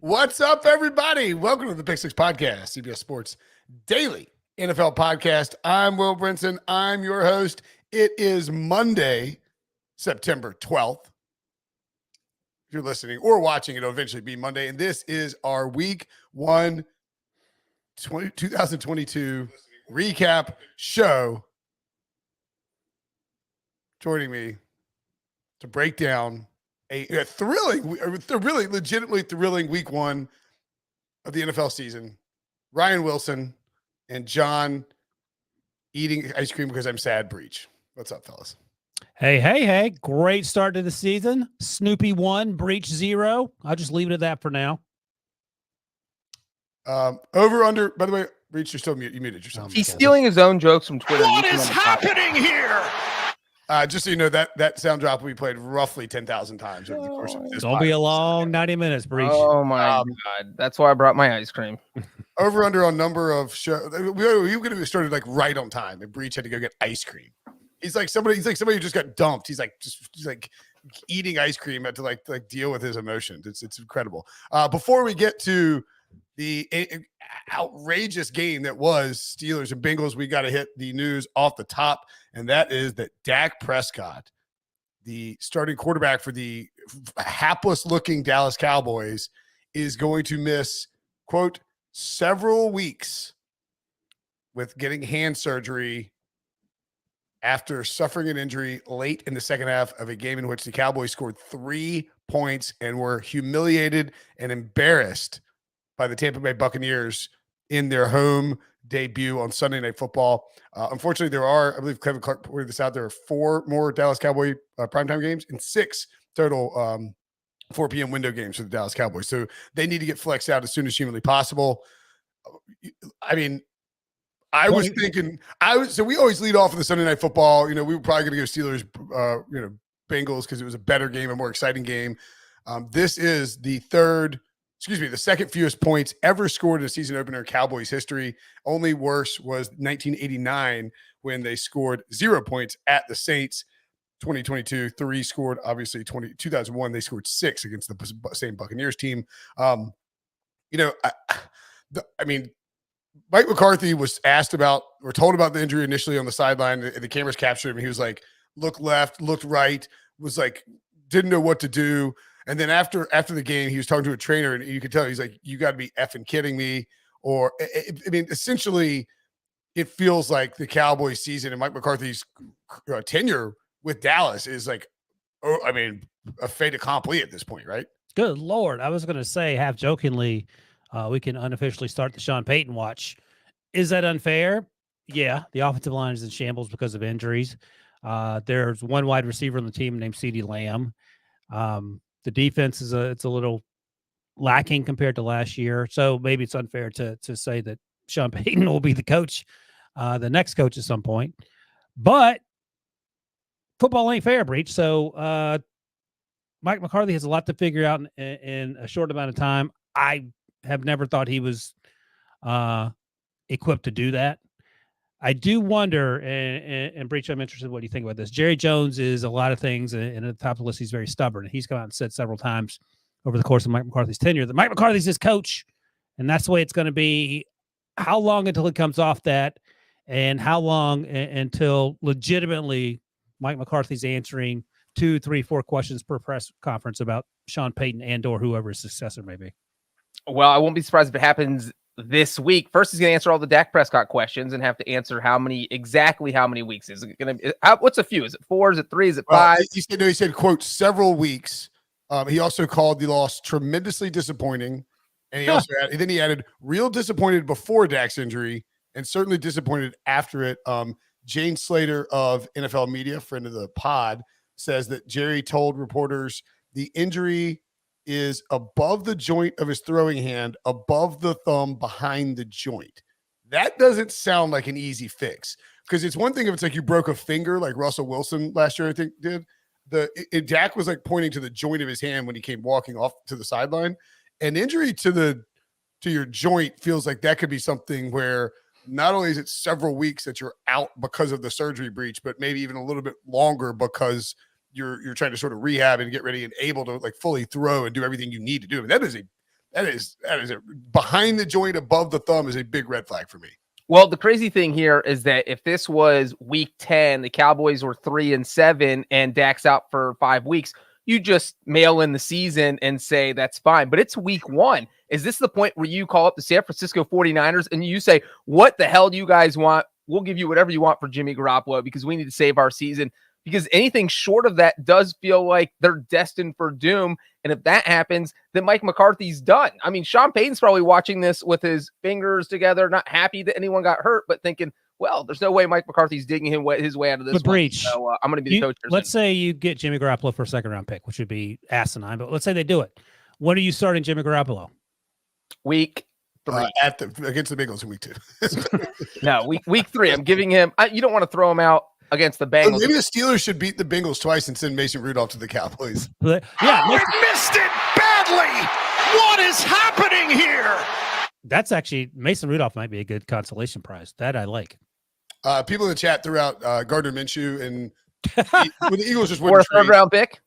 What's up, everybody? Welcome to the Pick Six Podcast, CBS Sports Daily NFL Podcast. I'm Will Brinson. I'm your host. It is Monday, September 12th. If you're listening or watching, it'll eventually be Monday. And this is our Week 1 2022 recap show. Joining me to break down a really legitimately thrilling Week 1 of the NFL season. Ryan Wilson and John eating ice cream because I'm sad Breech. What's up, fellas? Hey. Great start to the season. Snoopy 1, Breech 0. I'll just leave it at that for now. Over, under, by the way, Breech, you're still muted. You muted yourself. He's stealing his own jokes from Twitter. What is happening here? Just so you know, that sound drop will be played roughly 10,000 times over the course of this. It's going to be a long 90 minutes, Breech. Oh, my God. That's why I brought my ice cream. Over, under on number of shows. We could have started like right on time, and Breech had to go get ice cream. He's like somebody who just got dumped. He's like eating ice cream to like deal with his emotions. It's incredible. Before we get to the outrageous game that was Steelers and Bengals, we got to hit the news off the top, and that is that Dak Prescott, the starting quarterback for the hapless-looking Dallas Cowboys, is going to miss, quote, several weeks with getting hand surgery after suffering an injury late in the second half of a game in which the Cowboys scored 3 points and were humiliated and embarrassed by the Tampa Bay Buccaneers in their home debut on Sunday Night Football. Unfortunately, there are, I believe Kevin Clark pointed this out, there are 4 more Dallas Cowboy primetime games and 6 total 4 p.m. window games for the Dallas Cowboys. So they need to get flexed out as soon as humanly possible. I mean, we always lead off with the Sunday Night Football. You know, we were probably going to go Steelers, Bengals because it was a better game, a more exciting game. This is the second fewest points ever scored in a season opener in Cowboys history. Only worse was 1989 when they scored 0 points at the Saints. 2022, 3 scored. Obviously, 2001 they scored 6 against the same Buccaneers team. I mean, Mike McCarthy was asked about or told about the injury initially on the sideline. The cameras captured him. He was like, looked left, looked right, was like, didn't know what to do. And then after the game, he was talking to a trainer, and you could tell he's like, you got to be effing kidding me. Or, I mean, essentially, it feels like the Cowboys season and Mike McCarthy's tenure with Dallas is like, a fait accompli at this point, right? Good Lord. I was going to say, half jokingly, we can unofficially start the Sean Payton watch. Is that unfair? Yeah. The offensive line is in shambles because of injuries. There's one wide receiver on the team named CeeDee Lamb. The defense it's a little lacking compared to last year. So maybe it's unfair to say that Sean Payton will be the coach, the next coach at some point. But football ain't fair, Breech. So Mike McCarthy has a lot to figure out in a short amount of time. I have never thought he was equipped to do that. I do wonder, and Breech, I'm interested in what you think about this. Jerry Jones is a lot of things, and at the top of the list, he's very stubborn. He's come out and said several times over the course of Mike McCarthy's tenure that Mike McCarthy's his coach, and that's the way it's going to be. How long until it comes off that, and how long until legitimately Mike McCarthy's answering 2, 3, 4 questions per press conference about Sean Payton and or whoever his successor may be? Well, I won't be surprised if it happens this week. First, he's going to answer all the Dak Prescott questions and have to answer exactly how many weeks is it going to be? What's a few? Is it 4? Is it 3? Is it 5? He said, quote, several weeks. He also called the loss tremendously disappointing. And he added real disappointed before Dak's injury and certainly disappointed after it. Jane Slater of NFL Media, friend of the pod, says that Jerry told reporters the injury is above the joint of his throwing hand, above the thumb, behind the joint. That doesn't sound like an easy fix, because it's one thing if it's like you broke a finger, like Russell Wilson last year, I think did. Dak was like pointing to the joint of his hand when he came walking off to the sideline. An injury to your joint feels like that could be something where not only is it several weeks that you're out because of the surgery breach, but maybe even a little bit longer because you're trying to sort of rehab and get ready and able to like fully throw and do everything you need to do. I mean, That is behind the joint above the thumb is a big red flag for me. Well, the crazy thing here is that if this was week 10, the Cowboys were 3-7 and Dak's out for 5 weeks, you just mail in the season and say that's fine. But it's week 1. Is this the point where you call up the San Francisco 49ers and you say, what the hell do you guys want? We'll give you whatever you want for Jimmy Garoppolo because we need to save our season. Because anything short of that does feel like they're destined for doom. And if that happens, then Mike McCarthy's done. I mean, Sean Payton's probably watching this with his fingers together, not happy that anyone got hurt, but thinking, well, there's no way Mike McCarthy's digging his way out of this. But Breech, so I'm going to be the coach. Let's say you get Jimmy Garoppolo for a second-round pick, which would be asinine, but let's say they do it. When are you starting Jimmy Garoppolo? Week 3. Against the Bengals in week 2. No, week 3. I'm giving him – you don't want to throw him out against the Bengals. Maybe the Steelers should beat the Bengals twice and send Mason Rudolph to the Cowboys. Yeah, it missed it badly. What is happening here? That's actually Mason Rudolph might be a good consolation prize. That I like. People in the chat threw out Gardner Minshew and when the Eagles just for a third-round pick.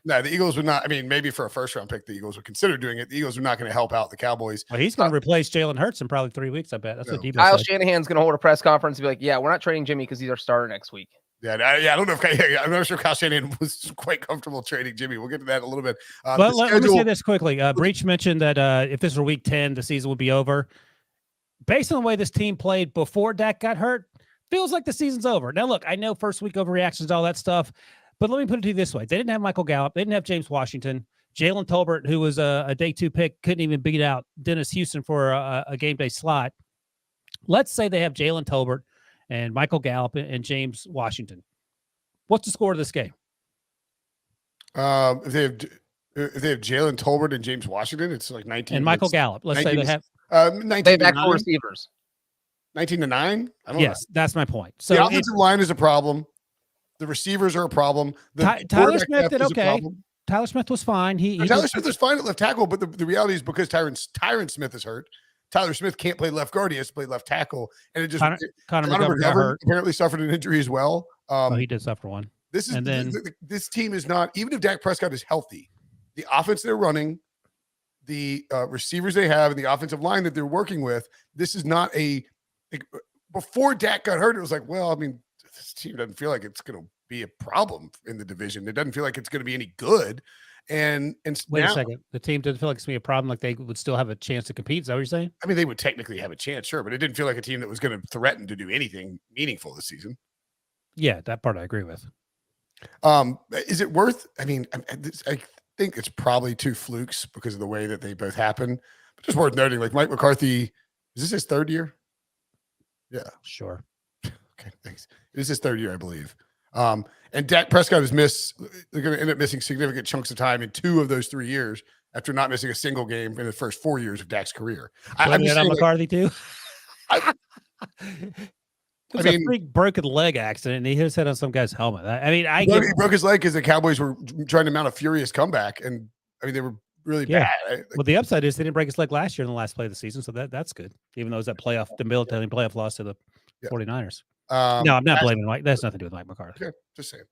No, the Eagles would not. I mean, maybe for a first-round pick, the Eagles would consider doing it. The Eagles are not going to help out the Cowboys. Well, he's going to replace Jalen Hurts in probably 3 weeks. I bet that's what Debo Kyle said. Shanahan's going to hold a press conference and be like, "Yeah, we're not trading Jimmy because he's our starter next week." Yeah, I don't know if I'm not sure Kyle Shanahan was quite comfortable trading Jimmy. We'll get to that in a little bit. But let me say this quickly. Breech mentioned that if this were week 10, the season would be over. Based on the way this team played before Dak got hurt, feels like the season's over. Now, look, I know first week overreactions, all that stuff, but let me put it to you this way. They didn't have Michael Gallup. They didn't have James Washington. Jalen Tolbert, who was a day 2 pick, couldn't even beat out Dennis Houston for a game day slot. Let's say they have Jalen Tolbert and Michael Gallup and James Washington. What's the score of this game? If they have Jalen Tolbert and James Washington, it's like 19. And Michael Gallup. Let's say they have 19. They have actual receivers. 19-9. I don't know. That's my point. So the offensive line is a problem. The receivers are a problem. Tyler Smith did okay. Tyler Smith was fine. Tyler Smith was fine at left tackle, but the reality is because Tyron Smith is hurt, Tyler Smith can't play left guard. He has to play left tackle, and it just Connor McGovern apparently suffered an injury as well. He did suffer one. This team is not, even if Dak Prescott is healthy, the offense they're running, the receivers they have, and the offensive line that they're working with, this is not before Dak got hurt, it was like, well, I mean, this team doesn't feel like it's going to be a problem in the division. It doesn't feel like it's going to be any good. And wait a second, the team didn't feel like it's going to be a problem. Like they would still have a chance to compete. Is that what you're saying? I mean, they would technically have a chance, sure, but it didn't feel like a team that was going to threaten to do anything meaningful this season. Yeah, that part I agree with. Is it worth? I mean, I think it's probably 2 flukes because of the way that they both happen. But just worth noting, like Mike McCarthy, is this his 3rd year? Yeah, sure. Okay, thanks. It is his 3rd year, I believe. And Dak Prescott they're going to end up missing significant chunks of time in 2 of those 3 years after not missing a single game in the first 4 years of Dak's career. I'm just saying, McCarthy too. I mean, a freak broken leg accident, and he hit his head on some guy's helmet. He broke his leg because the Cowboys were trying to mount a furious comeback, and I mean they were really bad. Well, the upside is they didn't break his leg last year in the last play of the season, so that's good. Even though it was that debilitating playoff loss to the 49ers. No, I'm not blaming Mike. That's nothing to do with Mike McCarthy. Okay, just saying.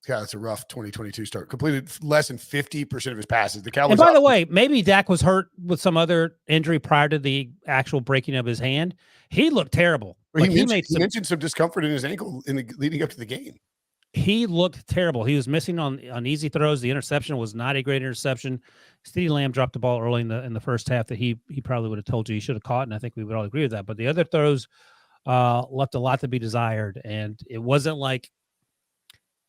Yeah, it's a rough 2022 start. Completed less than 50% of his passes. The Cowboys. And by the way, maybe Dak was hurt with some other injury prior to the actual breaking of his hand. He looked terrible. Like he mentioned some discomfort in his ankle leading up to the game. He looked terrible. He was missing on easy throws. The interception was not a great interception. CeeDee Lamb dropped the ball early in the first half that he probably would have told you he should have caught, and I think we would all agree with that. But the other throws left a lot to be desired, and it wasn't like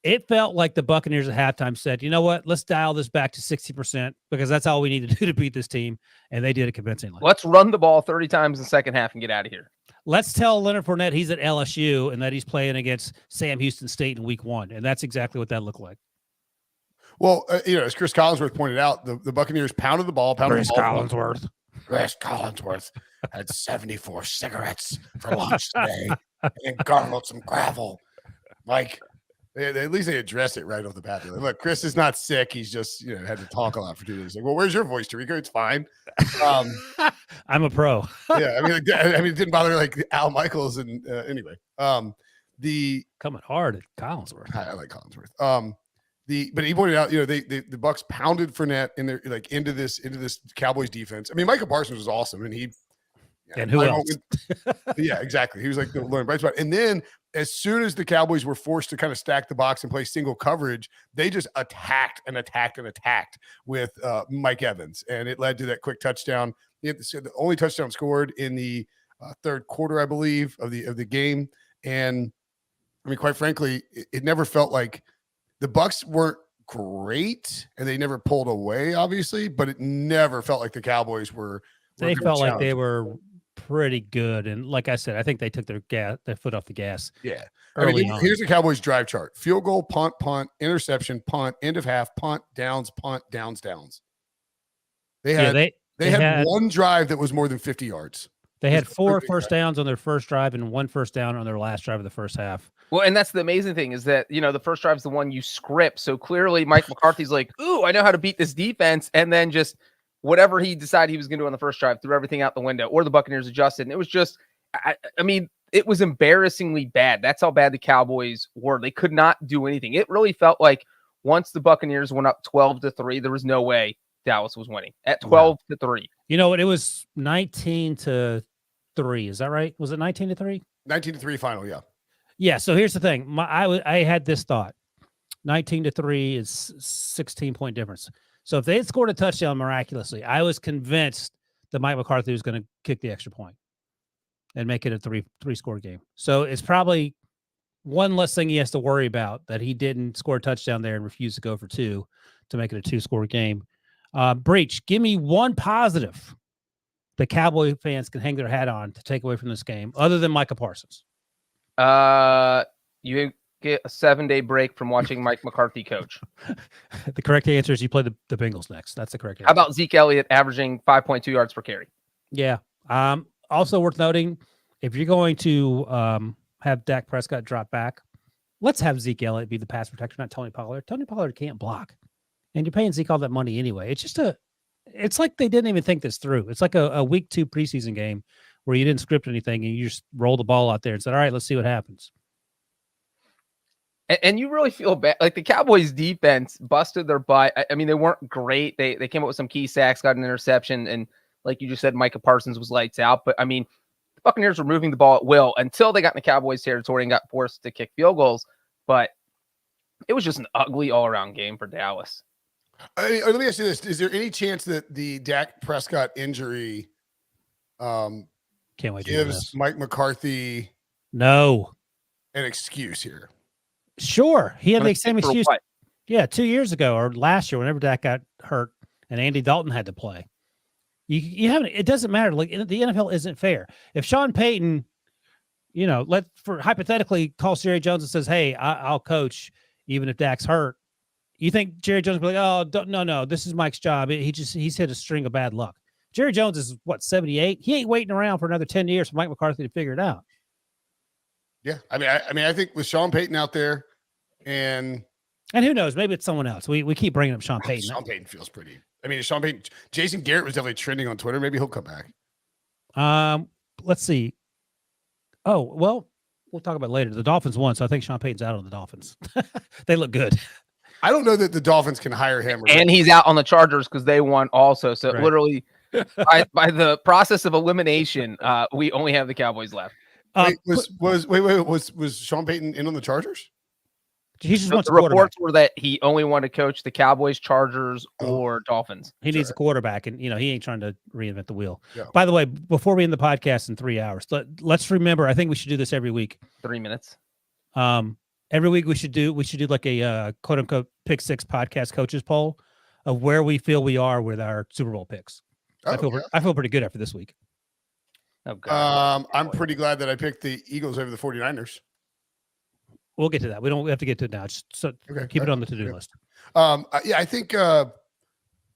it felt like the Buccaneers at halftime said, you know what, let's dial this back to 60% because that's all we need to do to beat this team, and they did it convincingly. Let's run the ball 30 times in the second half and get out of here. Let's tell Leonard Fournette he's at LSU and that he's playing against Sam Houston State in week 1, and that's exactly what that looked like. Well, as Chris Collinsworth pointed out, the Buccaneers pounded the ball. Chris Collinsworth had 74 cigarettes for lunch today and gargled some gravel. Like, at least they addressed it right off the bat. Like, look, Chris is not sick. He's just, had to talk a lot for 2 days. Like, well, where's your voice, Tarico? It's fine. I'm a pro. Yeah, I mean, it didn't bother like Al Michaels and anyway. The coming hard at Collinsworth. I like Collinsworth. but he pointed out, the Bucs pounded Fournette in their into this Cowboys defense. I mean, Micah Parsons was awesome, and and who else? Yeah, exactly. He was like the learning bright spot. And then as soon as the Cowboys were forced to kind of stack the box and play single coverage, they just attacked with Mike Evans, and it led to that quick touchdown. The only touchdown scored in the third quarter, I believe, of the game. And I mean, quite frankly, it never felt like the Bucs weren't great, and they never pulled away, obviously, but it never felt like the Cowboys were. They felt like they were pretty good, and like I said, I think they took their foot off the gas. Yeah, here's the Cowboys drive chart: field goal, punt, interception, punt, end of half, punt, downs, downs. They had one drive that was more than 50 yards. They had 4 first downs on their first drive and 1 first down on their last drive of the first half. Well, and that's the amazing thing is that, the first drive is the one you script. So clearly Mike McCarthy's like, ooh, I know how to beat this defense. And then just whatever he decided he was going to do on the first drive, threw everything out the window, or the Buccaneers adjusted. And it was just, I mean, it was embarrassingly bad. That's how bad the Cowboys were. They could not do anything. It really felt like once the Buccaneers went up 12-3, there was no way Dallas was winning at 12-3. You know what? It was 19-3. Is that right? Was it 19-3? 19-3 final. Yeah. Yeah. So here's the thing. I had this thought: 19-3 is 16-point difference. So if they had scored a touchdown miraculously, I was convinced that Mike McCarthy was going to kick the extra point and make it a three-score game. So it's probably one less thing he has to worry about, that he didn't score a touchdown there and refuse to go for 2 to make it a 2-score game. Breech, give me one positive the Cowboy fans can hang their hat on to take away from this game, other than Micah Parsons. You get a 7-day break from watching Mike McCarthy coach. The correct answer is you play the Bengals next. That's the correct answer. How about Zeke Elliott averaging 5.2 yards per carry? Yeah. Also worth noting, if you're going to have Dak Prescott drop back, let's have Zeke Elliott be the pass protector, not Tony Pollard. Tony Pollard can't block, and you're paying Zeke all that money anyway. It's like they didn't even think this through. It's like a week 2 preseason game where you didn't script anything and you just roll the ball out there and said, all right, let's see what happens. And you really feel bad. Like the Cowboys defense busted their butt. I mean, they weren't great. They came up with some key sacks, got an interception. And like you just said, Micah Parsons was lights out. But I mean, the Buccaneers were moving the ball at will until they got in the Cowboys territory and got forced to kick field goals. But it was just an ugly all-around game for Dallas. Let me ask you this. Is there any chance that the Dak Prescott injury Can't wait to gives Mike McCarthy an excuse here? Sure. He had the same excuse. What? Yeah, 2 years ago or last year, whenever Dak got hurt and Andy Dalton had to play. You haven't. It doesn't matter. Like, the NFL isn't fair. If Sean Payton, hypothetically calls Jerry Jones and says, "Hey, I'll coach even if Dak's hurt," you think Jerry Jones will be like, "Oh, no, this is Mike's job. He's hit a string of bad luck." Jerry Jones is 78. He ain't waiting around for another 10 years for Mike McCarthy to figure it out. Yeah, I mean, I think with Sean Payton out there, and who knows, maybe it's someone else. We keep bringing up Sean Payton. Sean Payton feels pretty. I mean, Sean Payton, Jason Garrett was definitely trending on Twitter. Maybe he'll come back. Let's see. Oh, well, we'll talk about it later. The Dolphins won, so I think Sean Payton's out on the Dolphins. They look good. I don't know that the Dolphins can hire him. And he's out on the Chargers because they won also. So Right. literally, by the process of elimination, we only have the Cowboys left. Was Sean Payton in on the Chargers? He just So wants the a quarterback. reports were that he only wanted to coach the Cowboys, Chargers, or Dolphins. He needs a quarterback, and he ain't trying to reinvent the wheel. Yeah. By the way, before we end the podcast in 3 hours, let's remember. I think we should do this every week. 3 minutes. Every week we should do like a quote unquote pick 6 podcast coaches poll of where we feel we are with our Super Bowl picks. I feel pretty good after this week. Oh God. I'm pretty glad that I picked the Eagles over the 49ers. We'll get to that. We don't have to get to it now. Just keep it on the to-do list. I think. I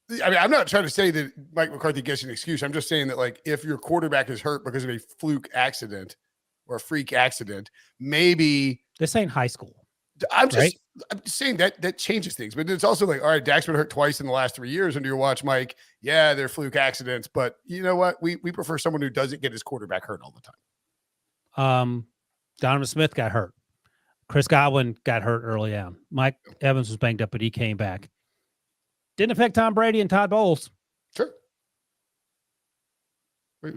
mean, I'm not trying to say that Mike McCarthy gets an excuse. I'm just saying that, like, if your quarterback is hurt because of a fluke accident or a freak accident, maybe This ain't high school. I'm just Right? I'm just saying that changes things. But it's also like, all right, Dak's been hurt twice in the last 3 years under your watch, Mike. Yeah, they're fluke accidents, but you know what? We prefer someone who doesn't get his quarterback hurt all the time. Donovan Smith got hurt. Chris Godwin got hurt early on. Mike Evans was banged up, but he came back. Didn't affect Tom Brady and Todd Bowles. Sure.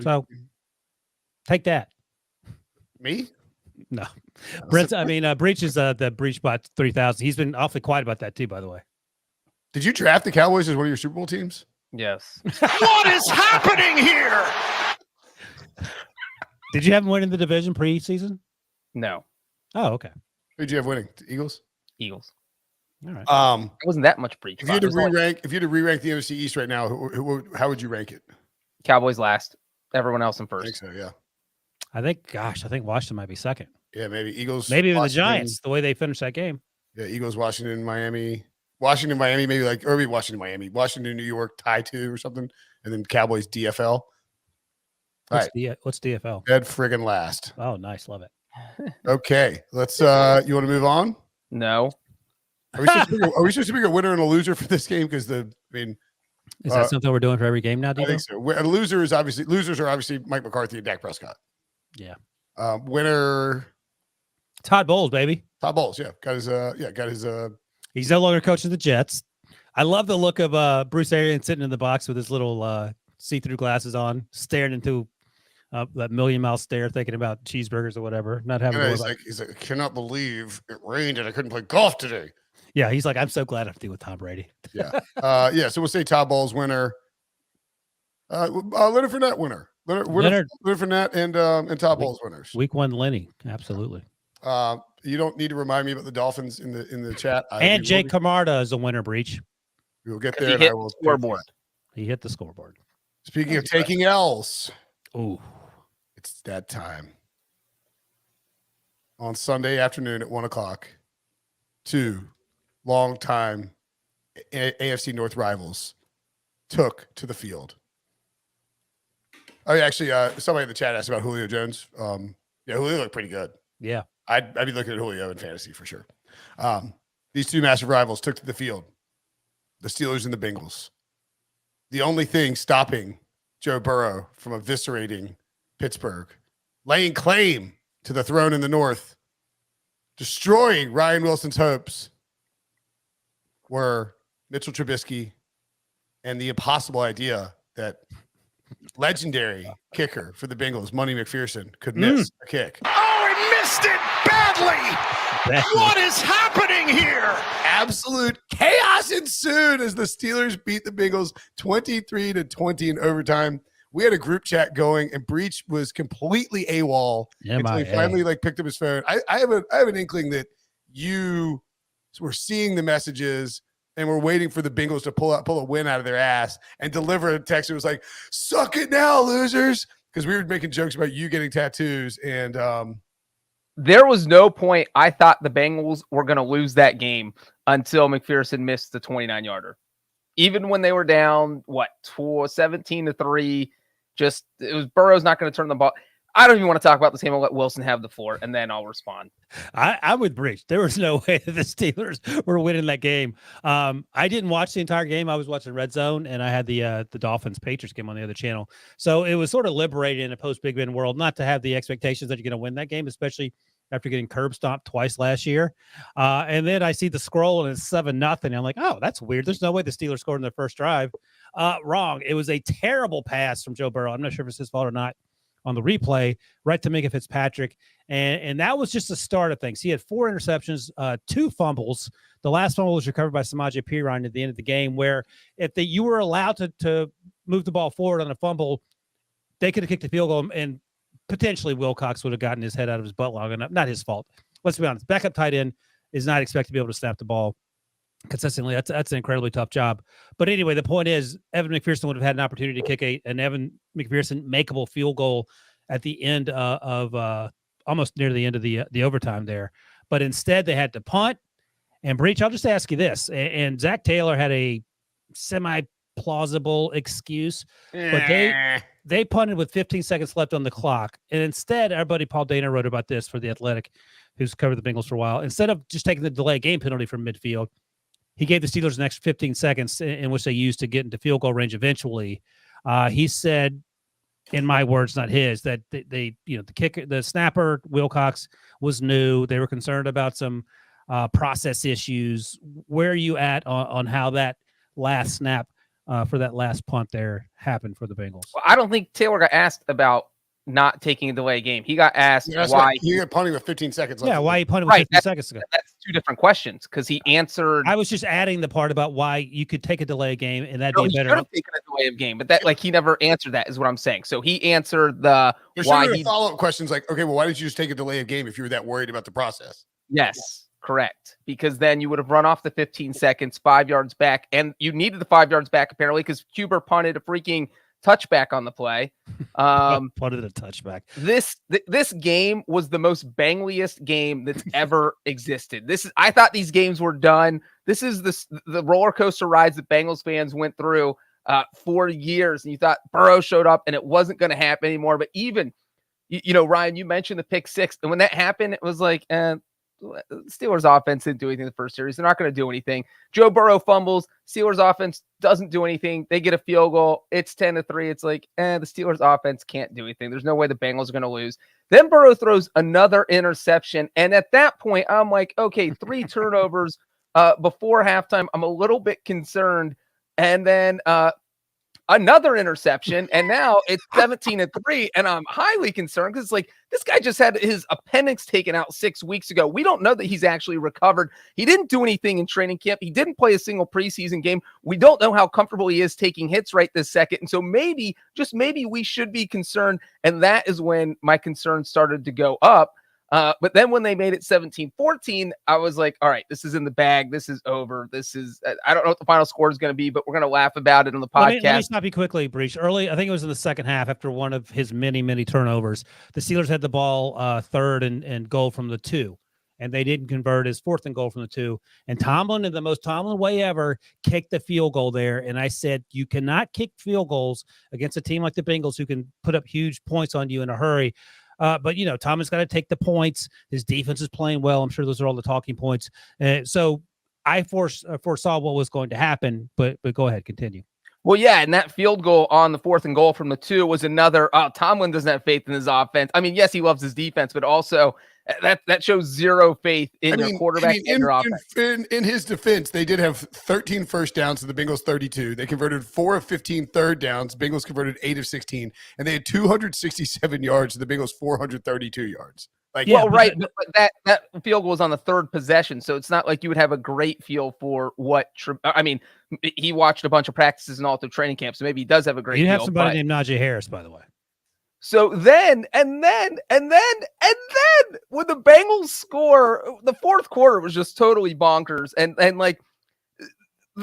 So take that. Me? No. Brinson, Breech is the Breech bot 3000. He's been awfully quiet about that too, by the way. Did you draft the Cowboys as one of your Super Bowl teams? Yes. What is happening here? Did you have him winning the division preseason? No. Oh, okay. Who'd you have winning? The Eagles? Eagles. All right. It wasn't that much breach. If you had to re-rank the NFC East right now, how would you rank it? Cowboys last, everyone else in I first. think so, yeah. I think Washington might be second. Yeah, maybe Eagles. Maybe even the Washington. Giants, the way they finished that game. Yeah, Eagles, Washington, Miami. Washington, Miami, maybe or maybe Washington, Miami. Washington, New York, tie 2 or something. And then Cowboys, DFL. What's DFL? Dead friggin' last. Oh, nice. Love it. Okay. Let's you want to move on? No. Are we supposed to pick a winner and a loser for this game? Because is that something we're doing for every game now, I think so. Losers are obviously Mike McCarthy and Dak Prescott. Yeah. Winner Todd Bowles, baby. Todd Bowles, yeah. Got his He's no longer coaching the Jets. I love the look of Bruce Arians sitting in the box with his little see-through glasses on, staring into that million-mile stare, thinking about cheeseburgers or whatever. Not having. he's like, I cannot believe it rained and I couldn't play golf today. Yeah, he's like, I'm so glad I have to deal with Tom Brady. Yeah. So we'll say Todd Bowles winner. Leonard Fournette winner. Leonard Fournette and Todd Bowles winners. Week 1 Lenny, absolutely. You don't need to remind me about the Dolphins in the chat. And Jake Camarda is a winner, Breech. We will get there. He hit the scoreboard. He hit the scoreboard. Speaking of taking L's, it's that time. On Sunday afternoon at 1:00, 2 longtime AFC North rivals took to the field. Oh, actually, somebody in the chat asked about Julio Jones. Julio looked pretty good. Yeah. I'd be looking at Julio in fantasy for sure. These 2 massive rivals took to the field. The Steelers and the Bengals. The only thing stopping Joe Burrow from eviscerating Pittsburgh, laying claim to the throne in the North, destroying Ryan Wilson's hopes, were Mitchell Trubisky and the impossible idea that legendary kicker for the Bengals, Money McPherson, could miss a kick. Oh, he missed it badly. What is happening here? Absolute chaos ensued as the Steelers beat the Bengals 23-20 in overtime. We had a group chat going, and Breech was completely AWOL until he finally picked up his phone. I have an inkling that you were seeing the messages and we're waiting for the Bengals to pull a win out of their ass and deliver a text that was like, "Suck it now, losers," because we were making jokes about you getting tattoos and. There was no point I thought the Bengals were going to lose that game until McPherson missed the 29-yarder. Even when they were down, 17-3, it was Burrow's not going to turn the ball. I don't even want to talk about this game. I'll let Wilson have the floor, and then I'll respond. I'm with Breech. There was no way that the Steelers were winning that game. I didn't watch the entire game. I was watching Red Zone, and I had the Dolphins Patriots game on the other channel. So it was sort of liberating in a post-Big Ben world not to have the expectations that you're going to win that game, especially after getting curb stomped twice last year. And then I see the scroll, and it's 7-0. I'm like, oh, that's weird. There's no way the Steelers scored in their first drive. Wrong. It was a terrible pass from Joe Burrow. I'm not sure if it's his fault or not. On the replay, right to Minka Fitzpatrick. And that was just the start of things. He had 4 interceptions, 2 fumbles. The last fumble was recovered by Samaje Perine at the end of the game, where if you were allowed to move the ball forward on a fumble, they could have kicked the field goal, and potentially Wilcox would have gotten his head out of his butt long enough. Not his fault. Let's be honest. Backup tight end is not expected to be able to snap the ball consistently. That's an incredibly tough job. But anyway, the point is Evan McPherson would have had an opportunity to kick an Evan McPherson makeable field goal at the end of almost near the end of the overtime there. But instead they had to punt. And Breech, I'll just ask you this. And Zach Taylor had a semi-plausible excuse, but they punted with 15 seconds left on the clock. And instead, our buddy Paul Dana wrote about this for The Athletic, who's covered the Bengals for a while. Instead of just taking the delay game penalty from midfield, he gave the Steelers an extra 15 seconds in which they used to get into field goal range eventually. He said in my words, not his, that they the kicker, the snapper Wilcox was new. They were concerned about some process issues. Where are you at on how that last snap for that last punt there happened for the Bengals? Well, I don't think Taylor got asked about not taking a delay game. He got asked why he got punting with 15 seconds left. Yeah, why he punted with 15 seconds ago. That's two different questions because he answered. I was just adding the part about why you could take a delay game and that'd be he better. Should have taken a delay of game, but that he never answered that is what I'm saying. So he answered the why he follow-up questions like, okay, well, why didn't you just take a delay of game if you were that worried about the process? Yes, correct. Because then you would have run off the 15 seconds, 5 yards back, and you needed the 5 yards back apparently because Cuber punted a freaking touchback on the play. Punted a touchback. This game was the most bangliest game that's ever existed. I thought these games were done. This is the roller coaster rides that Bengals fans went through for years, and you thought Burrow showed up and it wasn't going to happen anymore. But even, Ryan, you mentioned the pick six, and when that happened, it was like, Steelers offense didn't do anything in the first series. They're not going to do anything. Joe Burrow fumbles. Steelers offense doesn't do anything. They get a field goal. It's 10-3. It's like, the Steelers offense can't do anything. There's no way the Bengals are going to lose. Then Burrow throws another interception. And at that point, I'm like, okay, 3 turnovers before halftime. I'm a little bit concerned. And then another interception, and now it's 17-3, and I'm highly concerned because it's like this guy just had his appendix taken out 6 weeks ago. We don't know that he's actually recovered. He didn't do anything in training camp. He didn't play a single preseason game. We don't know how comfortable he is taking hits right this second, and so maybe, just maybe, we should be concerned, and that is when my concerns started to go up. But then when they made it 17-14, I was like, all right, this is in the bag. This is over. I don't know what the final score is going to be, but we're going to laugh about it on the podcast. Let me stop you quickly, Breech. Early, I think it was in the second half after one of his many, many turnovers. The Steelers had the ball third and goal from the 2, and they didn't convert his 4th and goal from the 2. And Tomlin, in the most Tomlin way ever, kicked the field goal there. And I said, you cannot kick field goals against a team like the Bengals who can put up huge points on you in a hurry. But, Thomas got to take the points. His defense is playing well. I'm sure those are all the talking points. So I foresaw what was going to happen, but go ahead, continue. Well, yeah, and that field goal on the 4th and goal from the 2 was another, Tomlin doesn't have faith in his offense. I mean, yes, he loves his defense, but also that shows zero faith in your quarterback and your offense. In his defense, they did have 13 first downs to the Bengals 32. They converted 4 of 15 third downs. Bengals converted 8 of 16, and they had 267 yards to the Bengals 432 yards. Like, well, right, but that field goal was on the 3rd possession, so it's not like you would have a great feel for what. I mean, he watched a bunch of practices and all through training camp, so maybe he does have a great. You have somebody named Najee Harris, by the way. So then, when the Bengals score, the 4th quarter was just totally bonkers, and like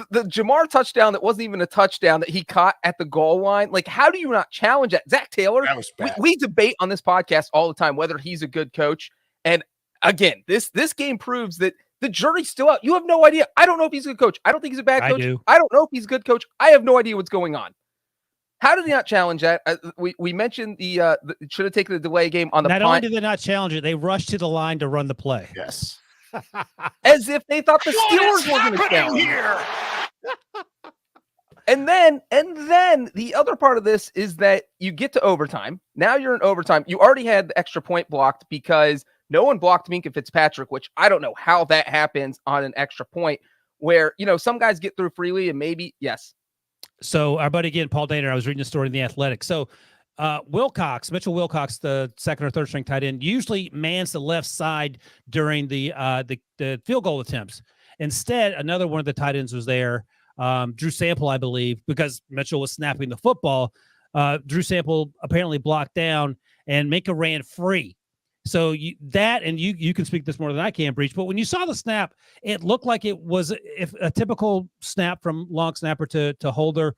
the Jamar touchdown that wasn't even a touchdown that he caught at the goal line. Like, how do you not challenge that? Zach Taylor, that was bad. We debate on this podcast all the time whether he's a good coach, and again, this game proves that the jury's still out. You have no idea. I don't know if he's a good coach. I don't think he's a bad coach. I don't know if he's a good coach. I have no idea what's going on. How did he not challenge that? We mentioned the should have taken the delay game on the punt. Not only did they not challenge it, they rushed to the line to run the play. Yes. As if they thought the Steelers were going to challenge here. And then the other part of this is that you get to overtime. Now you're in overtime. You already had the extra point blocked because no one blocked Minkah Fitzpatrick, which I don't know how that happens on an extra point where, some guys get through freely and maybe, yes. So our buddy again, Paul Dana, I was reading the story in The Athletic. So Mitchell Wilcox, the 2nd or 3rd string tight end, usually mans the left side during the field goal attempts. Instead, another one of the tight ends was there, Drew Sample, I believe, because Mitchell was snapping the football. Drew Sample apparently blocked down, and Minkah ran free. So you can speak this more than I can, Breech. But when you saw the snap, it looked like it was a typical snap from long snapper to holder.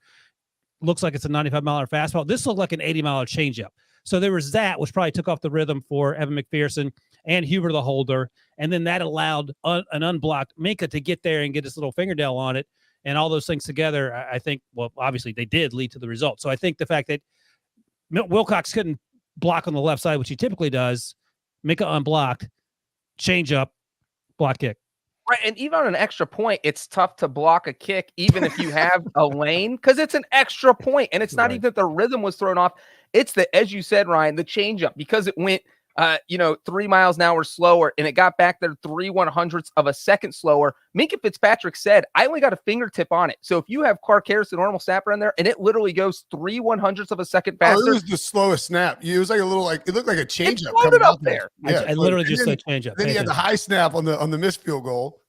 Looks like it's a 95-mile-an-hour fastball. This looked like an 80-mile changeup. So there was that, which probably took off the rhythm for Evan McPherson and Huber, the holder. And then that allowed an unblocked Minkah to get there and get his little fingernail on it. And all those things together, I think, well, obviously they did lead to the result. So I think the fact that Wilcox couldn't block on the left side, which he typically does, Minkah unblocked, change up, block kick. Right, and even on an extra point, it's tough to block a kick, even if you have a lane, because it's an extra point, and it's not even that the rhythm was thrown off. It's the, as you said, Ryan, the changeup, because it went, 3 miles an hour slower, and it got back there 3/100ths of a second slower. Minka Fitzpatrick said, "I only got a fingertip on it." So if you have Clark Harris, the normal snapper, in there, and it literally goes 3/100ths of a second faster, it was the slowest snap. It was like a little, it looked like a changeup coming coming up out there. Yeah, I literally just said changeup. Then he had the high snap on the missed field goal.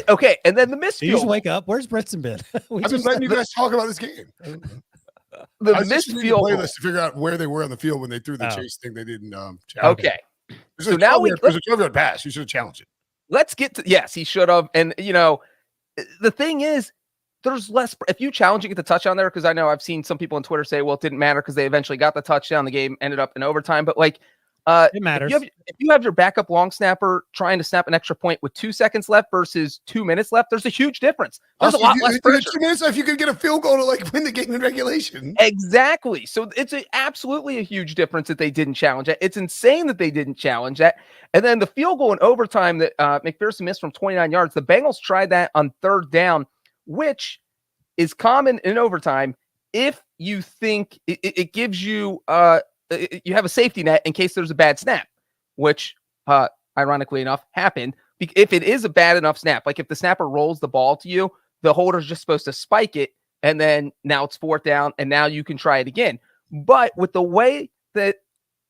Okay, and then the missed Did you field just wake up? Where's Brinson been? I've been letting you guys talk about this game. the I was missed just reading the field goal. playlist to figure out where they were on the field when they threw the Oh. chase thing. They didn't. Challenge. Okay, There's so a now 12-yard there's a 12-yard pass. You should have challenged it. let's get to, yes, he should have. And, the thing is, there's less, if you challenge, you get the touchdown there, because I know I've seen some people on Twitter say, well, it didn't matter because they eventually got the touchdown. The game ended up in overtime. But It matters. If you have your backup long snapper trying to snap an extra point with 2 seconds left versus 2 minutes left, there's a huge difference. There's Also, a lot you less had pressure. 2 minutes left, you could get a field goal to win the game in regulation. Exactly. So it's absolutely a huge difference that they didn't challenge it. It's insane that they didn't challenge that. And then the field goal in overtime that McPherson missed from 29 yards, the Bengals tried that on 3rd down, which is common in overtime if you think it gives you you have a safety net in case there's a bad snap, which ironically enough happened. If it is a bad enough snap, like if the snapper rolls the ball to you, the holder's just supposed to spike it, and then now it's 4th down, and now you can try it again. But with the way that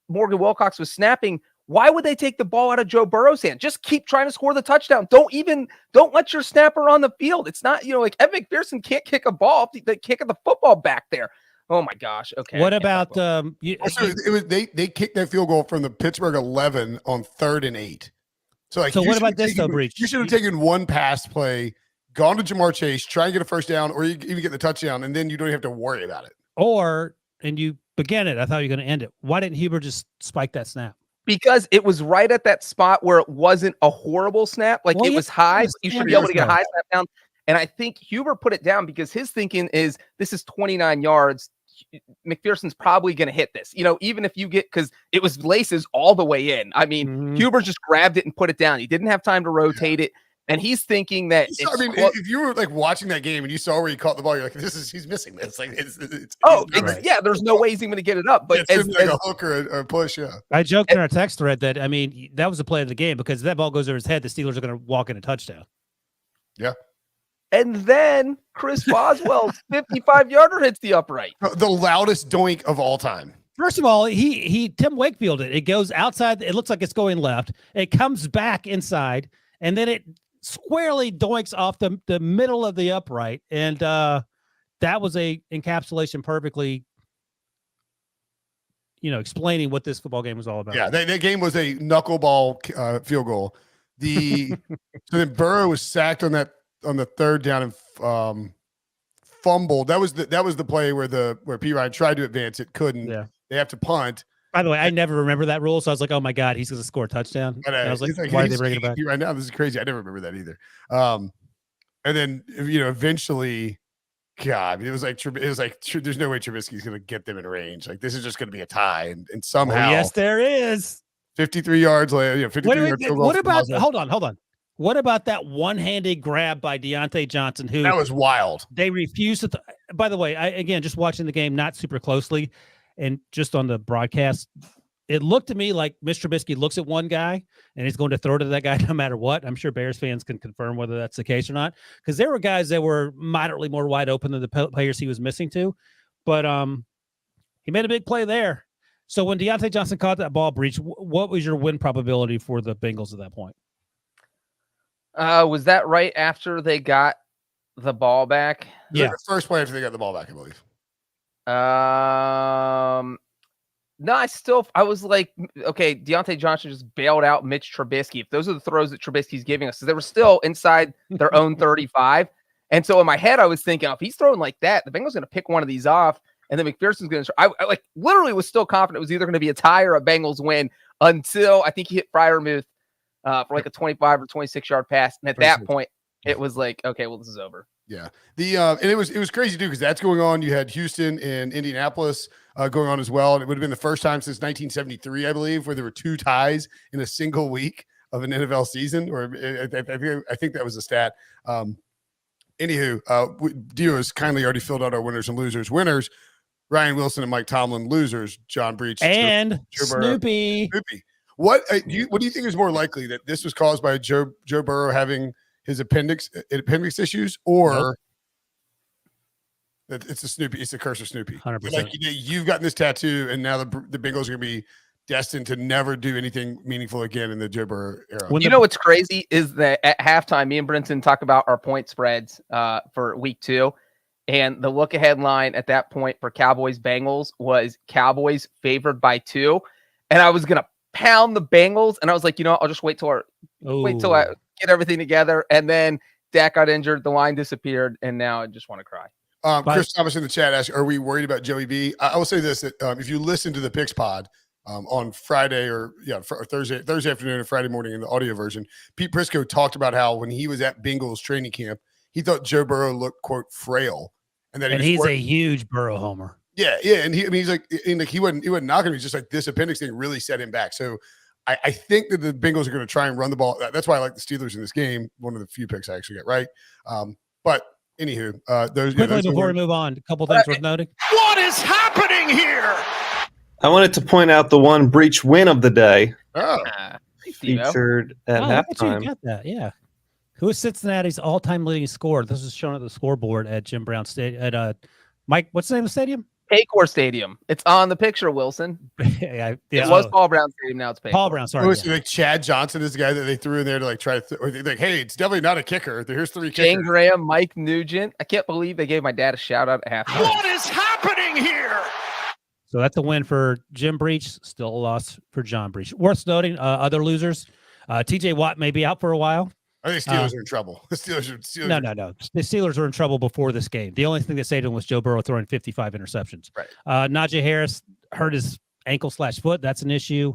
Morgan Wilcox was snapping, why would they take the ball out of Joe Burrow's hand? Just keep trying to score the touchdown. Don't let your snapper on the field. It's not, like Evan McPherson can't kick a ball. They kick the football back there. Oh my gosh. Okay. What about they kicked that field goal from the Pittsburgh 11 on 3rd and 8. So what about this though, Breech? You should have taken one pass play, gone to Jamar Chase, try and get a first down, or you even get the touchdown, and then you don't have to worry about it. And you began it. I thought you were going to end it. Why didn't Huber just spike that snap? Because it was right at that spot where it wasn't a horrible snap. It was high. You should be able to get a high snap down. And I think Huber put it down because his thinking is this is 29 yards. McPherson's probably going to hit this, even if you get, because it was laces all the way in. I mean, Huber just grabbed it and put it down. He didn't have time to rotate it. And he's thinking that if you were watching that game and you saw where he caught the ball, you're like, he's missing this. There's no way he's even going to get it up. But it's like a hook or a push. Yeah. I joked in our text thread that, that was the play of the game, because if that ball goes over his head, the Steelers are going to walk in a touchdown. Yeah. And then Chris Boswell's 55-yarder hits the upright. The loudest doink of all time. First of all, he Tim Wakefield it. It goes outside. It looks like it's going left. It comes back inside, and then it squarely doinks off the middle of the upright. And that was a encapsulation perfectly, explaining what this football game was all about. Yeah, that game was a knuckleball field goal. So then Burrow was sacked on the 3rd down and fumbled. That was the play where P. Ryan tried to advance it, couldn't. Yeah. They have to punt. By the way, I never remember that rule, so I was like, "Oh my god, he's going to score a touchdown." And I was like, "Why are they bringing it back right now? This is crazy. I never remember that either." And then eventually, God, it was like there's no way Trubisky's going to get them in range. This is just going to be a tie, and somehow, yes, there is 53 yards later. 53 yards. What about? Hold on. What about that one-handed grab by Deontay Johnson? Who that was wild. They refused to. By the way, again just watching the game not super closely, and just on the broadcast, it looked to me like Mr. Trubisky looks at one guy and he's going to throw to that guy no matter what. I'm sure Bears fans can confirm whether that's the case or not, because there were guys that were moderately more wide open than the players he was missing to. But he made a big play there. So when Deontay Johnson caught that ball, Breech, what was your win probability for the Bengals at that point? Was that right after they got the ball back? Yeah, the first play after they got the ball back, I believe. No, I was like, okay, Deontay Johnson just bailed out Mitch Trubisky. If those are the throws that Trubisky's giving us, so they were still inside their own 35. And so in my head, I was thinking, if he's throwing like that, the Bengals going to pick one of these off, and then McPherson's going to. I literally was still confident it was either going to be a tie or a Bengals win until I think he hit Freiermuth for a 25 or 26-yard pass, and at that point, it was like, okay, well, this is over. Yeah. And it was crazy too, because that's going on. You had Houston and Indianapolis going on as well. And it would have been the first time since 1973, I believe, where there were 2 ties in a single week. of an NFL season, or I think that was a stat. Anywho, Dio has kindly already filled out our winners and losers. Winners, Ryan Wilson and Mike Tomlin. Losers, John Breech and Snoopy. What do you think is more likely, that this was caused by Joe Burrow having his appendix issues, or that it's the curse of Snoopy? 100%. Like, you've gotten this tattoo, and now the Bengals are going to be destined to never do anything meaningful again in the Joe Burrow era. You know what's crazy is that at halftime, me and Brinson talk about our point spreads for week 2. And the look ahead line at that point for Cowboys Bengals was Cowboys favored by 2. And I was going to pound the Bengals. And I was like, I'll just wait till I get everything together. And then Dak got injured. The line disappeared. And now I just want to cry. Chris Thomas in the chat asked, are we worried about Joey B? I will say this, that if you listen to the Picks Pod, on Friday or Thursday afternoon or Friday morning in the audio version, Pete Prisco talked about how when he was at Bengals training camp, he thought Joe Burrow looked, quote, frail, and that he's a huge Burrow homer. Yeah, and he's like, he wasn't knocking him. He's just like, this appendix thing really set him back. So I think that the Bengals are going to try and run the ball. That's why I like the Steelers in this game. One of the few picks I actually got right. But anywho, before we move on, a couple things worth noting. What is happening here? I wanted to point out the one Breech win of the day. Featured at halftime. You got that, yeah. Who is Cincinnati's all-time leading scorer? This is shown at the scoreboard at Jim Brown Stadium. At Mike, what's the name of the stadium? Paycor Stadium. It's on the picture, Wilson. It was Paul Brown Stadium. Now it's Paycor. Paul Brown. Sorry. Like Chad Johnson is the guy that they threw in there to like try to, or they're like, hey, it's definitely not a kicker. Here's 3 kickers. Shane Graham, Mike Nugent. I can't believe they gave my dad a shout out at halftime. What is happening here? So that's a win for Jim Breech. Still a loss for John Breech. Worth noting, other losers. TJ Watt may be out for a while. I think Steelers are in trouble. The Steelers. No. The Steelers are in trouble before this game. The only thing that saved him was Joe Burrow throwing 55 interceptions. Right. Najee Harris hurt his ankle/foot. That's an issue.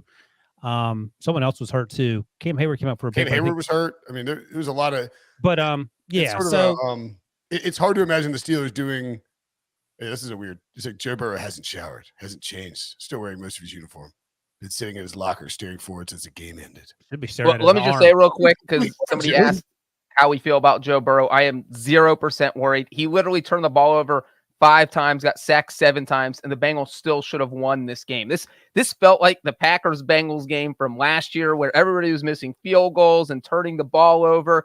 Someone else was hurt too. Cam Hayward came out for a bit. Cam Hayward was hurt. I mean, there was a lot of. But yeah. It's hard to imagine the Steelers doing. Hey, this is a weird. It's like Joe Burrow hasn't showered, hasn't changed, still wearing most of his uniform. Been sitting in his locker staring forward since the game ended. Let me just say real quick, because somebody asked how we feel about Joe Burrow. I am 0% worried. He literally turned the ball over 5 times, got sacked 7 times, and the Bengals still should have won this game. This felt like the Packers-Bengals game from last year, where everybody was missing field goals and turning the ball over,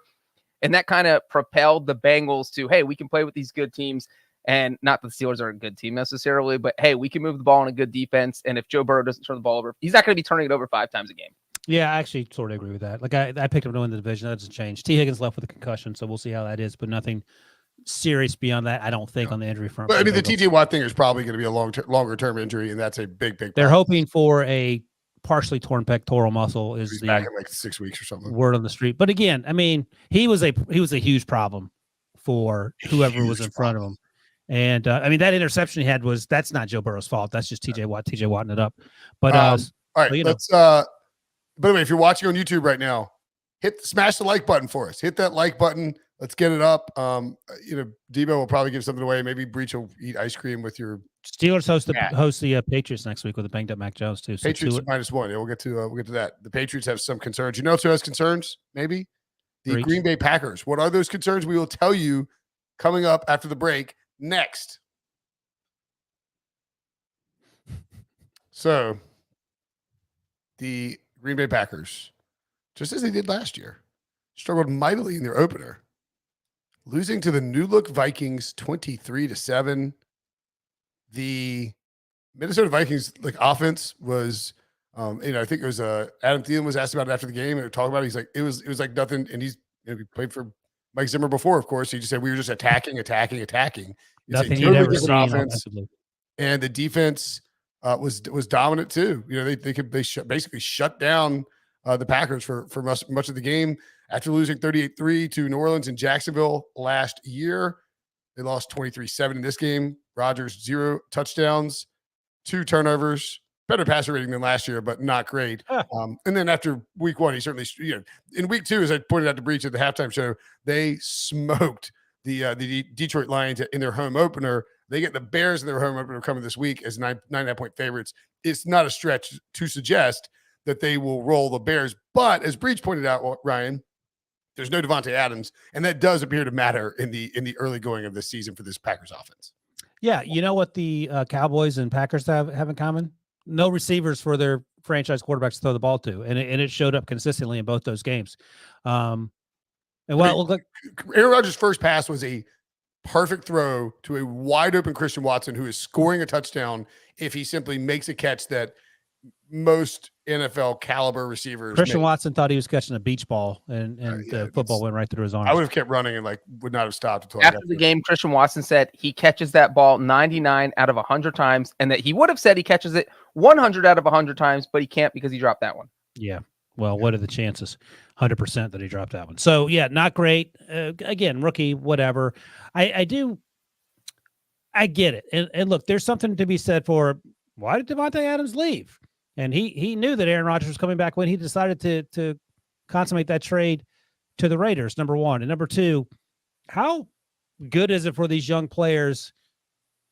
and that kind of propelled the Bengals to, hey, we can play with these good teams. And not that the Steelers are a good team necessarily, but hey, we can move the ball on a good defense. And if Joe Burrow doesn't turn the ball over, he's not going to be turning it over 5 times a game. Yeah, I actually sort of agree with that. Like I picked him to win the division. That doesn't change. T. Higgins left with a concussion, so we'll see how that is, but nothing serious beyond that, I don't think, on the injury front. But I mean, the TJ Watt thing is probably going to be a longer term injury, and that's a big They're problem. hoping for a partially torn pectoral muscle is the back in like 6 weeks or something. Word on the street. But again, I mean, he was a huge problem for whoever was in front of him. And I mean, that interception he had that's not Joe Burrow's fault. That's just TJ Watting it up. But all right, let's by the way, if you're watching on YouTube right now, smash the like button for us. Hit that like button. Let's get it up. Debo will probably give something away. Maybe Breech will eat ice cream with your Steelers host the Patriots next week with a banged up Mac Jones too. So Patriots -1. Yeah, we'll get to that. The Patriots have some concerns. You know who has concerns? Maybe the Green Bay Packers. What are those concerns? We will tell you coming up after the break. Next. So the Green Bay Packers, just as they did last year, struggled mightily in their opener, losing to the new look Vikings 23-7. The Minnesota Vikings offense was I think it was Adam Thielen was asked about it after the game and talked about it. He's like, it was like nothing, and he played for Mike Zimmer before, of course. He just said we were just attacking. Nothing you'd ever seen offensively. And the defense was dominant too. They basically shut down the Packers for much of the game. After losing 38-3 to New Orleans and Jacksonville last year, they lost 23-7 in this game. Rodgers 0 touchdowns, 2 turnovers. Better passer rating than last year, but not great. And then after week 1, he certainly, in week 2, as I pointed out to Breech at the halftime show, they smoked the Detroit Lions in their home opener. They get the Bears in their home opener coming this week as 9.5 point favorites. It's not a stretch to suggest that they will roll the Bears. But as Breech pointed out, Ryan, there's no Devontae Adams, and that does appear to matter in the early going of this season for this Packers offense. Yeah, you know what the Cowboys and Packers have in common? No receivers for their franchise quarterbacks to throw the ball to, and it showed up consistently in both those games. And well, it looked like Aaron Rodgers' first pass was a perfect throw to a wide open Christian Watson, who is scoring a touchdown if he simply makes a catch that most NFL caliber receivers. Christian Watson thought he was catching a beach ball, and the football went right through his arms. I would have kept running and would not have stopped until after the game. Christian Watson said he catches that ball 99 out of 100 times, and that he would have said he catches it 100 out of 100 times, but he can't because he dropped that one. Yeah. Well, what are the chances? 100% that he dropped that one. So yeah, not great. Again, rookie, whatever. I get it. And look, there's something to be said for why did Devontae Adams leave? And he knew that Aaron Rodgers was coming back when he decided to consummate that trade to the Raiders, number one. And number two, how good is it for these young players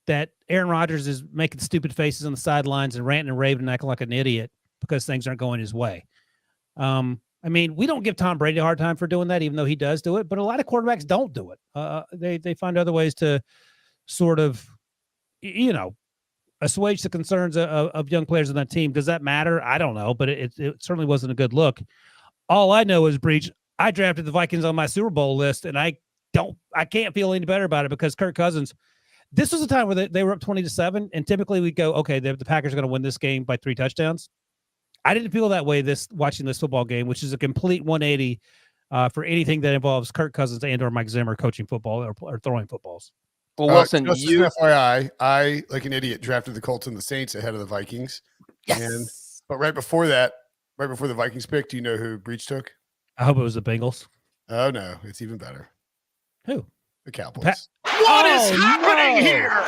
that Aaron Rodgers is making stupid faces on the sidelines and ranting and raving and acting like an idiot because things aren't going his way? I mean, we don't give Tom Brady a hard time for doing that, even though he does do it, but a lot of quarterbacks don't do it. They find other ways to sort of, assuage the concerns of young players on that team. Does that matter? I don't know, but it certainly wasn't a good look. All I know is, Breech, I drafted the Vikings on my Super Bowl list, and I can't feel any better about it because Kirk Cousins, this was a time where they were up 20-7, and typically we go, okay, the Packers are going to win this game by 3 touchdowns. I didn't feel that way watching this football game, which is a complete 180 for anything that involves Kirk Cousins and or Mike Zimmer coaching football or throwing footballs. Well, Wilson, just FYI, I, like an idiot, drafted the Colts and the Saints ahead of the Vikings. Yes. But right before the Vikings pick, do you know who Breech took? I hope it was the Bengals. Oh, no. It's even better. Who? The Cowboys. What is happening here?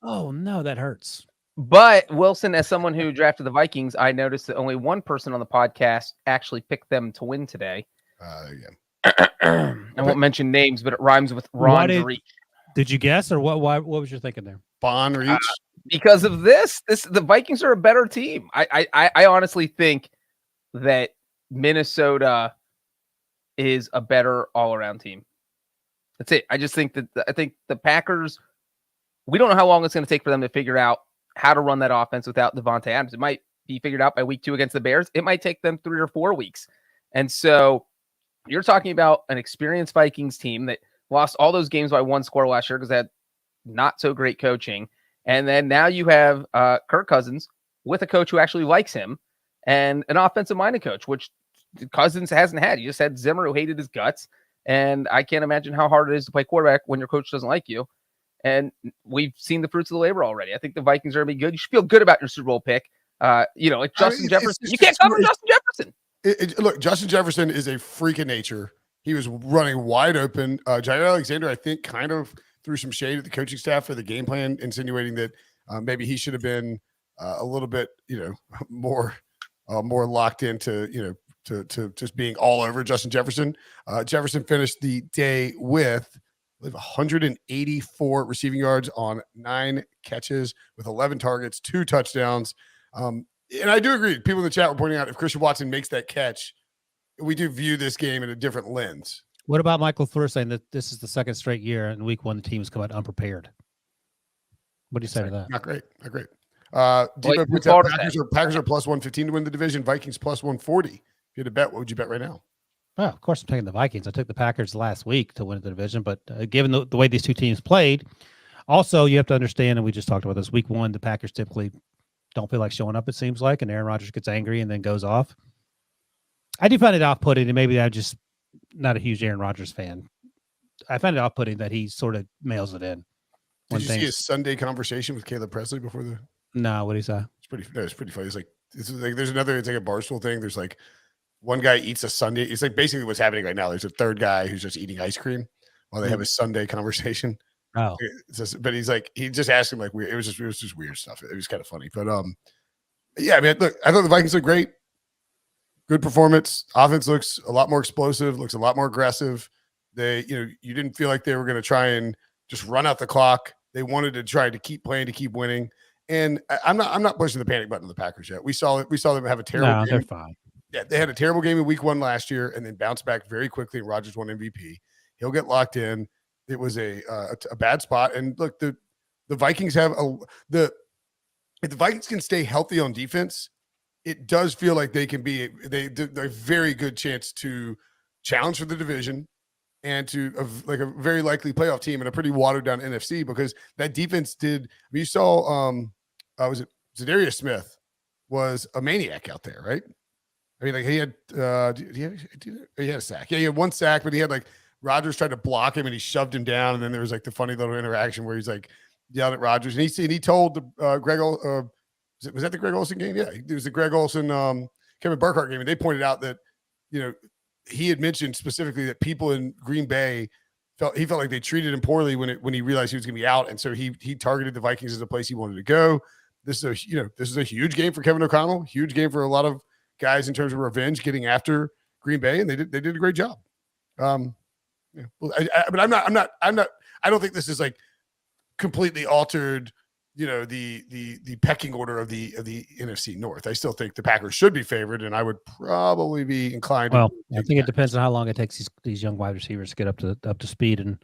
Oh, no, that hurts. But Wilson, as someone who drafted the Vikings, I noticed that only one person on the podcast actually picked them to win today. I won't mention names, but it rhymes with Ron Breech. Did you guess, or what was your thinking there? Bon Reach? Because of this, the Vikings are a better team. I honestly think that Minnesota is a better all-around team. That's it. I just think I think the Packers, we don't know how long it's going to take for them to figure out how to run that offense without Devontae Adams. It might be figured out by week 2 against the Bears. It might take them 3 or 4 weeks. And so you're talking about an experienced Vikings team that lost all those games by 1 score last year because they had not so great coaching. And then now you have Kirk Cousins with a coach who actually likes him and an offensive-minded coach, which Cousins hasn't had. You just had Zimmer, who hated his guts. And I can't imagine how hard it is to play quarterback when your coach doesn't like you. And we've seen the fruits of the labor already. I think the Vikings are going to be good. You should feel good about your Super Bowl pick. Like Justin Jefferson. You can't cover Justin Jefferson. Look, Justin Jefferson is a freak of nature. He was running wide open. Jair Alexander, I think, kind of threw some shade at the coaching staff for the game plan, insinuating that maybe he should have been a little bit, more locked into, to just being all over Justin Jefferson. Jefferson finished the day with, I believe, 184 receiving yards on 9 catches with 11 targets, 2 touchdowns. And I do agree. People in the chat were pointing out if Christian Watson makes that catch, we do view this game in a different lens. What about Michael LaFleur saying that this is the second straight year in week 1 the team's come out unprepared? What do you say to that? Not great. Packers are plus 115 to win the division. Vikings plus 140. If you had to bet, what would you bet right now? Well, of course, I'm taking the Vikings. I took the Packers last week to win the division, but given the way these two teams played, also you have to understand, and we just talked about this, week 1, the Packers typically don't feel like showing up, it seems like, and Aaron Rodgers gets angry and then goes off. I do find it off-putting, and maybe I'm just not a huge Aaron Rodgers fan. I find it off-putting that he sort of mails it in. Did you see his Sunday conversation with Caleb Presley before the? No, what did he say? It's pretty funny. It's like there's another. It's like a Barstool thing. There's like one guy eats a Sunday. It's like basically what's happening right now. There's a third guy who's just eating ice cream while they have a Sunday conversation. Oh, but he's like, he just asked him like weird. It was just weird stuff. It was kind of funny, but yeah. I mean, look, I thought the Vikings looked great. Good performance. Offense looks a lot more explosive. Looks a lot more aggressive. They, you didn't feel like they were going to try and just run out the clock. They wanted to try to keep playing, to keep winning. And I'm not pushing the panic button on the Packers yet. We saw them have a terrible No, game. they're fine. Yeah, they had a terrible game in week 1 last year and then bounced back very quickly, and Rodgers won MVP. He'll get locked in. It was a bad spot. And look, the Vikings have if the Vikings can stay healthy on defense, it does feel like they can be they're a very good chance to challenge for the division and to like a very likely playoff team in a pretty watered down NFC, because that defense you saw was it Zadarius Smith was a maniac out there, right? I mean, like he had he had a sack. Yeah, he had 1 sack, but he had like Rodgers tried to block him and he shoved him down, and then there was like the funny little interaction where he's like yelled at Rodgers, and he told Greg was that the Greg Olsen game? Yeah, it was the Greg Olsen Kevin Burkhardt game, and they pointed out that he had mentioned specifically that people in Green Bay felt like they treated him poorly when he realized he was going to be out, and so he targeted the Vikings as a place he wanted to go. This is a huge game for Kevin O'Connell, huge game for a lot of guys in terms of revenge, getting after Green Bay, and they did a great job. But I don't think this is like completely altered, the pecking order of the NFC North. I still think the Packers should be favored, and I would probably be inclined. Well, I think it depends on how long it takes these young wide receivers to get up to speed and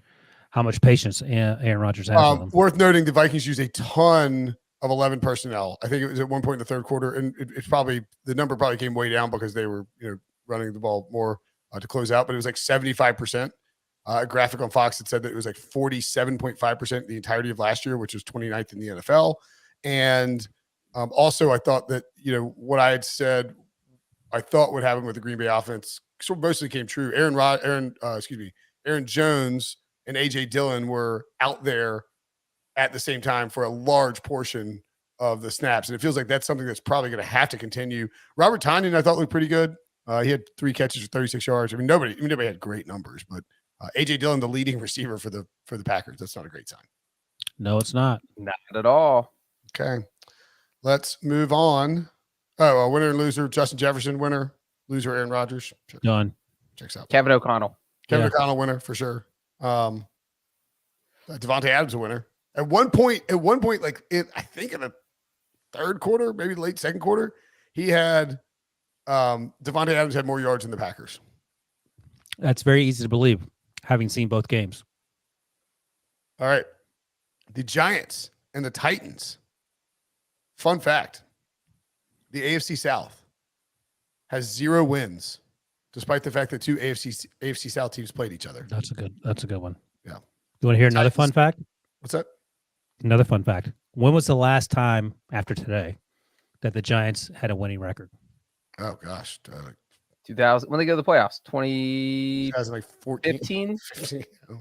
how much patience Aaron Rodgers has with them. Worth noting, the Vikings use a ton of 11 personnel. I think it was at one point in the third quarter, and it's probably the number probably came way down because they were running the ball more to close out, but it was like 75%. A graphic on Fox that said that it was like 47.5% the entirety of last year, which was 29th in the NFL. And also, I thought that what I had said I thought would happen with the Green Bay offense sort of mostly came true. Aaron Jones and AJ Dillon were out there at the same time for a large portion of the snaps, and it feels like that's something that's probably going to have to continue. Robert Tonyan, I thought, looked pretty good. He had 3 catches for 36 yards. I mean, nobody had great numbers, but AJ Dillon, the leading receiver for the Packers, that's not a great sign. No, it's not. Not at all. Okay, let's move on. Oh, winner and loser: Justin Jefferson, winner; loser: Aaron Rodgers. Sure. Done. Checks out. Kevin O'Connell. O'Connell, winner for sure. Devontae Adams, a winner. At one point, I think in the third quarter, maybe late second quarter, he had Devontae Adams had more yards than the Packers. That's very easy to believe, having seen both games. All right. The Giants and the Titans. Fun fact. The AFC South has 0 wins, despite the fact that 2 AFC South teams played each other. That's a good one. Yeah. You want to hear another fun fact? What's that? Another fun fact. When was the last time after today that the Giants had a winning record? Oh, gosh. 2000. When they go to the playoffs? 2014? 15? I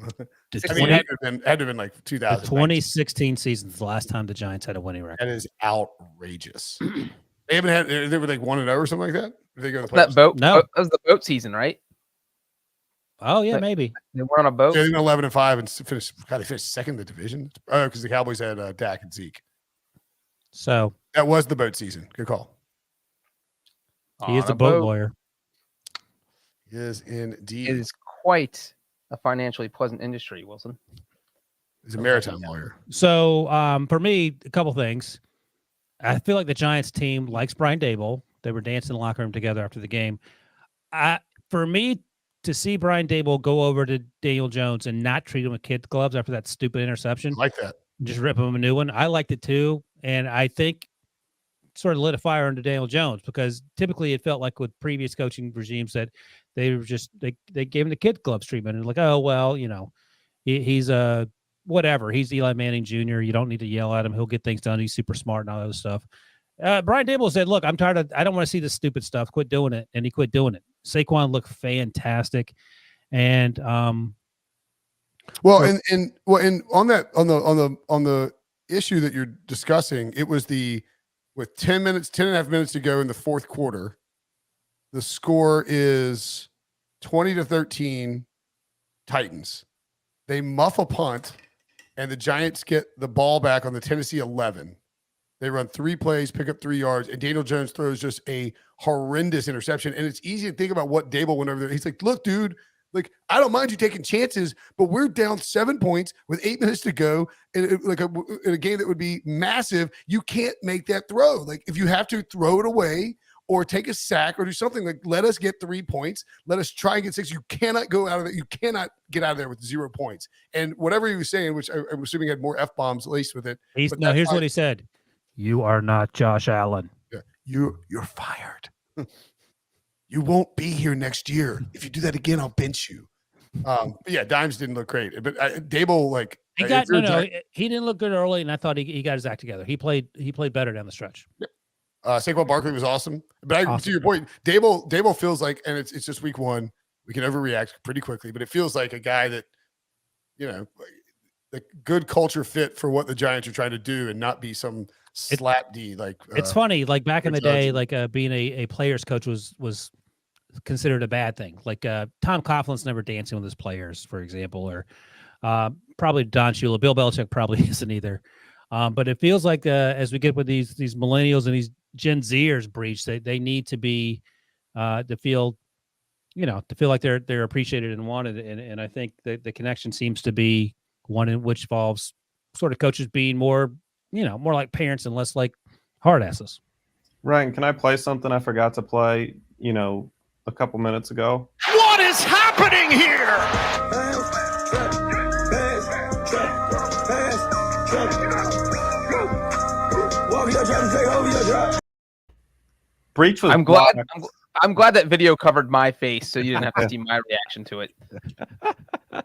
mean, it had to have been like 2000. The 2016 season is the last time the Giants had a winning record. That is outrageous. They were like 1-0 or something like that? Did they go to the playoffs? That boat? No. That was the boat season, right? Oh, yeah, maybe. They were on a boat. Yeah, they went 11-5 and finished second in the division. Oh, because the Cowboys had Dak and Zeke. So that was the boat season. Good call. He is a boat lawyer. He is indeed. It is quite a financially pleasant industry, Wilson. He's a maritime lawyer. So for me, a couple things. I feel like the Giants team likes Brian Daboll. They were dancing in the locker room together after the game. For me, to see Brian Daboll go over to Daniel Jones and not treat him with kid gloves after that stupid interception, I like that. Just rip him a new one. I liked it too, and I think sort of lit a fire under Daniel Jones, because typically it felt like with previous coaching regimes that they were just they gave him the kid gloves treatment and like, oh well, he's a whatever. He's Eli Manning Jr. You don't need to yell at him. He'll get things done. He's super smart and all that other stuff. Brian Daboll said, look, I'm tired of, I don't want to see this stupid stuff. Quit doing it. And he quit doing it. Saquon looked fantastic. And, on the issue that you're discussing, it was with 10 and a half minutes to go in the fourth quarter, the score is 20-13 Titans. They muff a punt and the Giants get the ball back on the Tennessee 11. They run 3 plays, pick up 3 yards, and Daniel Jones throws just a horrendous interception. And it's easy to think about what Daboll went over there. He's like, look, dude, Like, I don't mind you taking chances, but we're down 7 points with 8 minutes to go in a game that would be massive. You can't make that throw. Like, if you have to throw it away or take a sack or do something, like, let us get 3 points. Let us try and get 6. You cannot go out of it. You cannot get out of there with 0 points. And whatever he was saying, which I'm assuming had more F-bombs laced with it. Here's what he said. You are not Josh Allen. Yeah, you're fired. You won't be here next year. If you do that again, I'll bench you. But yeah, Dimes didn't look great. But Dable, like, he didn't look good early, and I thought he got his act together. He played better down the stretch. Saquon Barkley was awesome. But to your point, Dable feels like, and it's just week 1. We can overreact pretty quickly, but it feels like a guy that, the good culture fit for what the Giants are trying to do and not be some slap D. Like, it's funny, like back in the day, like being a player's coach was considered a bad thing. Like Tom Coughlin's never dancing with his players, for example, or probably Don Shula. Bill Belichick probably isn't either. But it feels like as we get with these millennials and these Gen Zers, Breech, they need to be to feel like they're appreciated and wanted. And I think that the connection seems to be one in which involves sort of coaches being more like parents and less like hard asses. Ryan, can I play something I forgot to play, a couple minutes ago? What is happening here? Breech was. I'm glad that video covered my face, so you didn't have to see my reaction to it.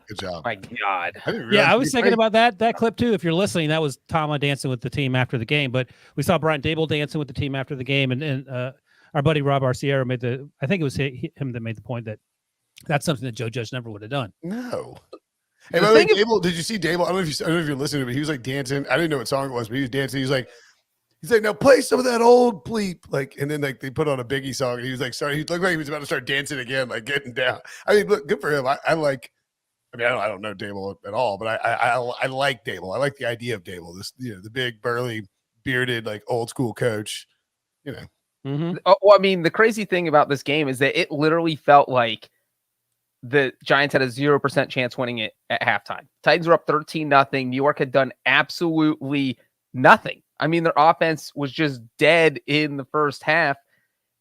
Good job. My God. I was thinking about that clip too. If you're listening, that was Tama dancing with the team after the game, but we saw Brian Dable dancing with the team after the game, and our buddy Rob Arciero I think it was him that made the point that that's something that Joe Judge never would have done. No. Hey, by the way, Dable, did you see Dable? I don't know if you're listening to it, but he was like dancing. I didn't know what song it was, but he was dancing. He's like, now play some of that old bleep. Like, and then like they put on a Biggie song and he was like, sorry, he looked like he was about to start dancing again, like getting down. I mean, look, good for him. I don't know Dable at all, but I like Dable. I like the idea of Dable. This, the big, burly, bearded, like old school coach, Mm-hmm. Well, I mean, the crazy thing about this game is that it literally felt like the Giants had a 0% chance winning it at halftime. Titans were up 13-0. New York had done absolutely nothing. I mean, their offense was just dead in the first half.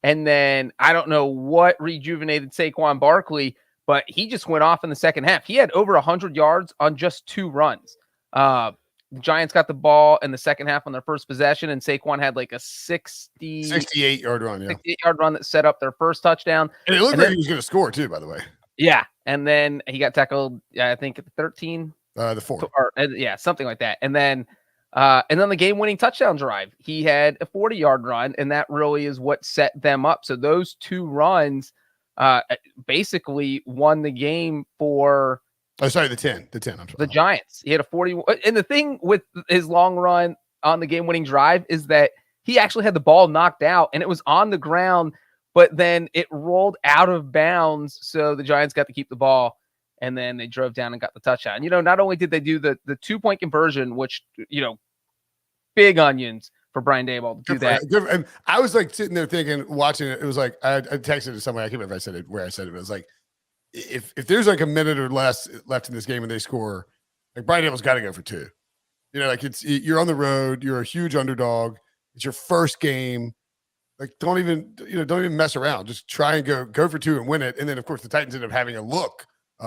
And then I don't know what rejuvenated Saquon Barkley, but he just went off in the second half. He had over 100 yards on just 2 runs. The Giants got the ball in the second half on their first possession, and Saquon had like a 68-yard run. Yeah. 68-yard run that set up their first touchdown. And it looked like he was going to score too, by the way. Yeah. And then he got tackled, I think, at the 13. The 4. Something like that. And then the game-winning touchdown drive, he had a 40-yard run, and that really is what set them up. So those 2 runs basically won the game for the 10. I'm sorry. The Giants. He had a 40. And the thing with his long run on the game-winning drive is that he actually had the ball knocked out, and it was on the ground, but then it rolled out of bounds, so the Giants got to keep the ball. And then they drove down and got the touchdown. Not only did they do the 2-point conversion, which, big onions for Brian Dable to do that. And I was like sitting there thinking, watching it. It was like, I texted to somebody. I can't remember if I said it where I said it. But it was like, if there's like a minute or less left in this game and they score, like Brian Dable's got to go for 2. You're on the road. You're a huge underdog. It's your first game. Like, don't even mess around. Just try and go for 2 and win it. And then, of course, the Titans end up having a look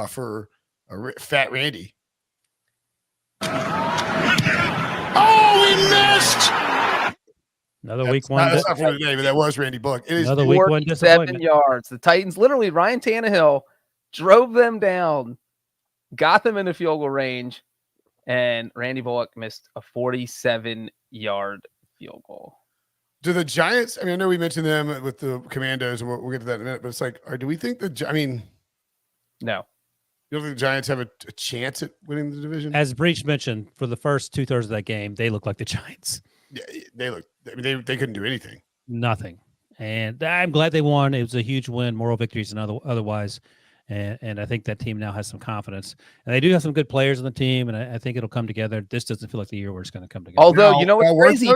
for Fat Randy. Oh, we missed! Another week one. That's not for today, but that was Randy Bullock. It is another week 1 disappointment. 7 yards. The Titans, literally, Ryan Tannehill drove them down, got them into field goal range, and Randy Bullock missed a 47-yard field goal. Do the Giants? I mean, I know we mentioned them with the Commandos, and we'll get to that in a minute. But it's like, do we think no. You don't think the Giants have a chance at winning the division? As Breech mentioned, for the first 2/3 of that game, they look like the Giants. Yeah, they look. I mean, they couldn't do anything. Nothing. And I'm glad they won. It was a huge win, moral victories and otherwise. And I think that team now has some confidence. And they do have some good players on the team, and I think it'll come together. This doesn't feel like the year where it's going to come together. Although, you know what's crazy?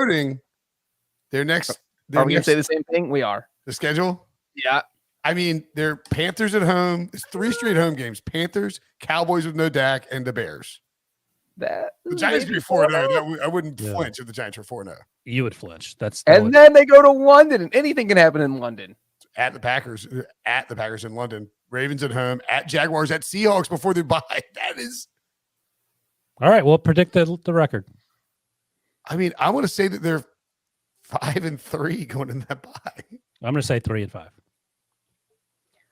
Their next. Are we going to say the same thing? We are. The schedule? Yeah. I mean, they're Panthers at home. It's 3 straight home games. Panthers, Cowboys with no Dak, and the Bears. That The Giants could be 4-0. I wouldn't flinch if the Giants were 4-0. You would flinch. And then they go to London, and anything can happen in London. At the Packers in London. Ravens at home. At Jaguars. At Seahawks before they bye. That is. All right. Well, predict the record. I mean, I want to say that they're 5-3 going in that bye. I'm going to say 3-5.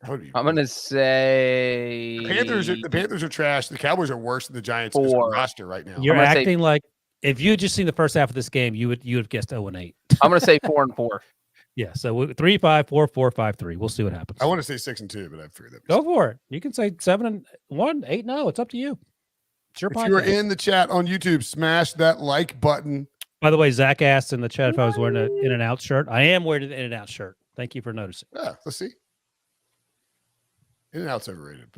I'm going to say the Panthers are trash. The Cowboys are worse than the Giants as a roster right now. You're acting like if you had just seen the first half of this game, you would have guessed 0-8. I'm going to say 4-4. Yeah, so 3-5, 4-4, 5-3. We'll see what happens. I want to say 6-2, but I figured that. Go for it. You can say 7-1, 8-0. It's up to you. It's your podcast. If you are in the chat on YouTube, smash that like button. By the way, Zach asked in the chat if I was wearing an In-N-Out shirt. I am wearing an In-N-Out shirt. Thank you for noticing. Yeah, let's see. In-N-Out's overrated.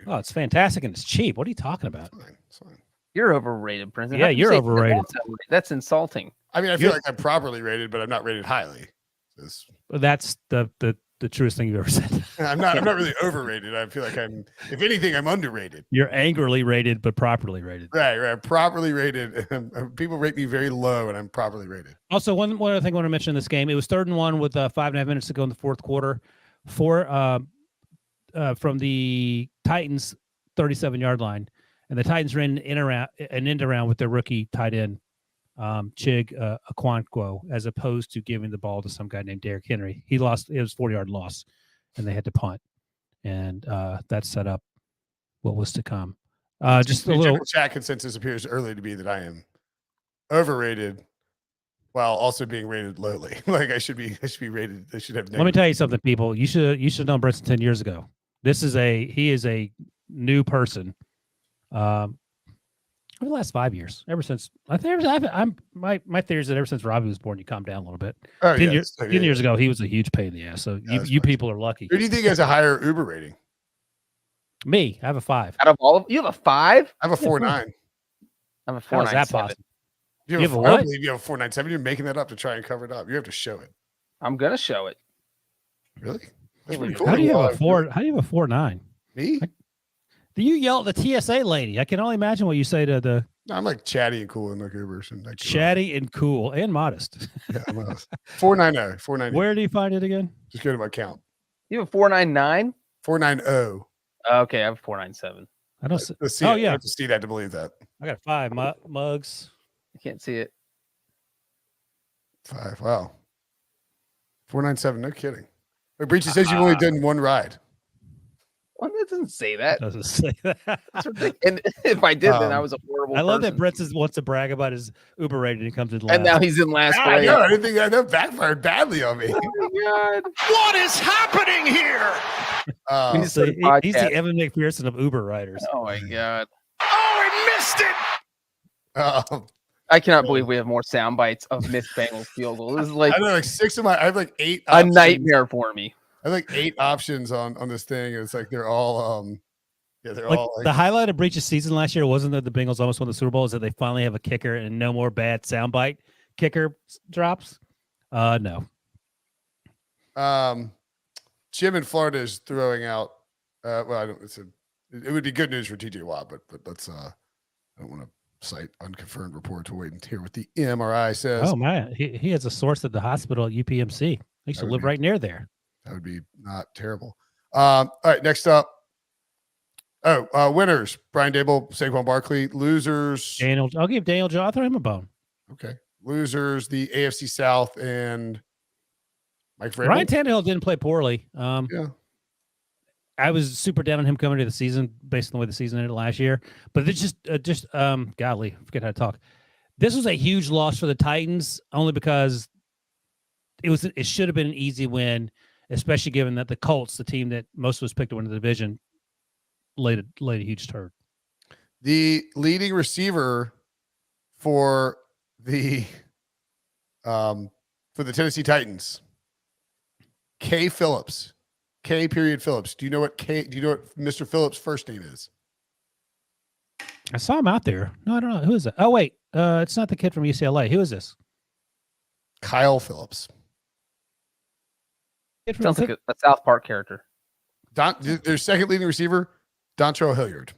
Oh, it's fantastic and it's cheap. What are you talking about? It's fine. You're overrated, Brinson. Yeah, you're overrated. That's insulting. I mean, I feel like I'm properly rated, but I'm not rated highly. That's the truest thing you've ever said. I'm not really overrated. I feel like if anything, I'm underrated. You're angrily rated, but properly rated. Right. Properly rated. People rate me very low, and I'm properly rated. Also, one other thing I want to mention in this game, it was 3rd and 1 with 5.5 minutes to go in the fourth quarter. From the Titans 37-yard line, and the Titans ran an end around with their rookie tight end Chig Aquanquo, as opposed to giving the ball to some guy named Derrick Henry. It was 40-yard loss, and they had to punt, and that set up what was to come. Just a little chat consensus appears early to be that I am overrated, while also being rated lowly. Like I should be rated. I should have. Let me tell you something, people. You should have known Brinson 10 years ago. He is a new person. Over the last 5 years, ever since my theory is that ever since Robbie was born, you calm down a little bit. 10 years ago, he was a huge pain in the ass. So you people are lucky. Who do you think has a higher Uber rating? Me, I have a 5. Out of all of you, have a 5? I have a 4.9. I have a 4.97. How is that possible? You have a what? I believe you have a 4.97. You're making that up to try and cover it up. You have to show it. I'm gonna show it. Really? That's pretty cool. How do you have a 4.9? Me? Do you yell at the TSA lady? I can only imagine what you say to the. No, I'm like chatty and cool and like Ubers and like chatty and cool and modest. Yeah, I'm modest. 490. 490. Where do you find it again? Just go to my account. You have a 499? 490. Okay, I have a 497. I don't see. Yeah, I have to see that to believe that. I got 5 mugs. I can't see it. 5. Wow. 497. No kidding. Wait, Breech says you've only done one ride. Well, that doesn't say that. Doesn't say that. And if I did, then I was a horrible. I love person. that Brinson wants to brag about his Uber rating and he comes in last. And now he's in last place. No, I didn't think that backfired badly on me. Oh my God. What is happening here? He's the Evan McPherson of Uber riders. Oh my God. Oh, he missed it. I cannot believe we have more sound bites of missed Bengals field goal. This is like I have like 6 of my. I have like 8. a nightmare for me. I have like 8 options on this thing. And it's like they're all they're like all like, the highlight of Breech's season last year wasn't that the Bengals almost won the Super Bowl, is that they finally have a kicker and no more bad soundbite kicker drops. No. Jim in Florida is throwing out. Well, it would be good news for TJ Watt, but let's. I don't want to cite unconfirmed reports. We'll wait and hear what the MRI says. Oh man, he has a source at the hospital at UPMC. I used to live right near there. That would be not terrible. All right, next up. Winners: Brian Dable, Saquon Barkley. Losers: I'll give Daniel Jones. I'll throw him a bone. Okay. Losers: the AFC South and Mike Vrabel. Ryan Tannehill didn't play poorly. Yeah. I was super down on him coming to the season based on the way the season ended last year. But it's golly, I forget how to talk. This was a huge loss for the Titans, only because it should have been an easy win, especially given that the Colts, the team that most of us picked to win the division, laid a huge turd. The leading receiver for the Tennessee Titans, K. Phillips. K. Phillips. Do you know what Mr. Phillips' first name is? I saw him out there. No, I don't know. Who is that? Oh, wait. It's not the kid from UCLA. Who is this? Kyle Phillips. Sounds like a South Park character. Their second leading receiver, Dontrell Hilliard.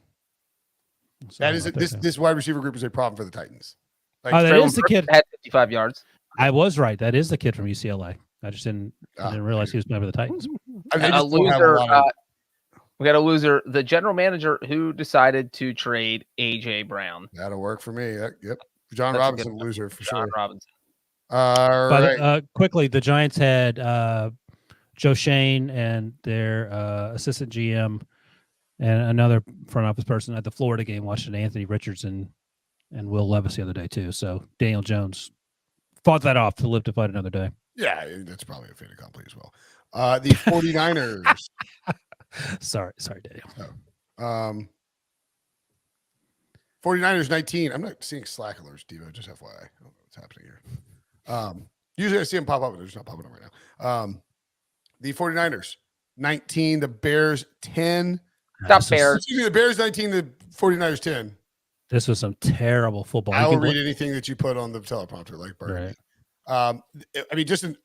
That is this wide receiver group is a problem for the Titans. Like, that is the kid. Had 55 yards. I was right. That is the kid from UCLA. I didn't realize he was playing for the Titans. A loser. We got a loser. The general manager who decided to trade AJ Brown. That'll work for me. Yep. John Robinson, loser for sure. John Robinson. Right. Quickly, the Giants had Joe Shane and their assistant GM and another front office person at the Florida game watching Anthony Richardson and Will Levis the other day too. So Daniel Jones fought that off to live to fight another day. Yeah, that's probably a fait accompli as well. The 49ers. Sorry, Daniel. 49ers 19. I'm not seeing slack alerts, Devo, just FYI. I don't know what's happening here. Usually I see them pop up, but they're just not popping up right now. The 49ers 19, the Bears 10. The Bears 19, the 49ers 10. This was some terrible football. I will read anything that you put on the teleprompter, like Burger. Right. I mean, just an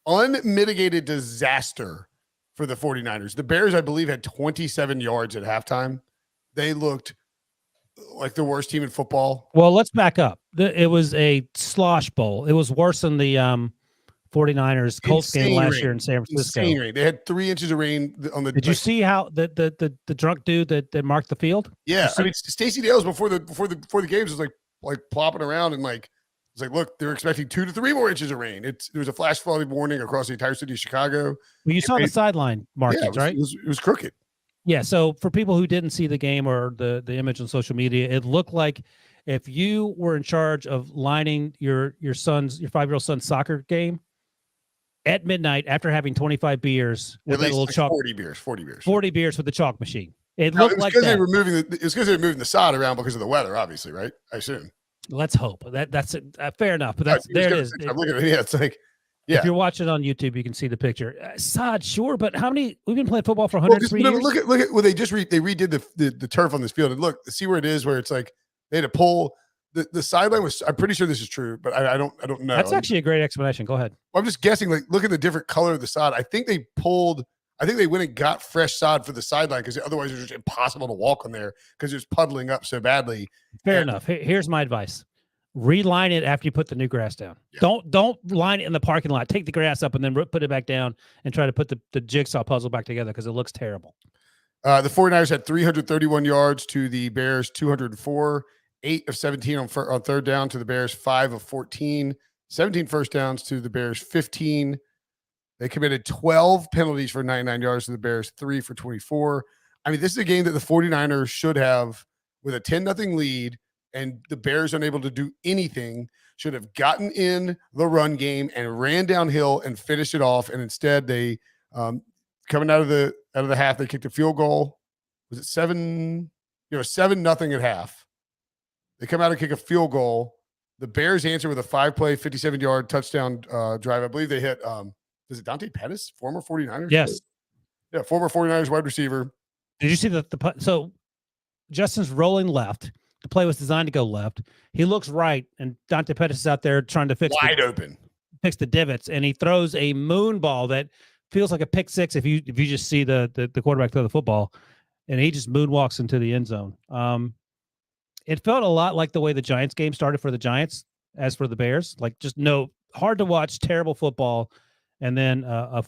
unmitigated disaster for the 49ers. The Bears, I believe, had 27 yards at halftime. They looked like the worst team in football. Well, let's back up. It was a slosh bowl. It was worse than the 49ers Colts game last year in San Francisco. Insane rain. They had 3 inches of rain on the. Did you see how the drunk dude that marked the field? Yeah, I mean, Stacey Dales before the games was like plopping around and like it's like, look, they're expecting 2 to 3 more inches of rain. There was a flash flood warning across the entire city of Chicago. Well, you saw the sideline markings, right? It was crooked. Yeah. So for people who didn't see the game or the image on social media, it looked like if you were in charge of lining your 5-year-old son's soccer game at midnight after having 25 beers with a little chalk, 40 beers with the chalk machine. It looked like that. It's because they were moving the sod around because of the weather, obviously, right? I assume. Let's hope that's fair enough. But there it is. I'm looking at it. Yeah, it's like, yeah. If you're watching on YouTube, you can see the picture. Sod, sure, but how many? We've been playing football for 103 years. Look at. Well, they redid the turf on this field, and look, see where it is, where it's like they had to pull the sideline was. I'm pretty sure this is true, but I don't know. That's actually a great explanation. Go ahead. Well, I'm just guessing. Like, look at the different color of the sod. I think they went and got fresh sod for the sideline because otherwise it was just impossible to walk on there because it was puddling up so badly. Fair enough. Here's my advice. Reline it after you put the new grass down. Yeah. Don't line it in the parking lot. Take the grass up and then put it back down and try to put the jigsaw puzzle back together because it looks terrible. The 49ers had 331 yards to the Bears 204, 8 of 17 on third down to the Bears, 5 of 14, 17 first downs to the Bears, 15. They committed 12 penalties for 99 yards to the Bears, 3 for 24. I mean, this is a game that the 49ers should have with a 10-0 lead, and the Bears unable to do anything, should have gotten in the run game and ran downhill and finished it off. And instead, they coming out of the half, they kicked a field goal. Was it 7-0 at half? They come out and kick a field goal. The Bears answer with a 5-play, 57-yard touchdown drive. I believe they hit. Is it Dante Pettis, former 49ers? Yes. Yeah, former 49ers wide receiver. Did you see the so Justin's rolling left. The play was designed to go left. He looks right, and Dante Pettis is out there trying to fix the divots, and he throws a moon ball that feels like a pick six if you just see the quarterback throw the football, and he just moonwalks into the end zone. It felt a lot like the way the Giants game started for the Giants as for the Bears, like just hard to watch, terrible football, and then a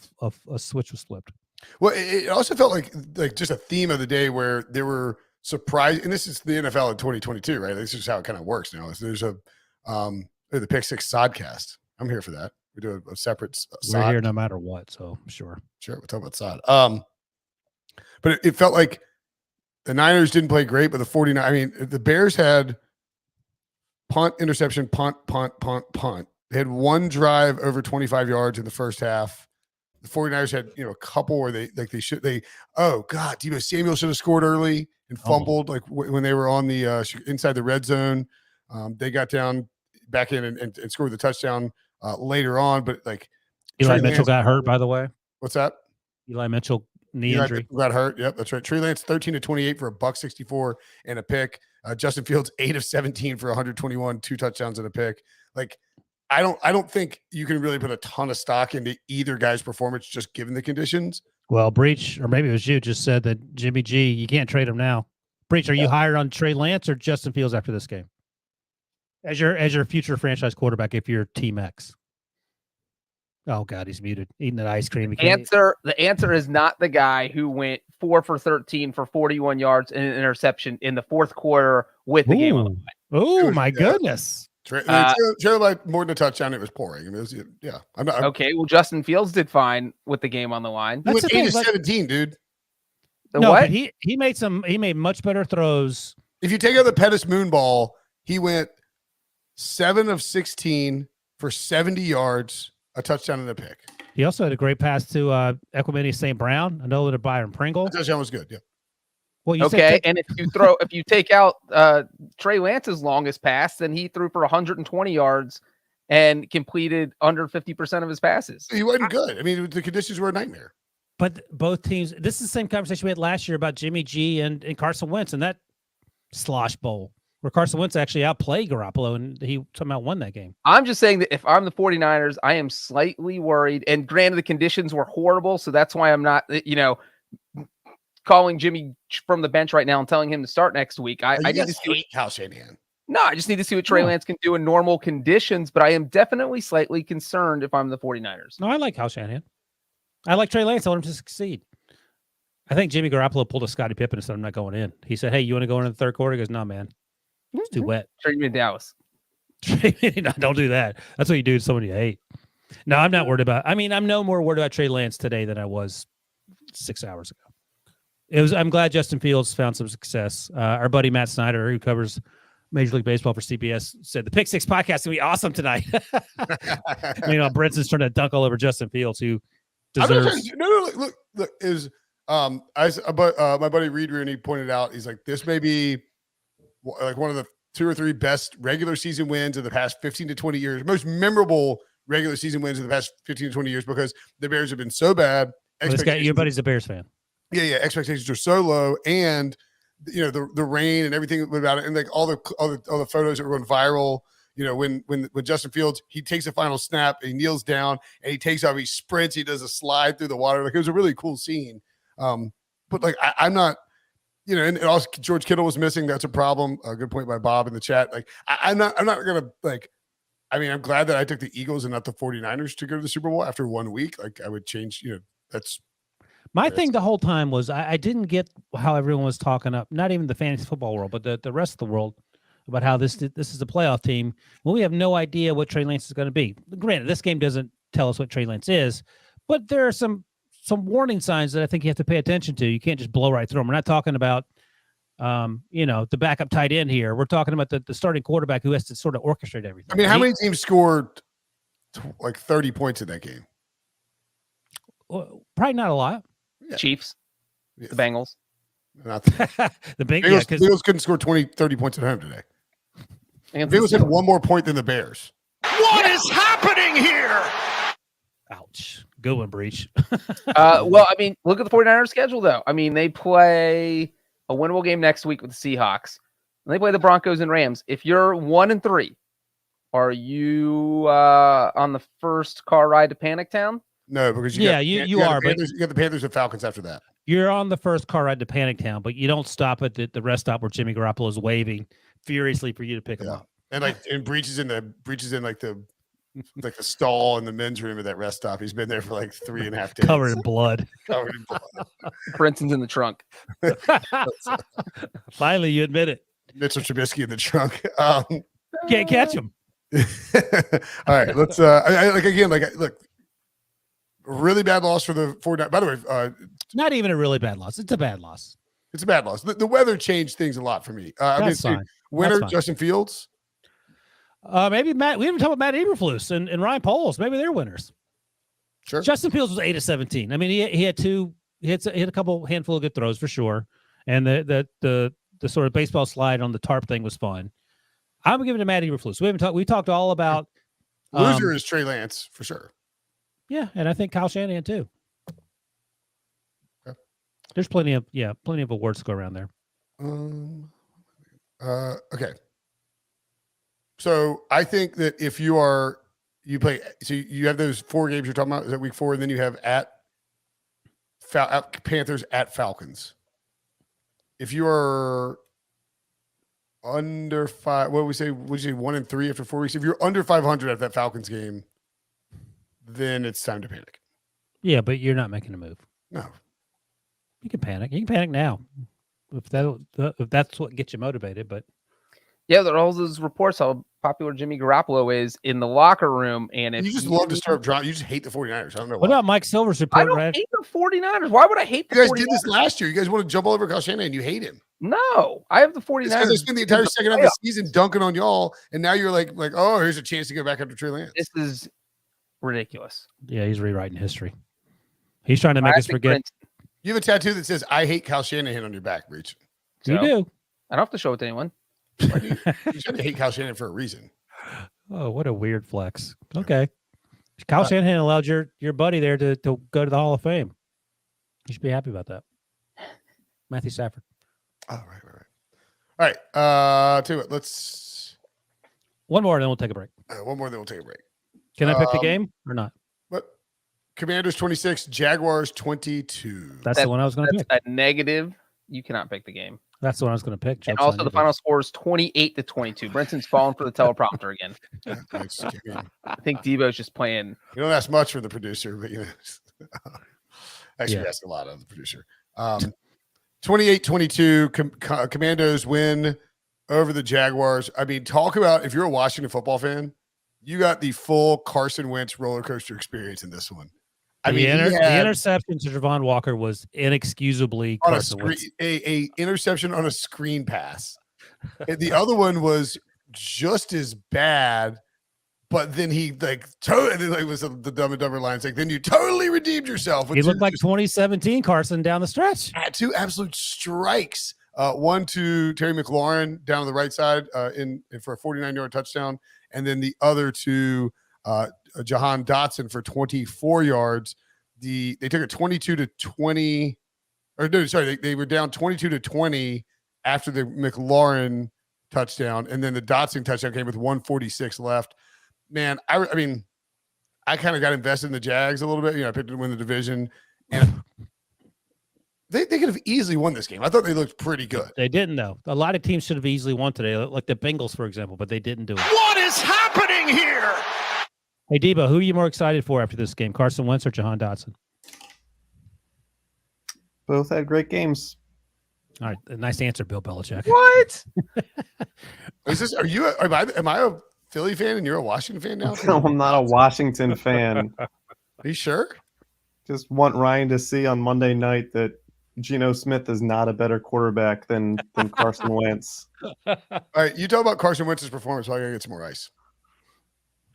switch was flipped. Well, it also felt like just a theme of the day where there were surprise, and this is the NFL in 2022, right? This is how it kind of works now. There's the Pick Six Sodcast. I'm here for that. We do a separate We're here no matter what, so sure. We'll talk about Sod. But it felt like the Niners didn't play great, but the 49ers, I mean, the Bears had punt, interception, punt. They had one drive over 25 yards in the first half. The 49ers had, a couple where Deebo Samuel should have scored early and fumbled when they were on the inside the red zone. They got down back in and scored the touchdown later on. But Eli Mitchell got hurt, by the way. What's that? Eli Mitchell knee injury. Got hurt. Yep, that's right. Trey Lance 13 of 28 for $164 and a pick. Justin Fields 8 of 17 for 121, 2 touchdowns and a pick. I don't think you can really put a ton of stock into either guy's performance just given the conditions. Well, Breech, or maybe it was you, just said that Jimmy G, you can't trade him now. Breech, are you higher on Trey Lance or Justin Fields after this game? As your future franchise quarterback, if you're Team X. Oh God, he's muted. Eating that ice cream. The answer is not the guy who went 4 for 13 for 41 yards and an interception in the fourth quarter with the game on the line. Oh my goodness. Trey like more than a touchdown. It was pouring. I mean, I'm not okay. Well, Justin Fields did fine with the game on the line. He went 8-17, dude. What? But he made much better throws. If you take out the Pettis Moon ball, he went 7 of 16 for 70 yards, a touchdown and a pick. He also had a great pass to Equimini St. Brown, another to Byron Pringle. That touchdown was good. Yeah. Well, and if you take out Trey Lance's longest pass, then he threw for 120 yards and completed under 50% of his passes. He wasn't good. I mean, the conditions were a nightmare. But both teams, this is the same conversation we had last year about Jimmy G and Carson Wentz and that slosh bowl where Carson Wentz actually outplayed Garoppolo and he somehow won that game. I'm just saying that if I'm the 49ers, I am slightly worried. And granted, the conditions were horrible, so that's why I'm not, calling Jimmy from the bench right now and telling him to start next week. I need to see Kyle Shanahan. No, I just need to see what Trey Lance can do in normal conditions, but I am definitely slightly concerned if I'm the 49ers. No, I like Kyle Shanahan. I like Trey Lance. I want him to succeed. I think Jimmy Garoppolo pulled a Scottie Pippen and said, I'm not going in. He said, hey, you want to go in the third quarter? He goes, no, man. It's too wet. Trade me to Dallas. No, don't do that. That's what you do to somebody you hate. No, I'm not worried about. I mean, I'm no more worried about Trey Lance today than I was 6 hours ago. I'm glad Justin Fields found some success. Our buddy Matt Snyder, who covers Major League Baseball for CBS, said the Pick Six podcast is going to be awesome tonight. Brinson's trying to dunk all over Justin Fields, who deserves. Look, my buddy Reed Rooney pointed out, he's like, this may be like one of the 2 or 3 best regular season wins of the past 15 to 20 years, most memorable regular season wins of the past 15 to 20 years because the Bears have been so bad. Your buddy's a Bears fan. Yeah. Expectations are so low, and the rain and everything about it, and like all the photos that were going viral. When Justin Fields, he takes a final snap, he kneels down, and he takes off, he sprints, he does a slide through the water. Like, it was a really cool scene. But like I'm not, and also George Kittle was missing. That's a problem. A good point by Bob in the chat. Like I'm not gonna like. I mean, I'm glad that I took the Eagles and not the 49ers to go to the Super Bowl after 1 week. Like, I would change. That's. My thing the whole time was I didn't get how everyone was talking up, not even the fantasy football world, but the rest of the world, about how this is a playoff team. Well, we have no idea what Trey Lance is going to be. Granted, this game doesn't tell us what Trey Lance is, but there are some warning signs that I think you have to pay attention to. You can't just blow right through them. We're not talking about, the backup tight end here. We're talking about the starting quarterback who has to sort of orchestrate everything. I mean, how many teams scored like 30 points in that game? Well, probably not a lot. Yeah. Chiefs, Yes. the Bengals. Not the Bengals couldn't score 30 points at home today. Bengals had one more point than the Bears. What is happening here? Ouch. Good one, Breech. Well, I mean, look at the 49ers schedule, though. I mean, they play a winnable game next week with the Seahawks. And they play the Broncos and Rams. If you're 1-3, are you on the first car ride to Panic Town? No, because you got the Panthers and Falcons after that. You're on the first car ride to Panic Town, but you don't stop at the rest stop where Jimmy Garoppolo is waving furiously for you to pick him up. And Breech is in like the stall in the men's room of that rest stop. He's been there for like 3.5 days. Covered in blood. Brinson's in the trunk. Finally, you admit it. Mitchell Trubisky in the trunk. Can't catch him. All right, let's look. Really bad loss for the 49ers. By the way, not even a really bad loss. It's a bad loss. It's a bad loss. The weather changed things a lot for me. That's fine. Winner, That's fine. Justin Fields. Maybe Matt. We haven't talked about Matt Eberflus and Ryan Poles. Maybe they're winners. Sure. Justin Fields was 8 of 17. I mean, he had a couple handful of good throws for sure, and the sort of baseball slide on the tarp thing was fun. I'm gonna give it to Matt Eberflus. We talked all about loser is Trey Lance for sure. Yeah, and I think Kyle Shanahan too. Okay. There's plenty of awards to go around there. Okay. So I think that if you are you play. So you have those 4 games you're talking about. Is that week 4? And then you have at Panthers at Falcons. If you are under 5, what would you say 1-3 after 4 weeks? If you're under 500 at that Falcons game, then it's time to panic. Yeah, but you're not making a move. No. You can panic. You can panic now if that's what gets you motivated. But Yeah, there are all those reports how popular Jimmy Garoppolo is in the locker room. And if You just love to start drop. You just hate the 49ers. I don't know what why. about Mike Silver's I report, don't Red? hate the 49ers. Why would I hate the You guys 49ers? did this last year. You guys want to jump all over Kyle Shanahan. You hate him. No, I have the It's 49ers. because they spent the entire second half of the season dunking on y'all, and now you're like, oh, here's a chance to go back after Trey Lance. This is ridiculous. Yeah, he's rewriting history. He's trying to make us forget. You have a tattoo that says "I hate Kyle Shanahan" on your back, Breech. You do. I don't have to show it to anyone. Why do you should hate Kyle Shanahan for a reason. Oh, what a weird flex. Okay. Kyle Shanahan allowed your buddy there to go to the Hall of Fame. You should be happy about that. Matthew Stafford. Oh, right. All right. Tell you what, let's One more, then we'll take a break. one more, then we'll take a break. Can I pick the game or not? What? Commanders 26, Jaguars 22. That's the one I was going to pick. That's a negative. You cannot pick the game. That's the one I was going to pick. And Joke's on also, you, the dude. final score is 28-22. Brinson's falling for the teleprompter again. Thanks, Jimmy. I think Debo's just playing. You don't ask much for the producer, but actually, Yeah. you ask a lot of the producer. 28-22, Commandos win over the Jaguars. I mean, talk about if you're a Washington football fan, you got the full Carson Wentz roller coaster experience in this one. The interception to Javon Walker was inexcusably on Carson Wentz. a interception on a screen pass. And the other one was just as bad, but then he was the Dumb and Dumber lines like, then you totally redeemed yourself. He looked like 2017 Carson down the stretch. Two absolute strikes. One to Terry McLaurin down the right side for a 49-yard touchdown, and then the other to Jahan Dotson for 24 yards. They took it 22-20, or no, sorry, they were down 22-20 after the McLaurin touchdown, and then the Dotson touchdown came with 1:46 left. Man, I mean, I kind of got invested in the Jags a little bit. I picked to win the division, and they could have easily won this game. I thought they looked pretty good. They didn't, though. A lot of teams should have easily won today, like the Bengals, for example, but they didn't do it. What is happening here? Hey, Debo, who are you more excited for after this game, Carson Wentz or Jahan Dotson? Both had great games. All right, a nice answer, Bill Belichick. What? Am I a Philly fan and you're a Washington fan now? No, I'm not a Washington fan. Are you sure? Just want Ryan to see on Monday night that Geno Smith is not a better quarterback than Carson Wentz. All right, you talk about Carson Wentz's performance. So I gotta get some more ice.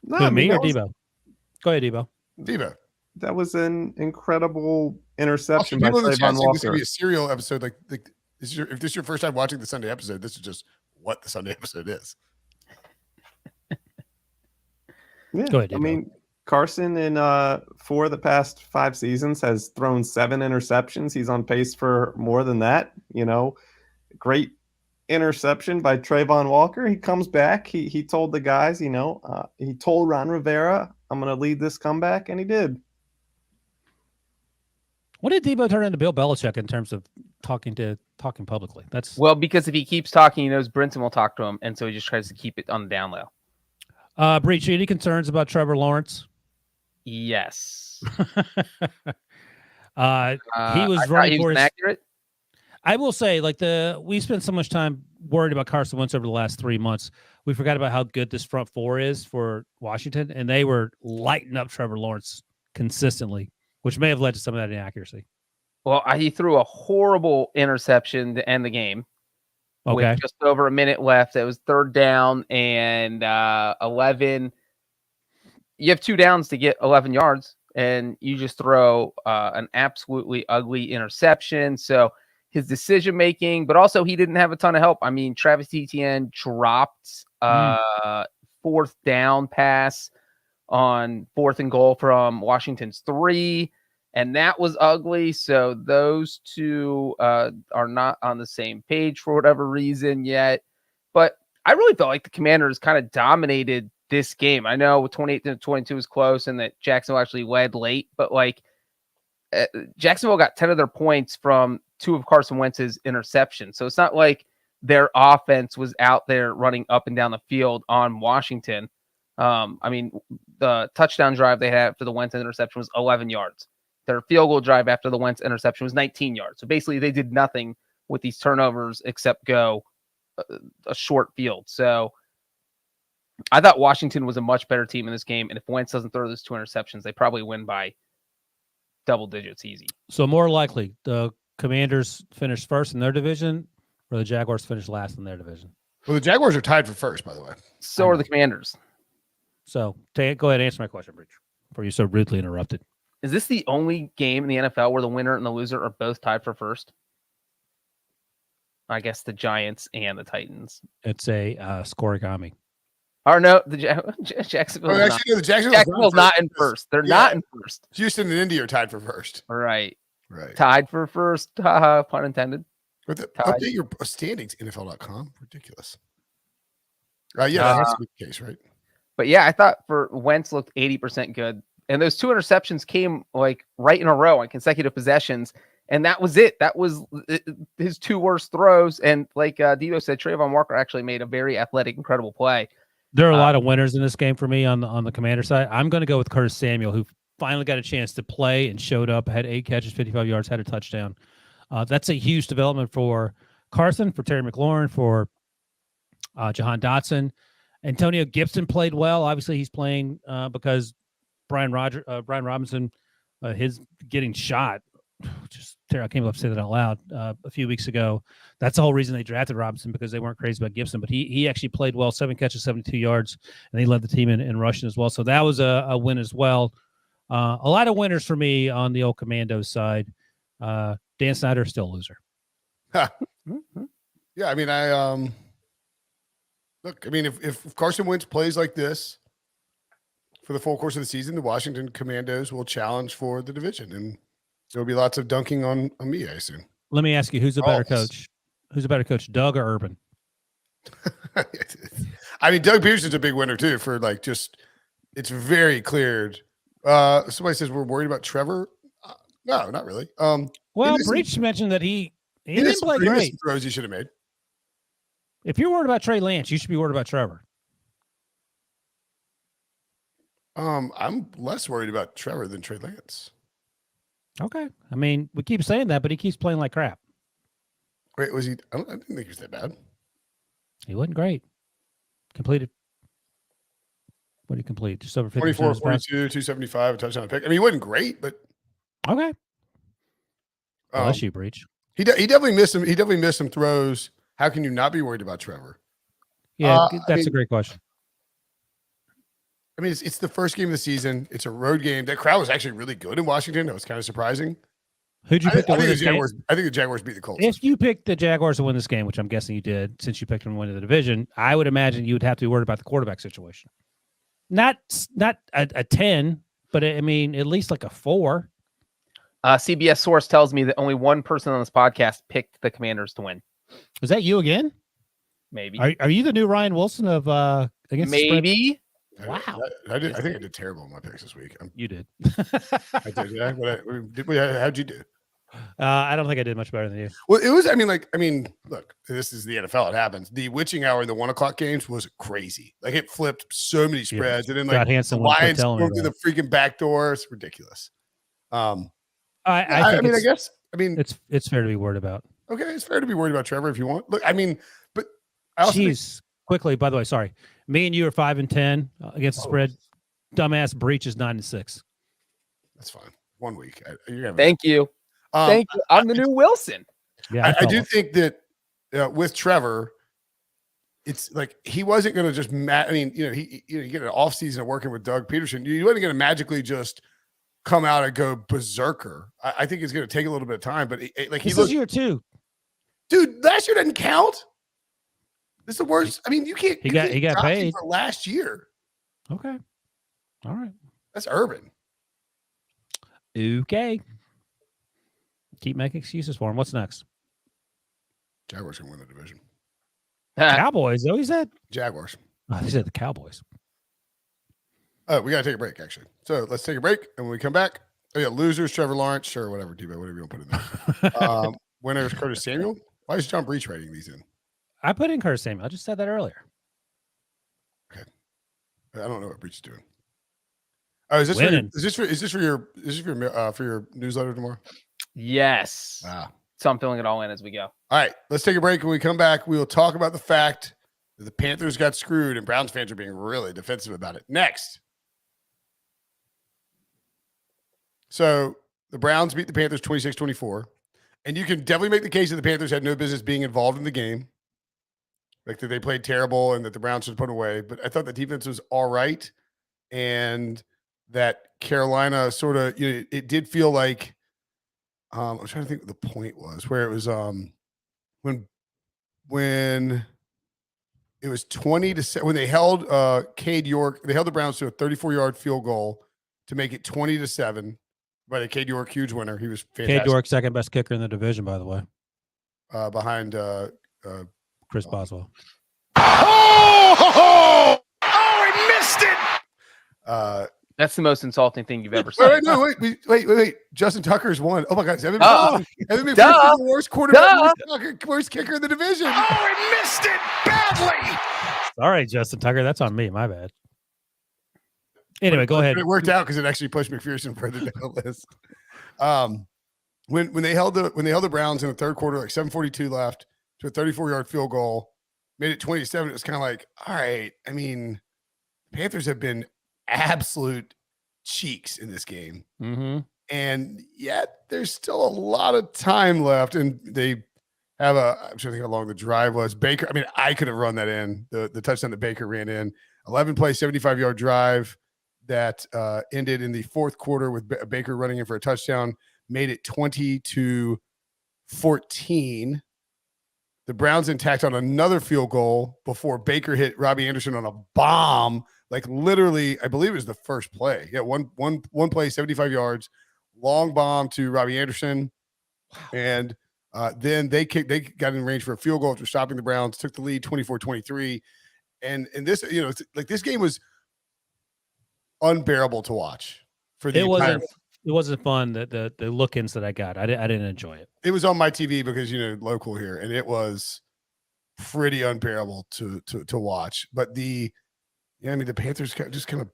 No, Who, me or that was- Debo? Go ahead, Debo. Debo. That was an incredible interception by People in the chat Trayvon saying this could Walker. be a serial episode. Like if this is your first time watching the Sunday episode, this is just what the Sunday episode is. Yeah, Go ahead, I Debo. mean, Carson in 4 of the past 5 seasons has thrown 7 interceptions. He's on pace for more than that. Great interception by Trayvon Walker. He comes back. He told the guys, he told Ron Rivera, I'm going to lead this comeback, and he did. What did Debo turn into Bill Belichick in terms of talking publicly? That's Well, because if he keeps talking, he knows Brinson will talk to him, and so he just tries to keep it on the down low. Breech. Any concerns about Trevor Lawrence? Yes. He was I thought running he for was his. inaccurate. I will say, we spent so much time worried about Carson Wentz over the last 3 months. We forgot about how good this front four is for Washington, and they were lighting up Trevor Lawrence consistently, which may have led to some of that inaccuracy. Well, he threw a horrible interception to end the game. Okay. With just over a minute left. It was 3rd down and 11. You have 2 downs to get 11 yards, and you just throw an absolutely ugly interception. So his decision making, but also he didn't have a ton of help. I mean, Travis Etienne dropped 4th down pass on 4th and goal from Washington's 3. And that was ugly. So those two are not on the same page for whatever reason yet. But I really felt like the Commanders kind of dominated this game. I know 28-22 was close and that Jacksonville actually led late, but like Jacksonville got 10 of their points from 2 of Carson Wentz's interceptions. So it's not like their offense was out there running up and down the field on Washington. I mean, the touchdown drive they had after the Wentz interception was 11 yards. Their field goal drive after the Wentz interception was 19 yards. So basically they did nothing with these turnovers except go a short field. So I thought Washington was a much better team in this game. And if Wentz doesn't throw those 2 interceptions, they probably win by double digits easy. So more likely the Commanders finish first in their division or the Jaguars finish last in their division? Well, the Jaguars are tied for first, by the way. So are the Commanders. So go ahead and answer my question, Breech, before you so rudely interrupted. Is this the only game in the NFL where the winner and the loser are both tied for first? I guess the Giants and the Titans. It's a scoregami. Or no, the Jacksonville's not. The Jacksonville's not in first. They're not in first. Houston and Indy are tied for first. Right. Right. Tied for first. Pun intended. Update your standings, NFL.com. Ridiculous. That's the case, right? But yeah, I thought for Wentz looked 80% good. And those 2 interceptions came like right in a row on consecutive possessions. And that was it. That was his 2 worst throws. And like Devo said, Trayvon Walker actually made a very athletic, incredible play. There are a lot of winners in this game for me on the Commander side. I'm going to go with Curtis Samuel, who finally got a chance to play and showed up, had 8 catches, 55 yards, had a touchdown. That's a huge development for Carson, for Terry McLaurin, for Jahan Dotson. Antonio Gibson played well. Obviously, he's playing because Brian Robinson, his getting shot. Just I can't believe I said that out loud a few weeks ago. That's the whole reason they drafted Robinson, because they weren't crazy about Gibson. But he actually played well, 7 catches, 72 yards, and he led the team in rushing as well. So that was a win as well. A lot of winners for me on the old Commandos side. Dan Snyder still a loser. Yeah, I mean, look, I mean, if Carson Wentz plays like this for the full course of the season, the Washington Commandos will challenge for the division, and there will be lots of dunking on me, I assume. Let me ask you, who's a better coach? Who's a better coach, Doug or Urban? I mean, Doug Peterson's a big winner too. For like, just it's very cleared. Somebody says we're worried about Trevor. No, not really. Well, Breech mentioned that he didn't play great. Throws he should have made. If you're worried about Trey Lance, you should be worried about Trevor. I'm less worried about Trevor than Trey Lance. Okay. I mean, we keep saying that, but he keeps playing like crap. Wait, was he? I didn't think he was that bad. He wasn't great. Completed. What did he complete? Just over 50. 24, 42, 275, a touchdown pick. I mean, he wasn't great, but okay. Bless you, Breech. He definitely missed him. He definitely missed some throws. How can you not be worried about Trevor? Yeah, that's a great question. I mean, it's the first game of the season. It's a road game. That crowd was actually really good in Washington. That was kind of surprising. Who'd you pick to win this game? I think the Jaguars beat the Colts. If you picked the Jaguars to win this game, which I'm guessing you did, since you picked them to win the division, I would imagine you would have to be worried about the quarterback situation. Not a 10, but I mean, at least like a 4. CBS source tells me that only one person on this podcast picked the Commanders to win. Was that you again? Maybe. Are you the new Ryan Wilson of against Maybe. Wow. I think I did terrible in my picks this week. You did. I did, yeah. How'd you do? I don't think I did much better than you. Well, it was, look, this is the NFL. It happens. The witching hour in the 1:00 games was crazy. Like, it flipped so many spreads. And then, like, the Lions going through the freaking back door. It's ridiculous. I guess it's fair to be worried about. Okay, it's fair to be worried about Trevor if you want. Look, I mean, but I also quickly, by the way, sorry. Me and you are 5-10 against the spread. Dumbass Breech is 9-6. That's fine. 1 week. Thank you. Thank you. I'm the new Wilson. Yeah, I do think that with Trevor, it's like he wasn't going to just. He get an off season of working with Doug Peterson. You wasn't going to magically just come out and go berserker. I think it's going to take a little bit of time. But this is year 2, dude. Last year doesn't count. This is the worst. I mean, you can't. He got paid for last year. Okay. All right. That's Urban. Okay. Keep making excuses for him. What's next? Jaguars can win the division. Cowboys, though, he said. Jaguars. Oh, he said the Cowboys. We got to take a break, actually. So let's take a break. And when we come back, losers, Trevor Lawrence. Sure, whatever, Debo, whatever you want to put in there. Winners, Curtis Samuel. Why is John Breech writing these in? I put in Curtis Samuel. I just said that earlier. Okay. I don't know what Breech is doing. Oh, is this for your newsletter tomorrow? Yes. So I'm filling it all in as we go. All right, let's take a break. When we come back, we will talk about the fact that the Panthers got screwed and Browns fans are being really defensive about it. Next. So the Browns beat the Panthers 26-24. And you can definitely make the case that the Panthers had no business being involved in the game. Like that they played terrible and that the Browns should put away. But I thought the defense was all right. And that Carolina sort of, it did feel like, I'm trying to think what the point was, where it was when it was 20-7, when they held Cade York, they held the Browns to a 34-yard field goal to make it 20-7. By the Cade York, huge winner. He was fantastic. Cade York, second best kicker in the division, by the way. Behind Chris Boswell. Oh, he missed it. That's the most insulting thing you've ever said. Wait. Justin Tucker's won. Oh my God. Evan McPherson, the worst quarterback, worst kicker in the division. Oh, he missed it badly. Sorry, Justin Tucker. That's on me. My bad. Anyway, go ahead. It worked out because it actually pushed McPherson further down the list. When they held the Browns in the third quarter, like 7:42 left, to a 34-yard field goal, made it 27. It was kind of like, all right. I mean, Panthers have been absolute cheeks in this game, and yet there's still a lot of time left, and they have I'm trying to think how long the drive was. Baker. I mean, I could have run that in the touchdown that Baker ran in. 11-play, 75-yard drive that ended in the fourth quarter with Baker running in for a touchdown, made it 20-14. The Browns then tacked on another field goal before Baker hit Robbie Anderson on a bomb. Like literally, I believe it was the first play. Yeah, one play, 75 yards, long bomb to Robbie Anderson. Wow. And then they got in range for a field goal after stopping the Browns, took the lead 24-23. And this, this game was unbearable to watch for the It wasn't fun. The look-ins that I got, I didn't enjoy it. It was on my TV because local here, and it was pretty unbearable to watch. But the Panthers just kind of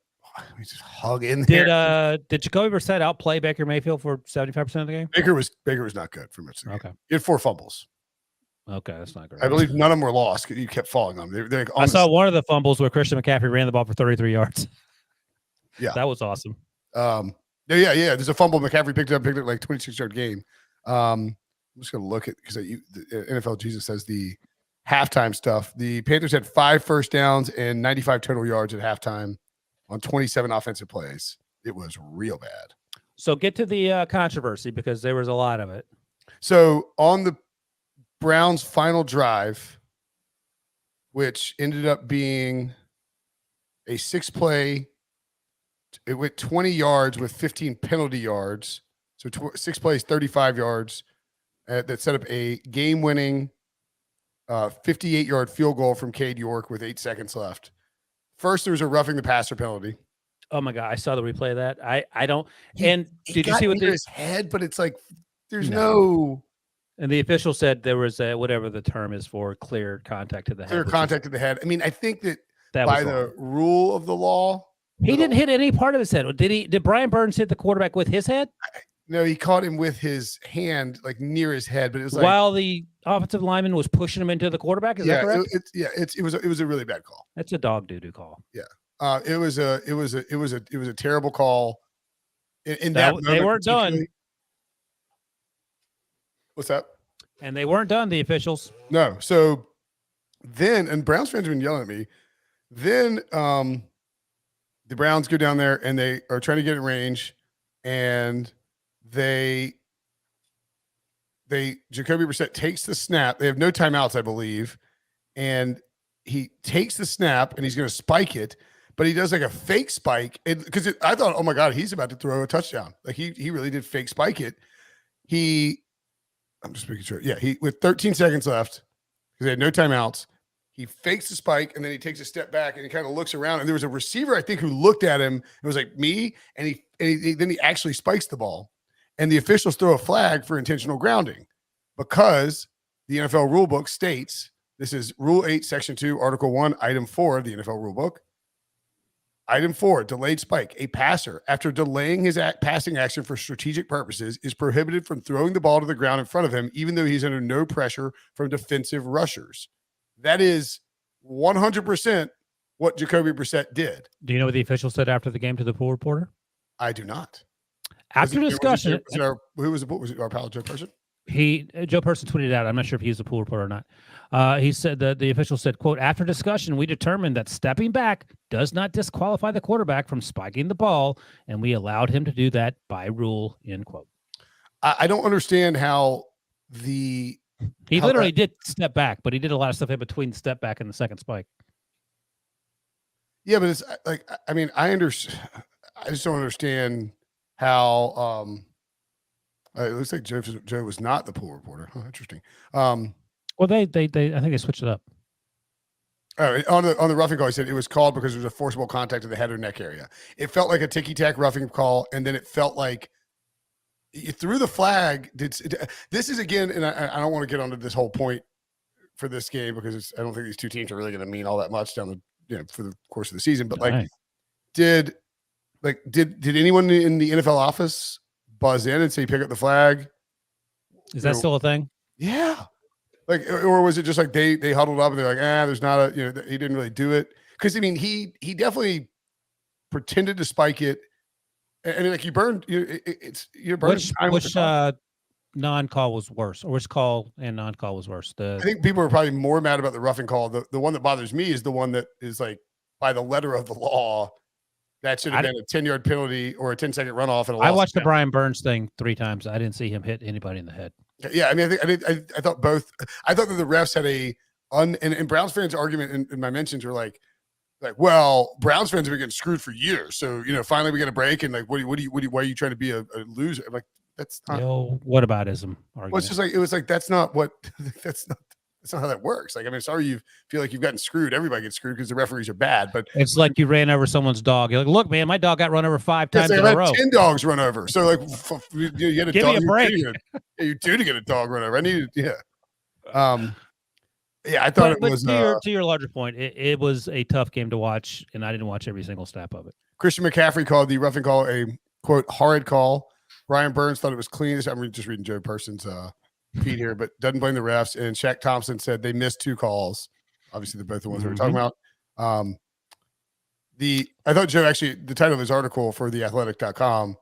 just hug in there. Did Jacoby Brissett outplay Baker Mayfield for 75% of the game? Baker was not good for much of the game. Okay, he had 4 fumbles. Okay, that's not great. I believe none of them were lost. You kept falling on them. I saw one of the fumbles where Christian McCaffrey ran the ball for 33 yards. Yeah, that was awesome. Yeah. There's a fumble. McCaffrey picked up like 26-yard game. I'm just gonna look at because the NFL Jesus says the halftime stuff. The Panthers had 5 first downs and 95 total yards at halftime on 27 offensive plays. It was real bad. So get to the controversy because there was a lot of it. So on the Browns' final drive, which ended up being a 6-play. It went 20 yards with 15 penalty yards. So 6 plays, 35 yards. That set up a game-winning 58-yard field goal from Cade York with 8 seconds left. First, there was a roughing the passer penalty. Oh my God, I saw the replay of that. I don't. And did you see what his head? But it's like there's no. And the official said there was whatever the term is for clear contact to the head. Clear contact to the head. I mean, I think that by the rule of the law. He didn't hit any part of his head. Did Brian Burns hit the quarterback with his head? No, he caught him with his hand, like near his head. But it was like while the offensive lineman was pushing him into the quarterback. Is that correct? It was a really bad call. That's a dog doo-doo call. Yeah, it was a terrible call. In that moment, they weren't done. What's that? And they weren't done. The officials. No. So then, and Browns fans have been yelling at me. Then the Browns go down there and they are trying to get in range, and Jacoby Brissett takes the snap. They have no timeouts, I believe, and he takes the snap and he's going to spike it, but he does like a fake spike because I thought, oh my God, he's about to throw a touchdown. Like he really did fake spike it. I'm just making sure. Yeah, with 13 seconds left because they had no timeouts, He fakes the spike, and then he takes a step back, and he kind of looks around. And there was a receiver, I think, who looked at him and was like, me, and then he actually spikes the ball. And the officials throw a flag for intentional grounding because the NFL rulebook states, this is Rule 8, Section 2, Article 1, Item 4 of the NFL rulebook. Item 4, delayed spike. A passer, after delaying his passing action for strategic purposes, is prohibited from throwing the ball to the ground in front of him, even though he's under no pressure from defensive rushers. That is 100% what Jacoby Brissett did. Do you know what the official said after the game to the pool reporter? I do not. After discussion, was it our pal Joe Person? Joe Person tweeted out, I'm not sure if he was a pool reporter or not. He said that the official said, quote, after discussion, we determined that stepping back does not disqualify the quarterback from spiking the ball, and we allowed him to do that by rule, end quote. I don't understand how he literally did step back, but he did a lot of stuff in between the step back and the second spike. Yeah, but it's like, I mean, I just don't understand how it looks like Joe was not the pool reporter. Huh, interesting. Well, I think they switched it up. On the roughing call, he said it was called because there was a forcible contact to the head or neck area. It felt like a ticky-tack roughing call, and then it felt like you threw the flag. This is, again, and I don't want to get onto this whole point for this game because I don't think these two teams are really going to mean all that much down for the course of the season. But did anyone in the NFL office buzz in and say pick up the flag? Is that still a thing? Yeah. Like, or was it just like they huddled up and they're like, there's not he didn't really do it. Because I mean, he definitely pretended to spike it. And like you burned, you burned. Which non-call was worse, or which call and non-call was worse? I think people are probably more mad about the roughing call. The one that bothers me is the one that is like by the letter of the law. That should have been a 10-yard penalty or a 10-second runoff. And I watched the Brian Burns thing 3 times. I didn't see him hit anybody in the head. Yeah, I mean, I thought both. I thought that the refs had and Browns fans' argument in my mentions were like, well, Browns fans have been getting screwed for years. So finally we get a break, and like, why are you trying to be a loser? I'm like, that's not. Whataboutism argument. Well, it's just like it was like that's not how that works. Like, I mean, sorry you feel like you've gotten screwed. Everybody gets screwed because the referees are bad. But it's like you ran over someone's dog. You're like, look, man, my dog got run over 5 times in a row. 10 dogs run over. So like, you get a Give dog. Me a break. You're due to get a dog run over. I needed, I thought it was. To your larger point, it was a tough game to watch, and I didn't watch every single snap of it. Christian McCaffrey called the roughing call a quote horrid call. Brian Burns thought it was clean. I'm just reading Joe Person's feed here, but doesn't blame the refs. And Shaq Thompson said they missed 2 calls. Obviously, they're both the ones we were talking about. I thought Joe actually, the title of his article for theathletic.com,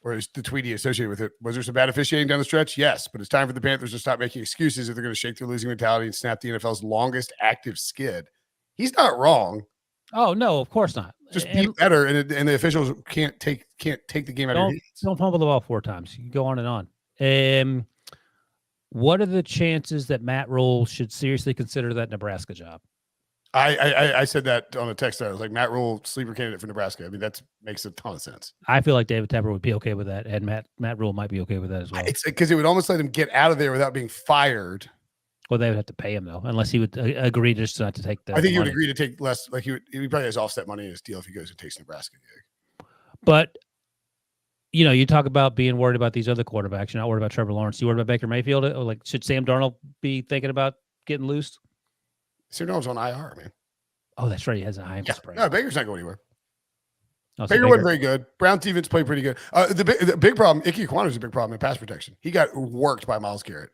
or the tweet he associated with it, was there some bad officiating down the stretch? Yes, but it's time for the Panthers to stop making excuses if they're going to shake their losing mentality and snap the NFL's longest active skid. He's not wrong. Oh no, of course not. Just be better, and the officials can't take the game out of your hands. Don't fumble the ball 4 times. You can go on and on. What are the chances that Matt Rule should seriously consider that Nebraska job? I said that on a text. I was like, Matt Rule, sleeper candidate for Nebraska. I mean, that makes a ton of sense. I feel like David Tepper would be okay with that, and Matt Rule might be okay with that as well. It's because it would almost let him get out of there without being fired. Well, they would have to pay him though, unless he would agree just not to take the. I think he would agree to take less. Like he probably has offset money in his deal if he goes and takes Nebraska gig. But you talk about being worried about these other quarterbacks. You're not worried about Trevor Lawrence. You worried about Baker Mayfield? Or like, should Sam Darnold be thinking about getting loose? Sam Darnold's on IR, man. Oh, that's right. He has a high sprain. No, Baker's not going anywhere. Oh, Baker wasn't very good. Brown defense played pretty good. The big problem, Ike Ekwonu is a big problem in pass protection. He got worked by Myles Garrett.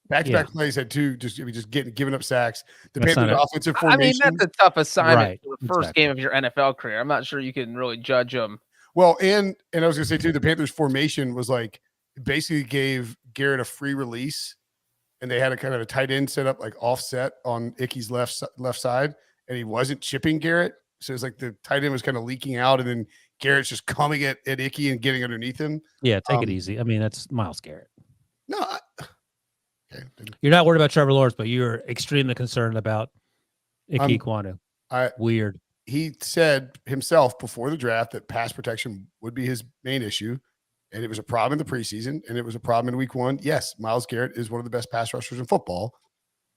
Back-to-back plays had 2, just giving up sacks. The Panthers offensive formation. I mean, that's a tough assignment for the first game of your NFL career. I'm not sure you can really judge them. Well, and I was going to say, too, the Panthers formation was like basically gave Garrett a free release, and they had a kind of a tight end set up like offset on Ike's left side, and he wasn't chipping Garrett. So it's like the tight end was kind of leaking out, and then Garrett's just coming at Ike and getting underneath him. Yeah, take it easy. I mean, that's Myles Garrett. No, okay. You're not worried about Trevor Lawrence, but you're extremely concerned about Ike Ekwonu. Weird. He said himself before the draft that pass protection would be his main issue, and it was a problem in the preseason, and it was a problem in week 1. Yes, Myles Garrett is one of the best pass rushers in football,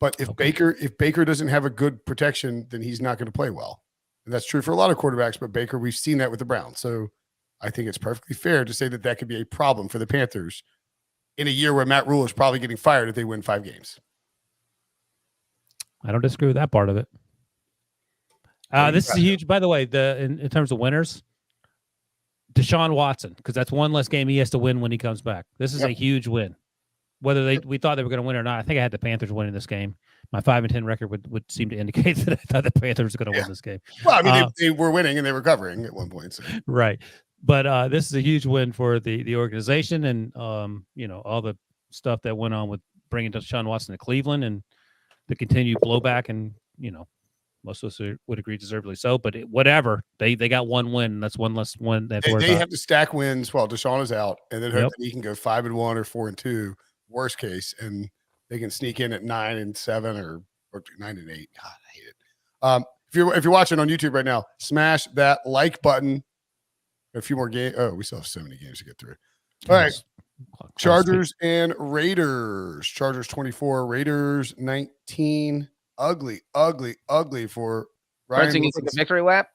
But if Baker doesn't have a good protection, then he's not going to play well. And that's true for a lot of quarterbacks, but Baker, we've seen that with the Browns. So I think it's perfectly fair to say that that could be a problem for the Panthers in a year where Matt Rule is probably getting fired if they win 5 games. I don't disagree with that part of it. This is huge, by the way, in terms of winners, Deshaun Watson, because that's one less game he has to win when he comes back. This is a huge win. Whether we thought they were going to win or not, I think I had the Panthers winning this game. My 5-10 record would seem to indicate that I thought the Panthers were going to win this game. Well, I mean, they were winning and they were covering at one point. So. Right. But this is a huge win for the organization and, all the stuff that went on with bringing Deshaun Watson to Cleveland and the continued blowback. And, most of us would agree deservedly so. But whatever. They got one win. And that's one less win. They have to stack wins while Deshaun is out and then hope that he can go 5-1 or 4-2, worst case. And they can sneak in at 9-7 or 9-8. God, I hate it. If you're watching on YouTube right now, smash that like button. A few more games. Oh, we still have so many games to get through. All right. Chargers and Raiders. Chargers 24, Raiders 19. Ugly for Ryan. Brinson, you think a victory lap?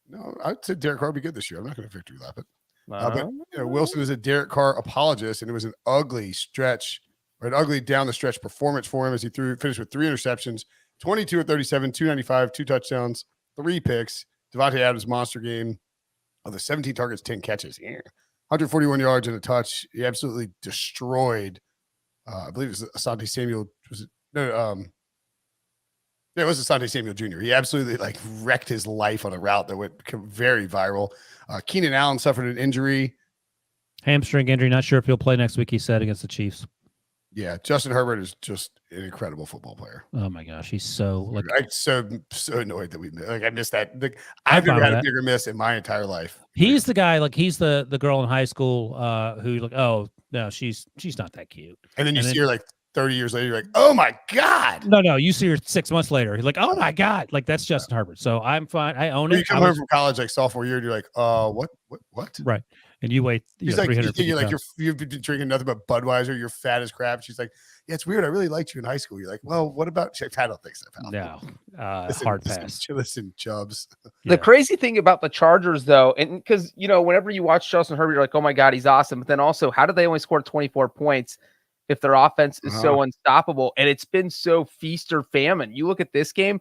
No, I'd say Derek Carr would be good this year. I'm not going to victory lap it. But Wilson is a Derek Carr apologist, and it was an ugly stretch, or an ugly down the stretch performance for him as he finished with 3 interceptions, 22 of 37, 295, 2 touchdowns, 3 picks. Devontae Adams monster game. Of the 17 targets, 10 catches. 141 yards and a touch. He absolutely destroyed. I believe it was Asante Samuel. Was it? No. It was Asante Samuel Jr. He absolutely wrecked his life on a route that went very viral. Keenan Allen suffered an injury. Hamstring injury. Not sure if he'll play next week, he said, against the Chiefs. Yeah, Justin Herbert is just an incredible football player. Oh my gosh, he's so I'm so annoyed that we I missed that. I've never had a bigger miss in my entire life. He's the guy, he's the girl in high school who oh no, she's not that cute. And then you see her 30 years later, you're like, oh my God. No, you see her 6 months later. You're like, oh my God, that's Justin Herbert. So I'm fine. I own it. You come home from college sophomore year, and you're like, what? Right. And you wait. He's like, you've been drinking nothing but Budweiser. You're fat as crap. She's like, yeah, it's weird. I really liked you in high school. You're like, well, what about? I don't think so, pal. No, hard pass. Listen, Chubbs. The crazy thing about the Chargers, though, and because whenever you watch Justin Herbert, you're like, oh my God, he's awesome. But then also, how did they only score 24 points if their offense is so unstoppable? And it's been so feast or famine. You look at this game,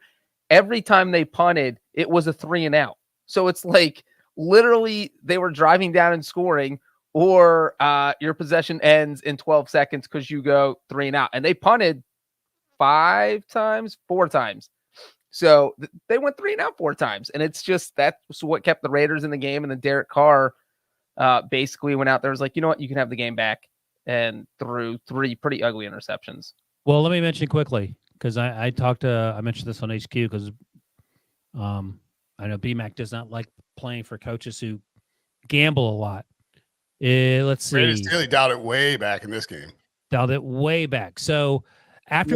every time they punted, it was a 3-and-out. So it's like, literally, they were driving down and scoring, or your possession ends in 12 seconds because you go 3-and-out. And they punted 4 times. So they went 3-and-out 4 times. And it's just that's what kept the Raiders in the game. And then Derek Carr basically went out there, was like, you know what, you can have the game back, and threw 3 pretty ugly interceptions. Well, let me mention quickly, because I mentioned this on HQ because I know BMAC does not like playing for coaches who gamble a lot. Let's see. Brandon Staley dialed it way back in this game. Dialed it way back. So after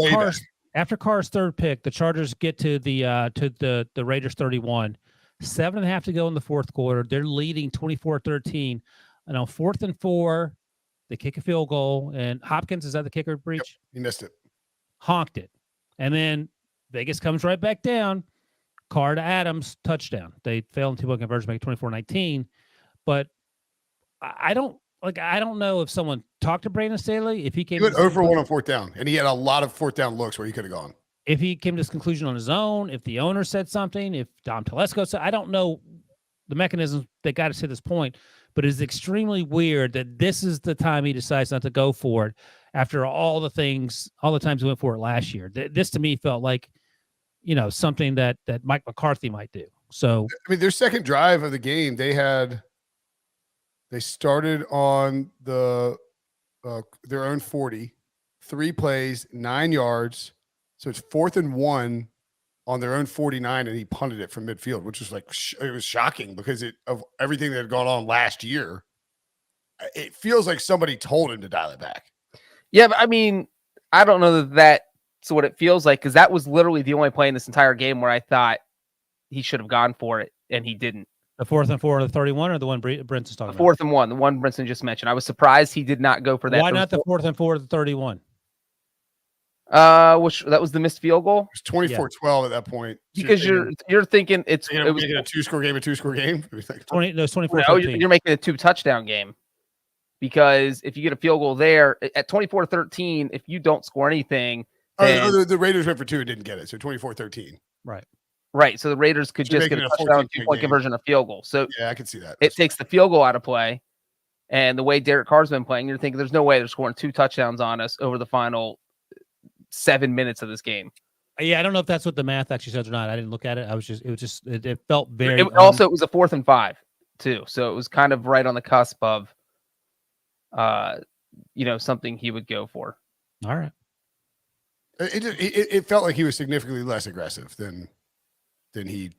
Carr's third pick, the Chargers get to the Raiders 31. 7.5 to go in the fourth quarter. They're leading 24-13. And on 4th and 4, they kick a field goal. And Hopkins, is that the kicker, Breech? Yep, he missed it. Honked it. And then Vegas comes right back down. Carr to Adams, touchdown. They failed in 2-point conversion, make it 24-19. But I don't know if someone talked to Brandon Staley. If he came, he went over 1 on 4th down, and he had a lot of 4th down looks where he could have gone. If he came to this conclusion on his own, if the owner said something, if Dom Telesco said, I don't know the mechanisms that got us to this point, but it's extremely weird that this is the time he decides not to go for it after all the times he went for it last year. This to me felt like, something that Mike McCarthy might do. So, I mean, their second drive of the game, they started on their own 40, 3 plays, 9 yards. So it's 4th and 1 on their own 49, and he punted it from midfield, which was it was shocking because of everything that had gone on last year. It feels like somebody told him to dial it back. Yeah, but I mean, I don't know that's what it feels like, because that was literally the only play in this entire game where I thought he should have gone for it, and he didn't. The 4th and 4 of the 31, or the one Brinson's talking about? 4th and 1, the one Brinson just mentioned. I was surprised he did not go for that. Why not the 4th and 4 of the 31? Which that was the missed field goal. It was 24-12 at that point. So Because you're thinking it was making a two-score game, a two-score game. 20. No, it's 24. no, you're making a 2-touchdown game. Because if you get a field goal there at 24-13, if you don't score anything, the Raiders went for 2 and didn't get it. So 24-13. Right. So the Raiders could just get a touchdown, 2-point conversion, a field goal. So yeah, I can see that. It takes the field goal out of play. And the way Derek Carr's been playing, you're thinking there's no way they're scoring 2 touchdowns on us over the final 7 minutes of this game. Yeah, I don't know if that's what the math actually says or not. I didn't look at it. It felt very. It was a 4th and 5 too, so it was kind of right on the cusp of, something he would go for. All right. It felt like he was significantly less aggressive than he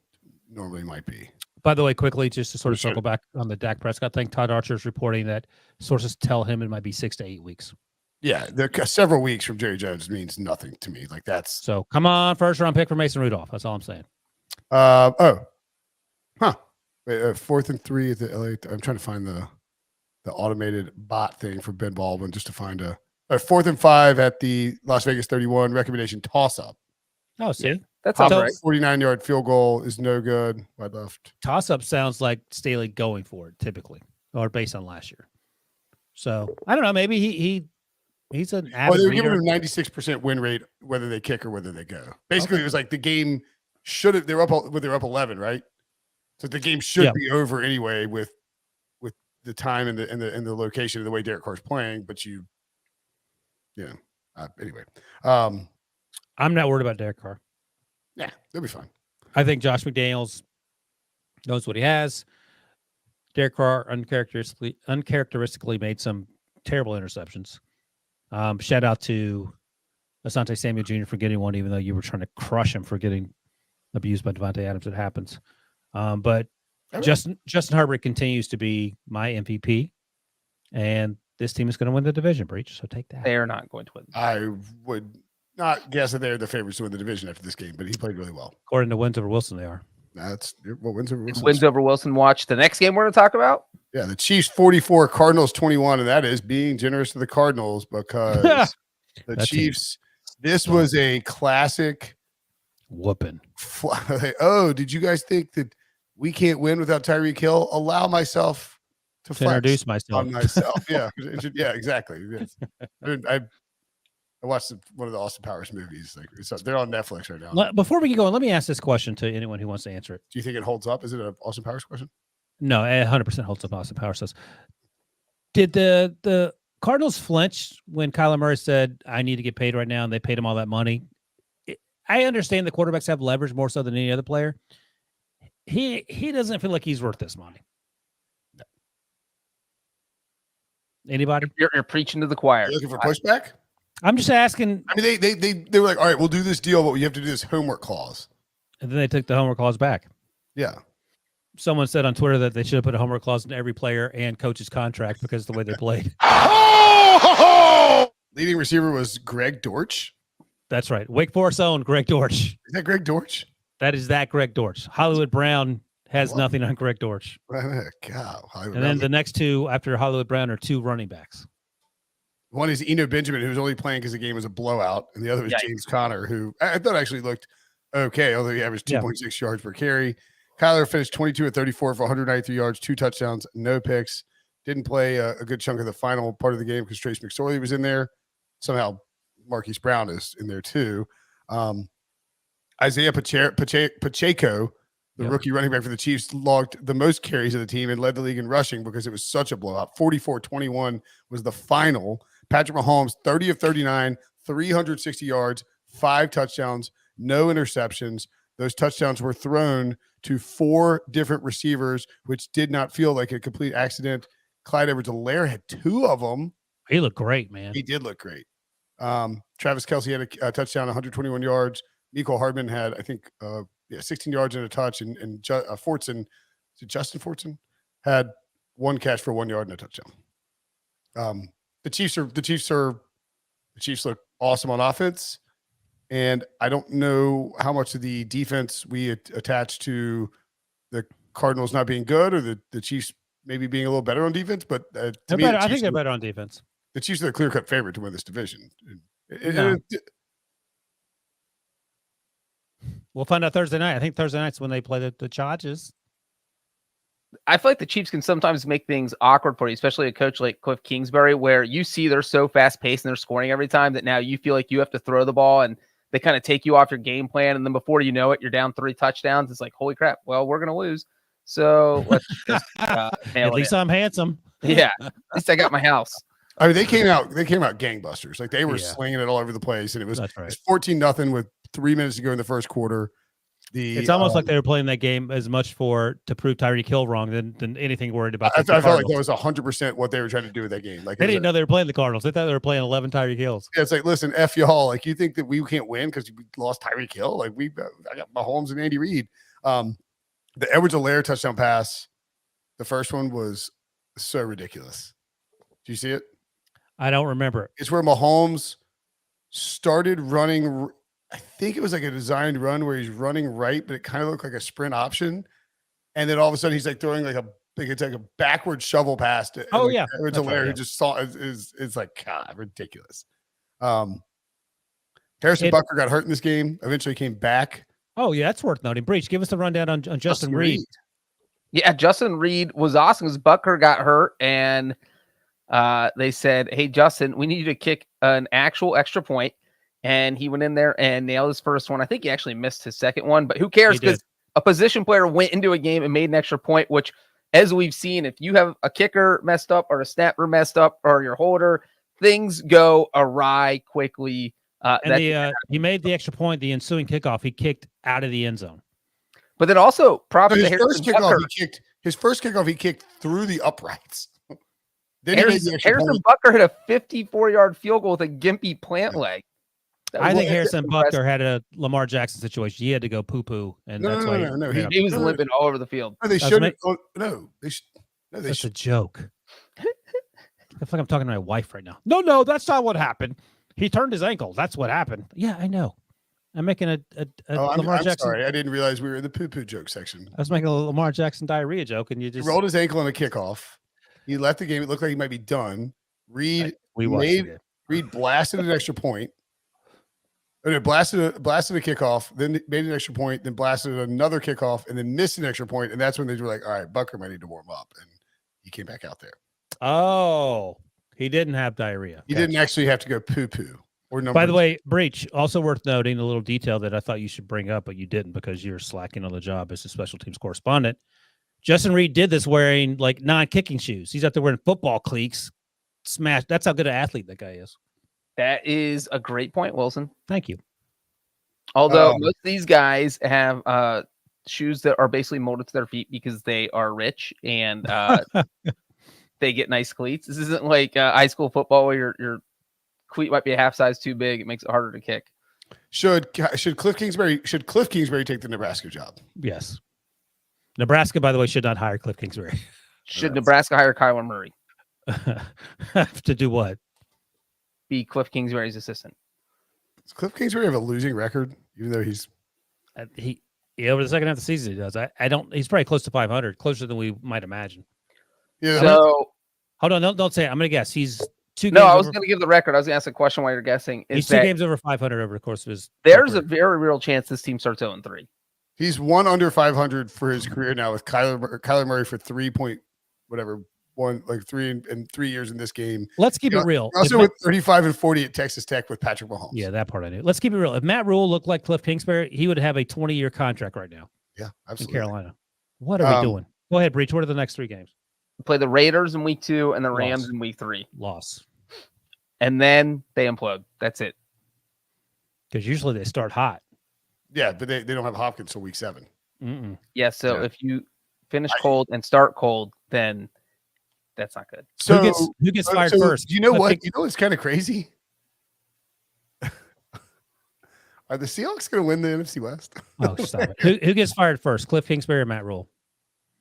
normally might be. By the way, quickly, just to sort of circle back on the Dak Prescott thing, Todd Archer is reporting that sources tell him it might be 6 to 8 weeks. Yeah, several weeks from Jerry Jones means nothing to me. Like that's so. Come on, first round pick for Mason Rudolph. That's all I'm saying. Wait, 4th and 3 at the LA. I'm trying to find the automated bot thing for Ben Baldwin just to find a 4th and 5 at the Las Vegas 31 recommendation toss up. Oh, see. Yeah. That's all right. 49-yard field goal is no good. Wide left. Toss up sounds like Staley going for it typically, or based on last year. So I don't know. Maybe he's an avid they were reader. giving him 96% win rate whether they kick or whether they go. Basically, It was like the game should have. They're up 11, right? So the game should be over anyway with the time and the location of the way Derek Carr's playing. But anyway, I'm not worried about Derek Carr. Yeah, they'll be fine. I think Josh McDaniels knows what he has. Derek Carr uncharacteristically made some terrible interceptions. Shout out to Asante Samuel Jr. for getting one, even though you were trying to crush him for getting abused by Devontae Adams. It happens. But Justin Herbert continues to be my MVP, and this team is going to win the division, Breech. So take that. They are not going to win. I would not guess that they're the favorites to win the division after this game, but he played really well. According to wins over Wilson, they are. That's what wins over Wilson. Wins over Wilson. Watch the next game we're going to talk about. Yeah, the Chiefs 44, Cardinals 21, and that is being generous to the Cardinals because the Chiefs. This was a classic whooping. Oh, did you guys think that we can't win without Tyreek Hill? Allow myself to introduce myself. On myself. Yeah, exactly. I watched one of the Austin Powers movies. They're on Netflix right now. Before we get going, let me ask this question to anyone who wants to answer it. Do you think it holds up? Is it an Austin Powers question? No, it 100% holds up. Austin Powers says. Did the Cardinals flinch when Kyler Murray said, "I need to get paid right now," and they paid him all that money? I understand the quarterbacks have leverage more so than any other player. He doesn't feel like he's worth this money. Anybody? You're preaching to the choir. Looking for pushback? I'm just asking. I mean, they were like, all right, we'll do this deal, but you have to do this homework clause. And then they took the homework clause back. Yeah. Someone said on Twitter that they should have put a homework clause in every player and coach's contract because of the way they played. Leading receiver was Greg Dortch. That's right. Wake Forest own Greg Dortch. Is that Greg Dortch? That is Greg Dortch. Hollywood Brown has nothing on Greg Dortch. God, and then the next two after Hollywood Brown are two running backs. One is Eno Benjamin, who was only playing because the game was a blowout, and the other was James Conner, who I thought actually looked okay, although he averaged 2.6 yards per carry. Kyler finished 22 of 34 for 193 yards, 2 touchdowns, no picks. Didn't play a good chunk of the final part of the game because Trace McSorley was in there. Somehow Marquise Brown is in there too. Isaiah Pacheco, the rookie running back for the Chiefs, logged the most carries of the team and led the league in rushing because it was such a blowout. 44-21 was the final. Patrick Mahomes, 30 of 39, 360 yards, 5 touchdowns, no interceptions. Those touchdowns were thrown to 4 different receivers, which did not feel like a complete accident. Clyde Edwards-Helaire had 2 of them. He looked great, man. He did look great. Travis Kelce had a touchdown, 121 yards. Mecole Hardman had, I think, 16 yards and a touch. And Fortson, is it Justin Fortson? Had 1 catch for 1 yard and a touchdown. The Chiefs look awesome on offense. And I don't know how much of the defense we attach to the Cardinals not being good or the Chiefs maybe being a little better on defense. But I think they're better on defense. The Chiefs are the clear-cut favorite to win this division. We'll find out Thursday night. I think Thursday night's when they play the Chargers. I feel like the Chiefs can sometimes make things awkward for you, especially a coach like Cliff Kingsbury, where you see they're so fast paced and they're scoring every time that now you feel like you have to throw the ball and they kind of take you off your game plan. And then before you know it, you're down 3 touchdowns. It's like, holy crap. Well, we're going to lose. So let's just At least I'm handsome. Yeah. At least I got my house. I mean, they came out gangbusters. Like they were Yeah. slinging it all over the place, and it was That's right. 14-0 with 3 minutes to go in the first quarter. It's almost like they were playing that game as much to prove Tyreek Hill wrong than anything worried about. I the felt like that Cardinals. was 100% what they were trying to do with that game. Like They didn't know they were playing the Cardinals. They thought they were playing 11 Tyreek Hills. Yeah, it's like, listen, F y'all. Like, you think that we can't win because we lost Tyreek Hill? Like, I got Mahomes and Andy Reid. The Edwards-Helaire touchdown pass, the first one was so ridiculous. Do you see it? I don't remember. It's where Mahomes started running. I think it was like a designed run where he's running right, but it kind of looked like a sprint option. And then all of a sudden he's like throwing it's like a backward shovel pass to Edwards-Helaire, who just saw is like, God, ridiculous. Harrison Butker got hurt in this game, eventually came back. Oh, yeah, that's worth noting. Breech, give us a rundown on Justin Reed. Yeah, Justin Reed was awesome because Butker got hurt, and they said, hey, Justin, we need you to kick an actual extra point. And he went in there and nailed his first one. I think he actually missed his second one, but who cares? Because a position player went into a game and made an extra point, which, as we've seen, if you have a kicker messed up or a snapper messed up or your holder, things go awry quickly. He made the extra point, the ensuing kickoff. He kicked out of the end zone. But then also, props to his Harrison Butker. His first kickoff, he kicked through the uprights. Then Harrison Butker hit a 54-yard field goal with a gimpy plant leg. I think Harrison Butker had a Lamar Jackson situation. He had to go poo-poo, and that's why he was limping all over the field. No, they shouldn't. That's a joke. I feel like I'm talking to my wife right now. No, that's not what happened. He turned his ankle. That's what happened. Yeah, I know. I'm making a Lamar Jackson. Sorry, I didn't realize we were in the poo-poo joke section. I was making a Lamar Jackson diarrhea joke, and he rolled his ankle on a kickoff. He left the game. It looked like he might be done. Reed blasted an extra point. And it blasted a kickoff, then made an extra point, then blasted another kickoff, and then missed an extra point. And that's when they were like, all right, Butker might need to warm up. And he came back out there. Oh, he didn't have diarrhea. He didn't actually have to go poo-poo. By the way, Breech, also worth noting a little detail that I thought you should bring up, but you didn't because you're slacking on the job as a special teams correspondent. Justin Reed did this wearing like non-kicking shoes. He's out there wearing football cleats. Smash. That's how good an athlete that guy is. That is a great point, Wilson. Thank you. Although most of these guys have shoes that are basically molded to their feet because they are rich and they get nice cleats. This isn't like high school football where your cleat might be a half size too big. It makes it harder to kick. Should Cliff Kingsbury take the Nebraska job? Yes. Nebraska, by the way, should not hire Cliff Kingsbury. Should Nebraska hire Kyler Murray? To do what? Be Cliff Kingsbury's assistant. Does Cliff Kingsbury have a losing record, even though he's over the second half of the season he does. I don't. He's probably close to 500, closer than we might imagine. Yeah. So hold on, don't say it. I'm gonna guess he's 2 games. No, I was going to give the record. I was going to ask a question while you're guessing. He's 2 games over 500 over the course of his. There's a very real chance this team starts 0-3. He's one under 500 for his career now with Kyler Murray for 3 years in this game. Let's keep it real. Also with 35 and 40 at Texas Tech with Patrick Mahomes. Yeah, that part I knew. Let's keep it real. If Matt Rule looked like Cliff Kingsbury, he would have a 20-year contract right now. Yeah, absolutely. In Carolina. What are we doing? Go ahead, Breech. What are the next 3 games? We play the Raiders in week 2 and the Rams in week 3. Loss. And then they implode. That's it. Because usually they start hot. Yeah, but they don't have Hopkins till week 7. Mm-mm. Yeah, so if you finish cold and start cold, then that's not good. So who gets fired first? You know what? You know what's kind of crazy? Are the Seahawks going to win the NFC West? Oh, stop it. Who gets fired first? Cliff Kingsbury or Matt Rule?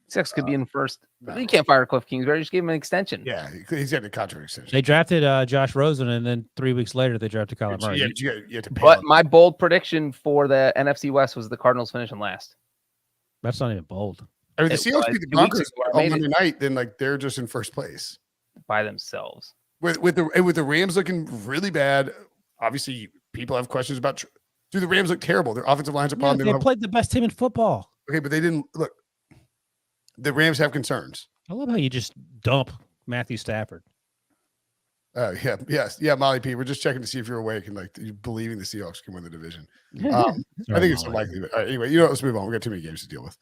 Seahawks could be in first. You can't fire Cliff Kingsbury. Just give him an extension. Yeah, he's got a contract extension. They drafted Josh Rosen, and then 3 weeks later they drafted Kyler Murray. You had to pay but him. my bold prediction for the NFC West was the Cardinals finishing last. That's not even bold. I mean, the Seahawks beat the Broncos on Monday night, then they're just in first place by themselves. With the Rams looking really bad. Obviously, people have questions about Dude, the Rams look terrible. Their offensive line's a Yeah, problem. they played the best team in football. Okay, but they didn't look. The Rams have concerns. I love how you just dump Matthew Stafford. Yeah, Molly P. We're just checking to see if you're awake and like you believing the Seahawks can win the division. I think it's unlikely. But anyway, let's move on. We got too many games to deal with.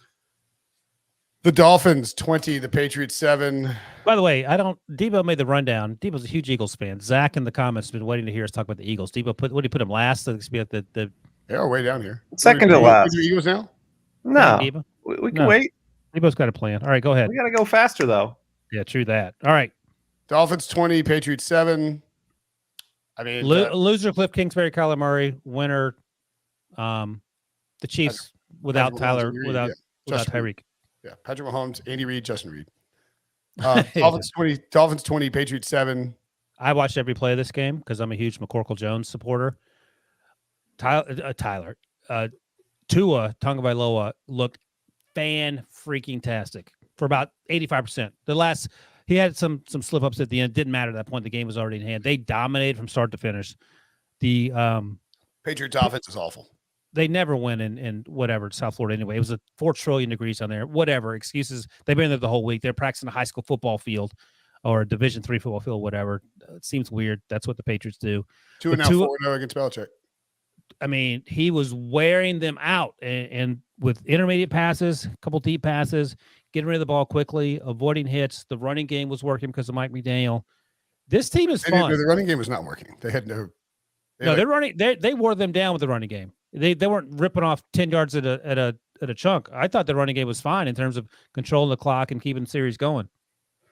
The Dolphins 20, the Patriots 7. By the way, Debo made the rundown. Debo's a huge Eagles fan. Zach in the comments has been waiting to hear us talk about the Eagles. Debo what did he put him last? So the They are way down here. Second to last. The Eagles now? No, Debo? we can wait. Debo's got a plan. All right, go ahead. We got to go faster though. Yeah, true that. All right. Dolphins 20, Patriots 7. I mean, loser Cliff Kingsbury, Kyler Murray. Winner, the Chiefs without Tyler, without Tyreek. Yeah, Patrick Mahomes, Andy Reid, Justin Reid. Dolphins 20, Patriots 7. I watched every play of this game because I'm a huge McCorkle Jones supporter. Tua Tagovailoa looked fan-freaking-tastic for about 85%. He had some slip-ups at the end. Didn't matter at that point. The game was already in hand. They dominated from start to finish. The Patriots offense is awful. They never win in whatever, South Florida anyway. It was 4 trillion degrees on there. Whatever, excuses. They've been there the whole week. They're practicing a high school football field or a Division III football field, whatever. It seems weird. That's what the Patriots do. 4-0 against Belichick. I mean, he was wearing them out and with intermediate passes, a couple deep passes, getting rid of the ball quickly, avoiding hits. The running game was working because of Mike McDaniel. This team is fun. The running game was not working. They had no. They're running. They wore them down with the running game. They weren't ripping off 10 yards at a chunk. I thought the running game was fine in terms of controlling the clock and keeping the series going.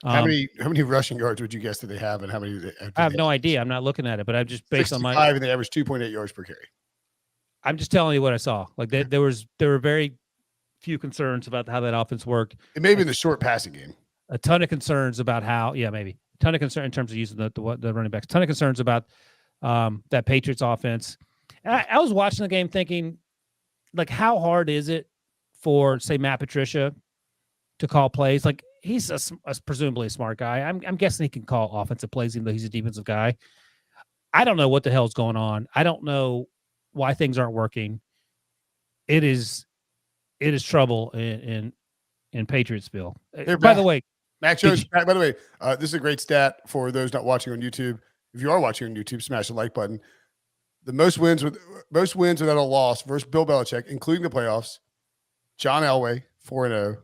How many rushing yards would you guess that they have, and how many? I have no idea. I'm not looking at it, but I'm just based on my. And they averaged 2.8 yards per carry. I'm just telling you what I saw. Like there were very few concerns about how that offense worked. It may be in the short passing game. A ton of concerns about how, maybe a ton of concern in terms of using the running backs. A ton of concerns about that Patriots offense. And I was watching the game thinking, like, how hard is it for, say, Matt Patricia to call plays? Like, he's presumably a smart guy. I'm guessing he can call offensive plays, even though he's a defensive guy. I don't know what the hell's going on. I don't know why things aren't working. It is trouble in Patriotsville. By the way, Mac Jones. By the way, this is a great stat for those not watching on YouTube. If you are watching on YouTube, smash the like button. The most wins without a loss versus Bill Belichick, including the playoffs. John Elway 4-0,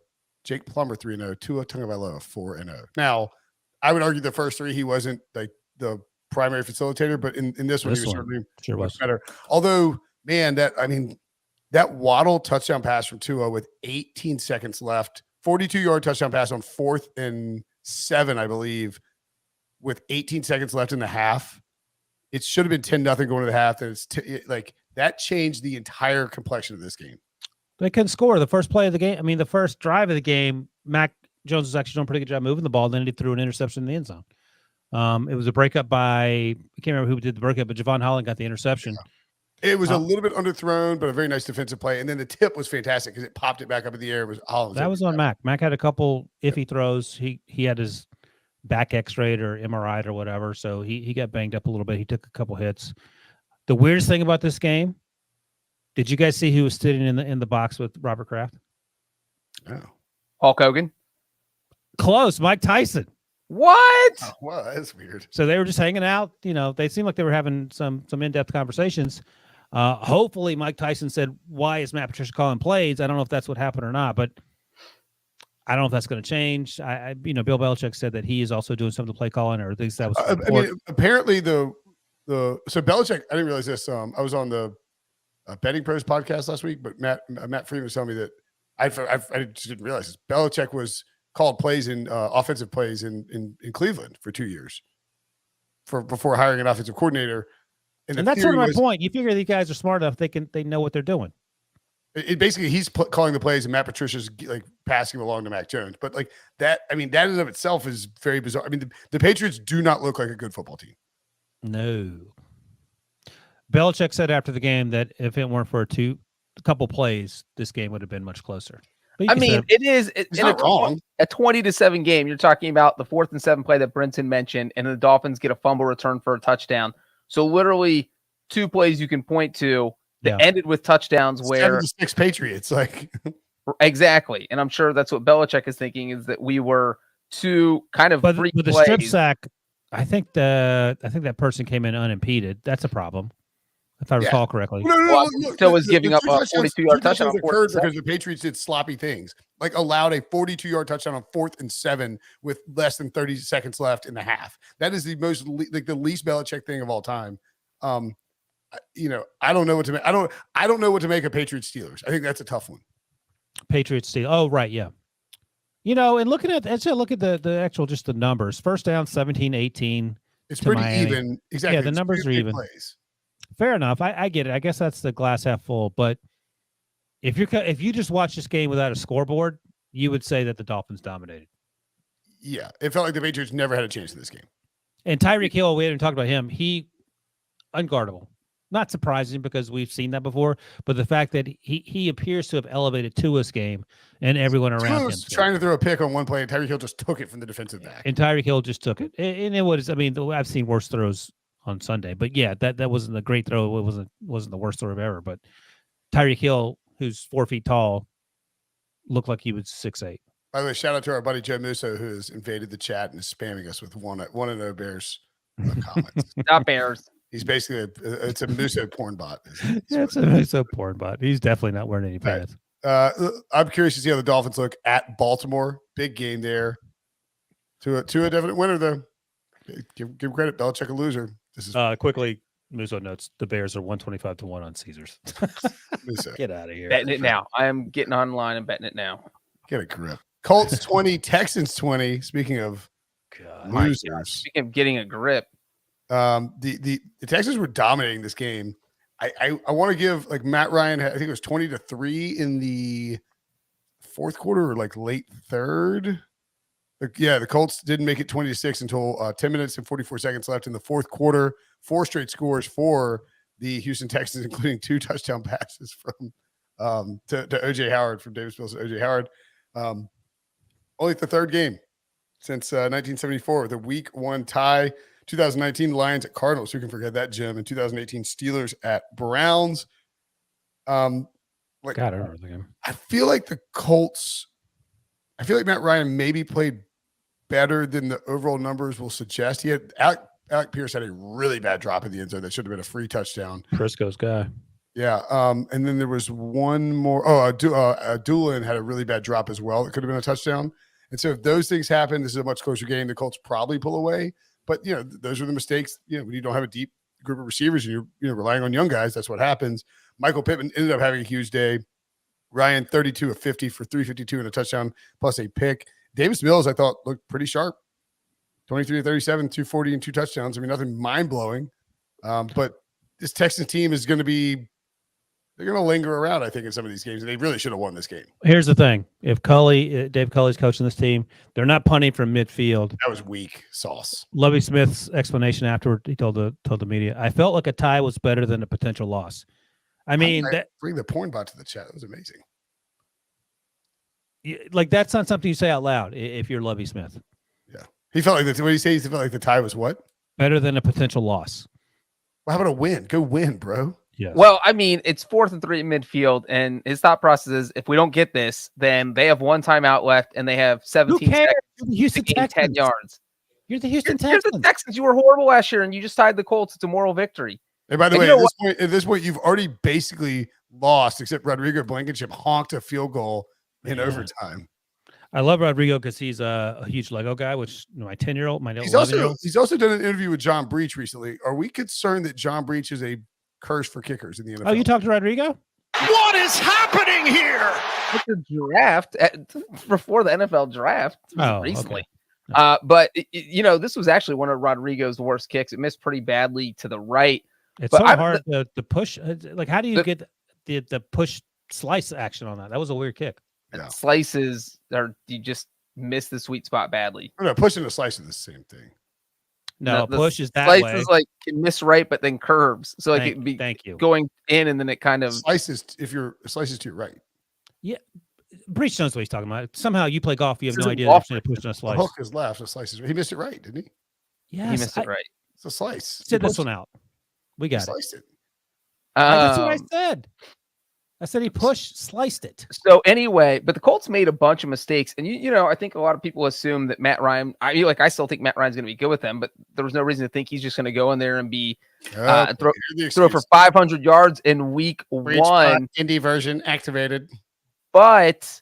Jake Plummer 3-0, Tua Tagovailoa 4-0. Now, I would argue the first 3 he wasn't like the primary facilitator, but in this one he was certainly much better. Although, man, that Waddle touchdown pass from Tua with 18 seconds left, 42-yard touchdown pass on 4th and 7, I believe, with 18 seconds left in the half. It should have been 10-0 going to the half. And it's that changed the entire complexion of this game. They couldn't score the first play of the game. I mean, the first drive of the game, Mac Jones was actually doing a pretty good job moving the ball. Then he threw an interception in the end zone. It was a breakup by, I can't remember who did the breakup, but Javon Holland got the interception. Yeah. It was a little bit underthrown, but a very nice defensive play. And then the tip was fantastic because it popped it back up in the air. It was Holland. That was on Mac. Mac had a couple iffy throws. He had his back x-rayed or MRI'd or whatever, so he got banged up a little bit. He took a couple hits. The weirdest thing about this game, did you guys see who was sitting in the box with Robert Kraft? Oh. Hulk Hogan? Close. Mike Tyson. What? Oh, well, that's weird. So they were just hanging out. They seemed like they were having some in-depth conversations. Hopefully Mike Tyson said, why is Matt Patricia calling plays? I don't know if that's what happened or not, but I don't know if that's going to change. Bill Belichick said that he is also doing some of the play calling, or at least that was. Apparently so Belichick. I didn't realize this. I was on the Betting Pros podcast last week, but Matt Freeman was telling me that I just didn't realize this. Belichick was called plays in offensive plays in Cleveland for 2 years, before hiring an offensive coordinator. And that's sort of my point. You figure these guys are smart enough; they know what they're doing. It basically he's calling the plays and Matt Patricia's like passing along to Mac Jones. But like that, that in and of itself is very bizarre. I mean, the Patriots do not look like a good football team. No. Belichick said after the game that if it weren't for a couple plays, this game would have been much closer. It's not wrong. A 20-7 game. You're talking about the 4th and 7 play that Brinson mentioned, and the Dolphins get a fumble return for a touchdown. So literally 2 plays you can point to Yeah. ended with touchdowns where 7-6 Patriots, like exactly. And I'm sure that's what Belichick is thinking, is that we were two kind of But free with the strip plays. sack, I think that person came in unimpeded. That's a problem, if I Yeah. recall correctly. no, Well, look, still was giving the up two a touchdowns- 42-yard two touchdown on touchdowns 4th occurred and 7. because the Patriots did sloppy things, like allowed a 42-yard touchdown on 4th and 7 with less than 30 seconds left in the half. That is the most like the least Belichick thing of all time. I don't know what to make. I don't know what to make of Patriots Steelers. I think that's a tough one. Patriots steal. Oh, right, yeah. And looking at the actual just the numbers. First down 17-18. It's to pretty Miami. even. Exactly. Yeah, the It's numbers two are big even. plays. Fair enough. I get it. I guess that's the glass half full. But if you just watch this game without a scoreboard, you would say that the Dolphins dominated. Yeah, it felt like the Patriots never had a chance in this game. And Tyreek Hill, we haven't talked about him. He unguardable. Not surprising because we've seen that before, but the fact that he appears to have elevated Tua's game and everyone around him. Tua's trying to throw a pick on one play, and Tyreek Hill just took it from the defensive back. And Tyreek Hill just took it. And it was, I've seen worse throws on Sunday, but yeah, that wasn't a great throw. It wasn't the worst throw ever, but Tyreek Hill, who's 4 feet tall, looked like he was 6'8". By the way, shout out to our buddy Joe Musso, who has invaded the chat and is spamming us with one and no Bears comments. Not Bears. He's basically it's a Musso porn bot. Yeah, it's a Musso porn bot. He's definitely not wearing any Right. pads. I'm curious to see how the Dolphins look at Baltimore. Big game there. To a definite winner though. Give him credit. Belichick a loser. This is Quickly, Musso notes the Bears are 125-1 on Caesars. Musso. Get out of here. Betting it now. I am getting online and betting it now. Get a grip. Colts 20, Texans 20. Speaking of God. losers, Speaking of getting a grip, the Texans were dominating this game. I want to give like Matt Ryan. I think it was 20-3 in the fourth quarter or like late third. Yeah, the Colts didn't make it 20-6 until 10 minutes and 44 seconds left in the fourth quarter. 4 straight scores for the Houston Texans, including 2 touchdown passes from to OJ Howard, from Davis Mills to OJ Howard. Only the third game since 1974 with a week 1 tie. 2019 Lions at Cardinals. Who can forget that, Jim? And 2018 Steelers at Browns. God, I don't remember the game. I feel like the Colts. I feel like Matt Ryan maybe played better than the overall numbers will suggest. He had Alec Pierce had a really bad drop in the end zone that should have been a free touchdown. Prisco's guy. Yeah. And then there was one more. Oh, Doolin had a really bad drop as well. It could have been a touchdown. And so if those things happen, this is a much closer game. The Colts probably pull away. But, those are the mistakes. When you don't have a deep group of receivers and you're relying on young guys, that's what happens. Michael Pittman ended up having a huge day. Ryan, 32 of 50 for 352 and a touchdown plus a pick. Davis Mills, I thought, looked pretty sharp. 23 of 37, 240 and 2 touchdowns. Nothing mind-blowing. But this Texans team is going to be – they're going to linger around, I think, in some of these games. And they really should have won this game. Here's the thing. If Dave Culley's coaching this team, they're not punting from midfield. That was weak sauce. Lovie Smith's explanation afterward, he told the media, I felt like a tie was better than a potential loss. Bring the porn bot to the chat. That was amazing. That's not something you say out loud if you're Lovie Smith. Yeah. He felt like what did he say? He felt like the tie was what? Better than a potential loss. Well, how about a win? Go win, bro. Yes. Well, it's 4th and 3 in midfield, and his thought process is if we don't get this, then they have 1 timeout left and they have 17 seconds You're the to gain 10 yards. You're the Houston You're Texans. the Texans. You were horrible last year, and you just tied the Colts. It's a moral victory. And by the way, you know at this point, you've already basically lost, except Rodrigo Blankenship honked a field goal in overtime. I love Rodrigo because he's a huge Lego guy, which my 10-year-old, my 11-year-old. He's also done an intervw with John Breech recently. Are we concerned that John Breech is a curse for kickers in the NFL? Oh, you talked to Rodrigo? What is happening here? At the draft, before the NFL draft recently. Okay. But this was actually one of Rodrigo's worst kicks. It missed pretty badly to the right. It's but so hard to push. Like, how do you get the push slice action on that? That was a weird kick. Yeah. Slices, or you just miss the sweet spot badly. No, pushing and a slice is the same thing. No, the push is that slice way. is like can miss right, but then curves. So like it'd be thank you. going in, and then it kind of Slices slices to your right. Yeah, Breech knows what he's talking about. Somehow you play golf, you have This no is idea golf. that you're pushing a The slice. hook is left, the slice is right. He missed it right, didn't he? Yes, he missed it right. It's a slice. Sit this one out. We got it. Sliced it. That's what I Um, said. I said he sliced it. So anyway, but the Colts made a bunch of mistakes, and you know, I think a lot of people assume that Matt Ryan. I still think Matt Ryan's going to be good with them, but there was no reason to think he's just going to go in there and be throw for 500 yards in week Breech 1. Indie version activated. But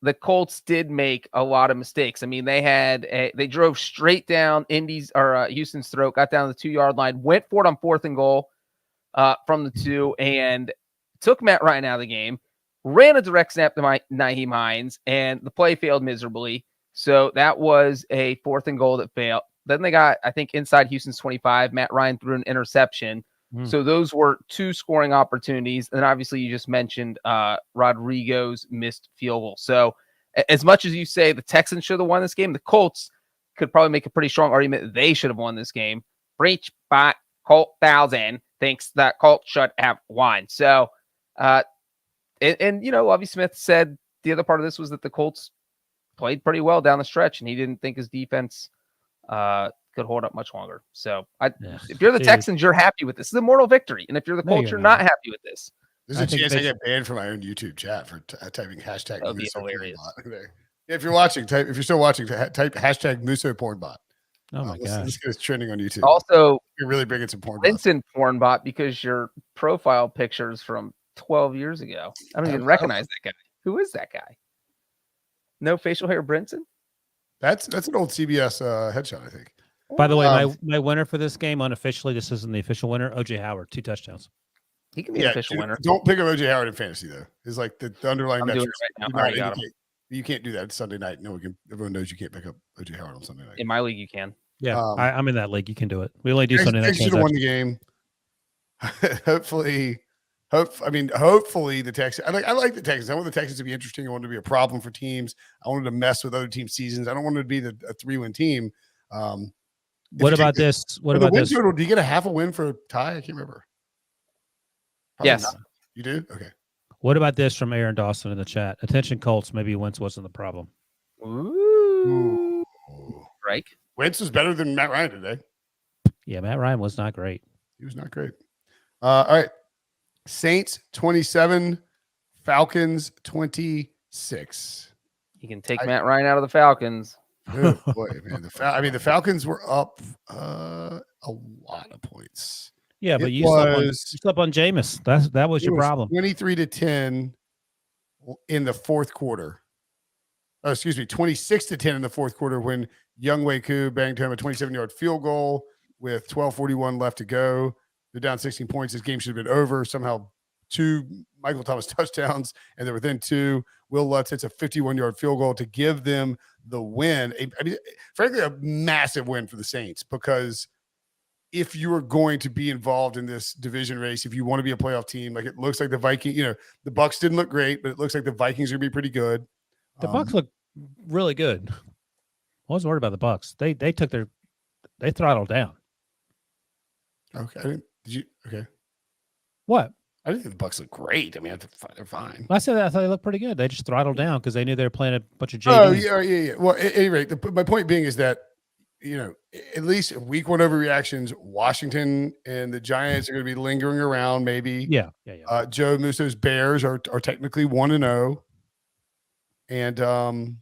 the Colts did make a lot of mistakes. I mean, they drove straight down Houston's throat, got down to the 2-yard line, went for it on 4th and goal from the 2, and took Matt Ryan out of the game. Ran a direct snap to Nyheim Hines, and the play failed miserably. So that was a 4th and goal that failed. Then they got, I think, inside Houston's 25. Matt Ryan threw an interception. So those were 2 scoring opportunities. And obviously, you just mentioned Rodrigo's missed field goal. So as much as you say the Texans should have won this game, the Colts could probably make a pretty strong argument that they should have won this game. Breech by Colt 1000 thinks that Colts should have won. So, and you know, Lovie Smith said the other part of this was that the Colts played pretty well down the stretch, and he didn't think his defense could hold up much longer. So, if you're the Texans, you're happy with this. This is a moral victory, and if you're the Colts, you're not happy with this. There's a chance I get banned from my own YouTube chat for typing hashtag. That'd be hilarious. If you're watching, if you're still watching, type hashtag Muso porn bot. Oh my god, this is trending on YouTube. Also, you're really bringing some porn. Brinson porn bot because your profile pictures from 12 years ago. I don't even recognize that guy. Who is that guy? No facial hair, Brinson? That's an old CBS headshot, I think. By the way, my winner for this game, unofficially, this isn't the official winner, OJ Howard, 2 touchdowns. He can be an official winner. Don't pick up OJ Howard in fantasy, though. It's like the underlying metrics. Right now. I got him. You can't do that. It's Sunday night. Everyone knows you can't pick up OJ Howard on Sunday night. In my league, you can. Yeah, I'm in that league. You can do it. We only do Sunday night. Should have won the game. Hopefully the Texans. I like the Texans. I want the Texans to be interesting. I want them to be a problem for teams. I wanted to mess with other teams' seasons. I don't want it to be a 3-win team. What about this? What about this? Total, do you get a half a win for a tie? I can't remember. Probably yes. Not. You do? Okay. What about this from Aaron Dawson in the chat? Attention Colts, maybe Wentz wasn't the problem. Ooh. Right. Wentz was better than Matt Ryan today. Yeah, Matt Ryan was not great. He was not great. All right. Saints 27, Falcons 26. You can take Matt Ryan out of the Falcons. Oh boy, man. The Falcons were up a lot of points. Yeah, but you slept on Jameis. That was your problem. 23-10 in the fourth quarter. Oh, excuse me, 26-10 in the fourth quarter when Younghoe Koo banged home a 27-yard field goal with 12:41 left to go. They're down 16 points. This game should have been over. Somehow 2 Michael Thomas touchdowns, and they're within 2. Will Lutz hits a 51-yard field goal to give them the win. Frankly, a massive win for the Saints, because if you are going to be involved in this division race, if you want to be a playoff team, like it looks like the Vikings, the Bucs didn't look great, but it looks like the Vikings are going to be pretty good. The Bucs look really good. I wasn't worried about the Bucs. They throttled down. Okay. Okay. What? I didn't think the Bucs look great. I mean, they're fine. I said that. I thought they looked pretty good. They just throttled down because they knew they were playing a bunch of JVs. Oh, yeah. Well, at any rate, my point being is that, at least week 1 overreactions, Washington and the Giants are going to be lingering around maybe. Yeah. Joe Muso's Bears are technically 1-0. And the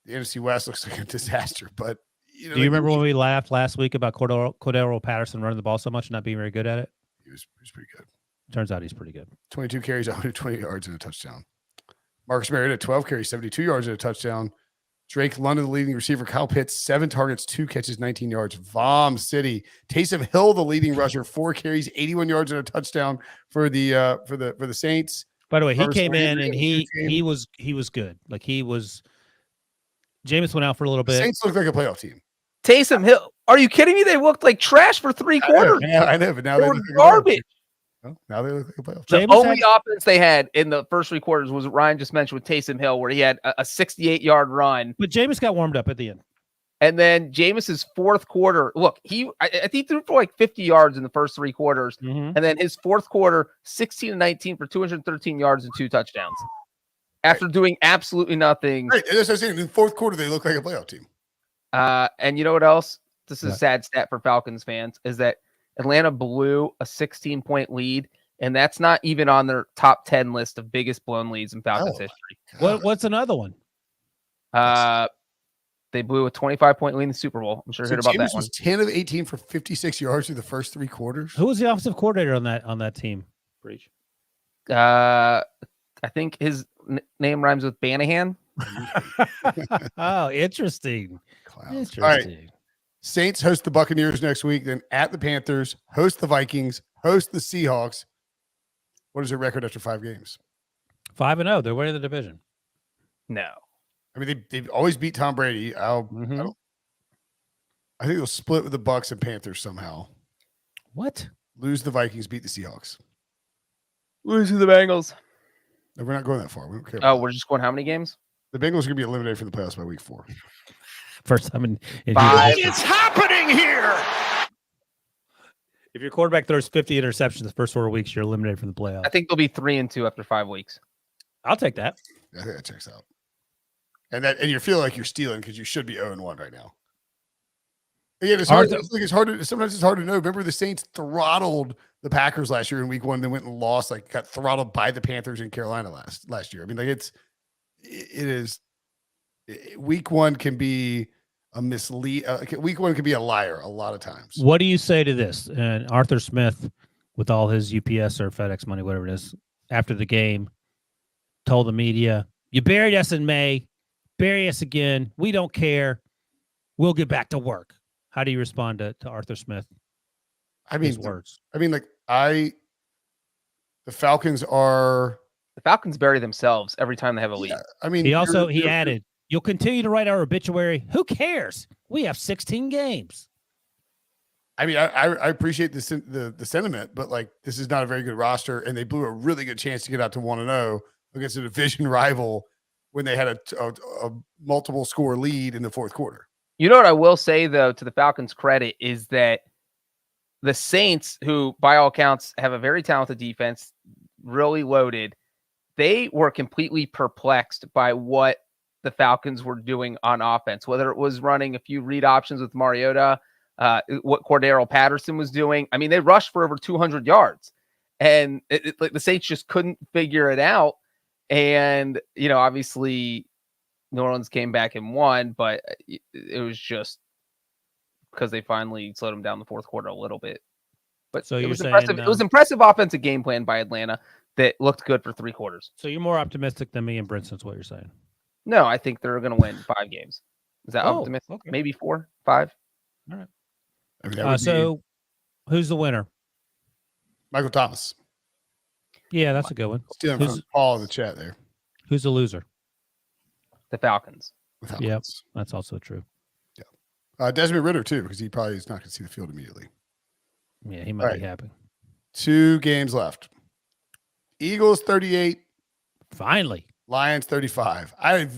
NFC West looks like a disaster. But do you remember when we laughed last week about Cordero Patterson running the ball so much and not being very good at it? He was pretty good. Turns out he's pretty good. 22 carries, 120 yards, and a touchdown. Marcus Mariota, 12 carries, 72 yards, and a touchdown. Drake London, the leading receiver. Kyle Pitts, 7 targets, 2 catches, 19 yards. Vom City. Taysom Hill, the leading rusher, 4 carries, 81 yards, and a touchdown for the Saints. By the way, he came in and he was good. Like Jameis went out for a little bit. The Saints look like a playoff team. Taysom Hill. Are you kidding me? They looked like trash for 3 quarters. I know, but now they were garbage. Now they look like a playoff team. The only offense they had in the first 3 quarters was what Ryan just mentioned with Taysom Hill, where he had a 68-yard run. But Jameis got warmed up at the end. And then Jameis's 4th quarter, look, I think he threw for like 50 yards in the first 3 quarters. Mm-hmm. And then his 4th quarter, 16-19 for 213 yards and 2 touchdowns. After doing absolutely nothing. Right. That's what I'm saying. In the 4th quarter, they look like a playoff team. And you know what else? This is a sad stat for Falcons fans, is that Atlanta blew a 16-point lead and that's not even on their top 10 list of biggest blown leads in Falcons history. What's another one? They blew a 25-point lead in the Super Bowl. I'm sure you heard about James that one. was 10 of 18 for 56 yards through the first 3 quarters. Who was the offensive coordinator on that team? Breech. I think his name rhymes with Banahan. Oh, interesting. Clowns. Interesting. All right. Saints host the Buccaneers next week, then at the Panthers, host the Vikings, host the Seahawks. What is their record after 5 games? 5-0. They're winning the division. No. I mean, they've always beat Tom Brady. I think they'll split with the Bucs and Panthers somehow. What? Lose the Vikings, beat the Seahawks. Lose to the Bengals. No, we're not going that far. We don't care. Oh, we're just going how many games? The Bengals are going to be eliminated from the playoffs by week 4. First time in 5. What is happening here? If your quarterback throws 50 interceptions the first 4 weeks, you're eliminated from the playoffs. I think they'll be 3-2 after 5 weeks. I'll take that. I think that checks out. And you feel like you're stealing because you should be 0-1 right now. Again, it's hard. It's hard to, sometimes it's hard to know. Remember, the Saints throttled the Packers last year in week 1. They went and lost, got throttled by the Panthers in Carolina last year. I mean, it is week 1 can be a week 1 can be a liar a lot of times. What do you say to this? And Arthur Smith, with all his UPS or FedEx money, whatever it is, after the game, told the media, "You buried us in May. Bury us again. We don't care. We'll get back to work." How do you respond to Arthur Smith? I mean, his words. I mean, the Falcons are. The Falcons bury themselves every time they have a lead. Yeah, I mean, He added, "You'll continue to write our obituary. Who cares? We have 16 games." I mean, I appreciate the sentiment, but this is not a very good roster, and they blew a really good chance to get out to 1-0 against a division rival when they had a multiple score lead in the 4th quarter. You know what I will say, though, to the Falcons' credit, is that the Saints, who by all accounts have a very talented defense, really loaded, they were completely perplexed by what the Falcons were doing on offense, whether it was running a few read options with Mariota, what Cordero Patterson was doing. I mean, they rushed for over 200 yards, and the Saints just couldn't figure it out. And, obviously New Orleans came back and won, but it was just because they finally slowed them down the 4th quarter a little bit. But so it you're was saying, impressive. It was impressive offensive game plan by Atlanta that looked good for 3 quarters. So you're more optimistic than me and Brinson, is what you're saying. No, I think they're going to win 5 games. Is that optimistic? Okay. Maybe 4, 5. All right. I mean, so who's the winner? Michael Thomas. Yeah, that's a good one. Stealing from Paul in the chat there. Who's the loser? The Falcons. Yep, that's also true. Yeah. Desmond Ridder, too, because he probably is not going to see the field immediately. Yeah, he might be happy. 2 games left. Eagles 38. Finally. Lions 35. I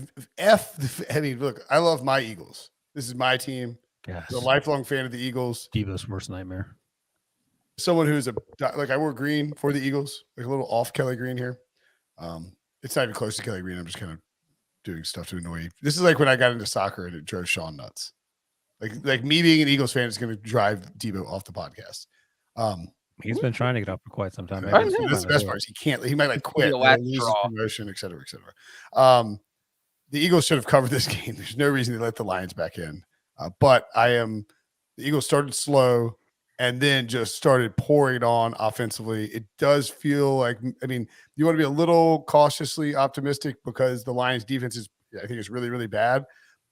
mean, look, I love my Eagles. This is my team. Yes. I'm a lifelong fan of the Eagles. Devo's worst nightmare. Someone who's I wore green for the Eagles, a little off Kelly Green here. It's not even close to Kelly Green. I'm just kind of doing stuff to annoy you. This is like when I got into soccer and it drove Sean nuts. Like me being an Eagles fan is going to drive Devo off the podcast. He's been trying to get off for quite some time. That's the best part. He can't. He might quit, lose his promotion, et cetera, et cetera. The Eagles should have covered this game. There's no reason they let the Lions back in. But the Eagles started slow and then just started pouring on offensively. It does feel like, I mean, you want to be a little cautiously optimistic because the Lions defense I think is really, really bad.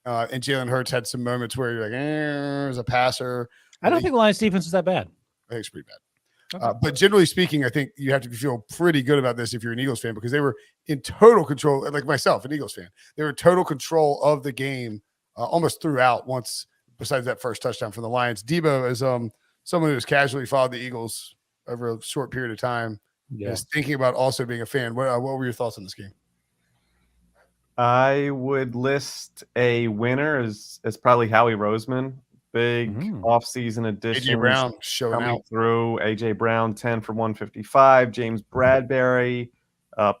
And Jalen Hurts had some moments where you're like, as a passer. I don't think the Lions defense is that bad. I think it's pretty bad. Okay. But generally speaking, I think you have to feel pretty good about this if you're an Eagles fan because they were in total control, like myself, an Eagles fan. They were in total control of the game almost throughout once, besides that first touchdown from the Lions. Debo is someone who has casually followed the Eagles over a short period of time. Yeah. Is thinking about also being a fan. What were your thoughts on this game? I would list a winner as probably Howie Roseman. Big offseason addition. AJ Brown showing out through. AJ Brown 10 for 155. James Bradbury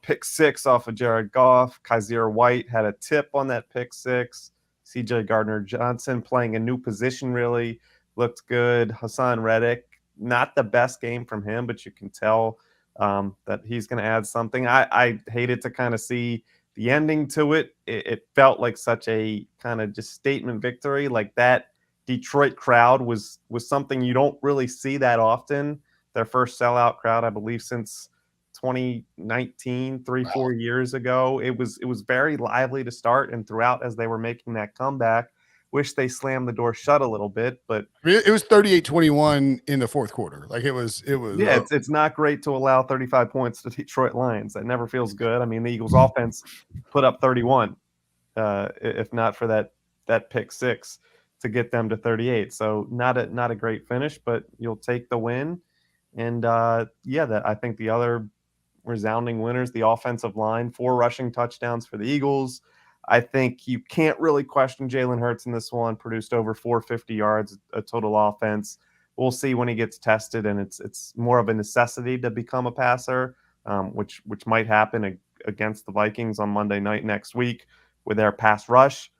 pick 6 off of Jared Goff. Kaiser White had a tip on that pick 6. CJ Gardner-Johnson playing a new position really looked good. Hassan Reddick, not the best game from him, but you can tell that he's going to add something. I hated to kind of see the ending to it. It felt like such a kind of just statement victory. Like that Detroit crowd was something you don't really see that often. Their first sellout crowd, I believe, since 2019, 3-4 years ago. It was very lively to start and throughout as they were making that comeback. Wish they slammed the door shut a little bit, but It was 38-21 in the fourth quarter. Like it was. yeah, it's not great to allow 35 points to Detroit Lions. That never feels good. I mean, the Eagles offense put up 31, if not for that pick six to get them to 38. So not a great finish, but you'll take the win. And I think the other resounding winners, the offensive line, 4 rushing touchdowns for the Eagles. I think you can't really question Jalen Hurts in this one. Produced over 450 yards, a total offense. We'll see when he gets tested, and it's more of a necessity to become a passer, which might happen against the Vikings on Monday night next week with their pass rush.